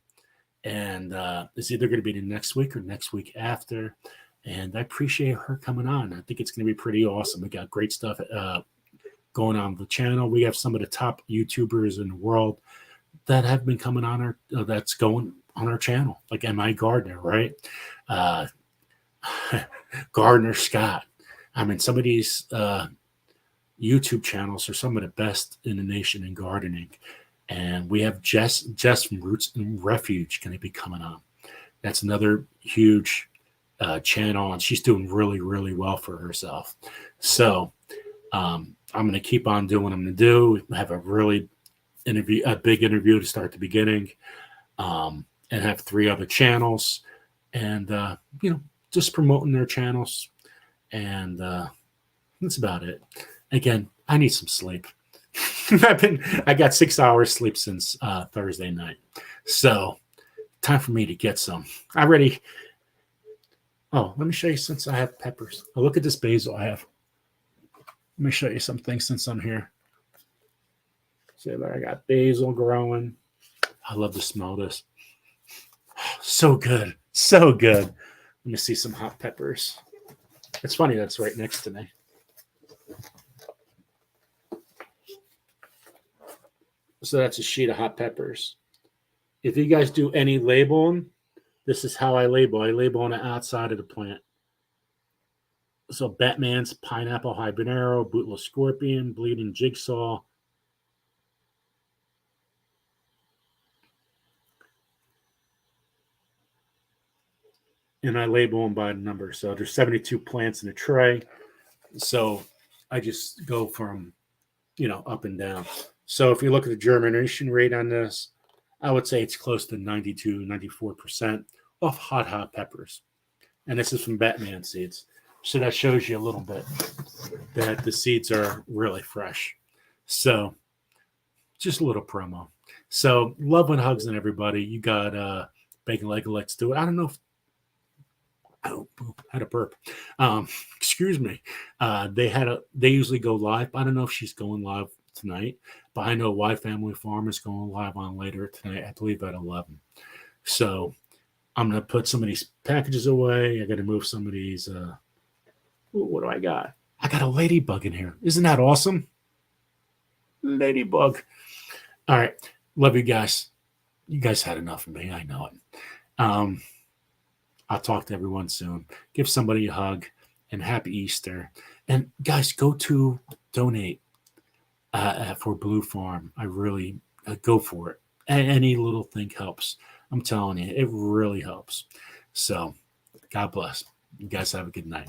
and it's either going to be the next week or next week after. And I appreciate her coming on. I think it's going to be pretty awesome. We got great stuff going on the channel. We have some of the top YouTubers in the world that have been coming on our that's going on our channel, like M.I. Gardner, right? Gardner Scott. I mean, some of these YouTube channels are some of the best in the nation in gardening. And we have Jess from Roots and Refuge going to be coming on. That's another huge channel, and she's doing really, really well for herself. So I'm going to keep on doing what I'm going to do. Have a big interview to start the beginning, and have 3 other channels, and just promoting their channels, and that's about it. Again, I need some sleep. I got 6 hours sleep since Thursday night, so time for me to get some. Oh, let me show you, since I have peppers. Oh, look at this basil I have. Let me show you something since I'm here. See there, I got basil growing. I love to smell this. So good. So good. Let me see some hot peppers. It's funny that's right next to me. So that's a sheet of hot peppers. If you guys do any labeling, this is how I label. I label on the outside of the plant. So Batman's pineapple habanero, bootless scorpion, bleeding jigsaw. And I label them by the number. So there's 72 plants in a tray. So I just go from, up and down. So if you look at the germination rate on this, I would say it's close to 92, 94% of hot peppers. And this is from Batman seeds. So that shows you a little bit that the seeds are really fresh. So just a little promo. So love and hugs and everybody. You got Bacon Leg, let's do it. I don't know if had a burp. Excuse me. They usually go live. I don't know if she's going live tonight, but I know Y Family Farm is going live on later tonight. I believe at 11. So I'm gonna put some of these packages away. I got to move some of these. What do I got? I got a ladybug in here. Isn't that awesome? Ladybug. All right. Love you guys. You guys had enough of me. I know it. I'll talk to everyone soon. Give somebody a hug, and happy Easter. And guys, go to donate for Blue Farm. I really go for it. Any little thing helps. I'm telling you, it really helps. So God bless. You guys have a good night.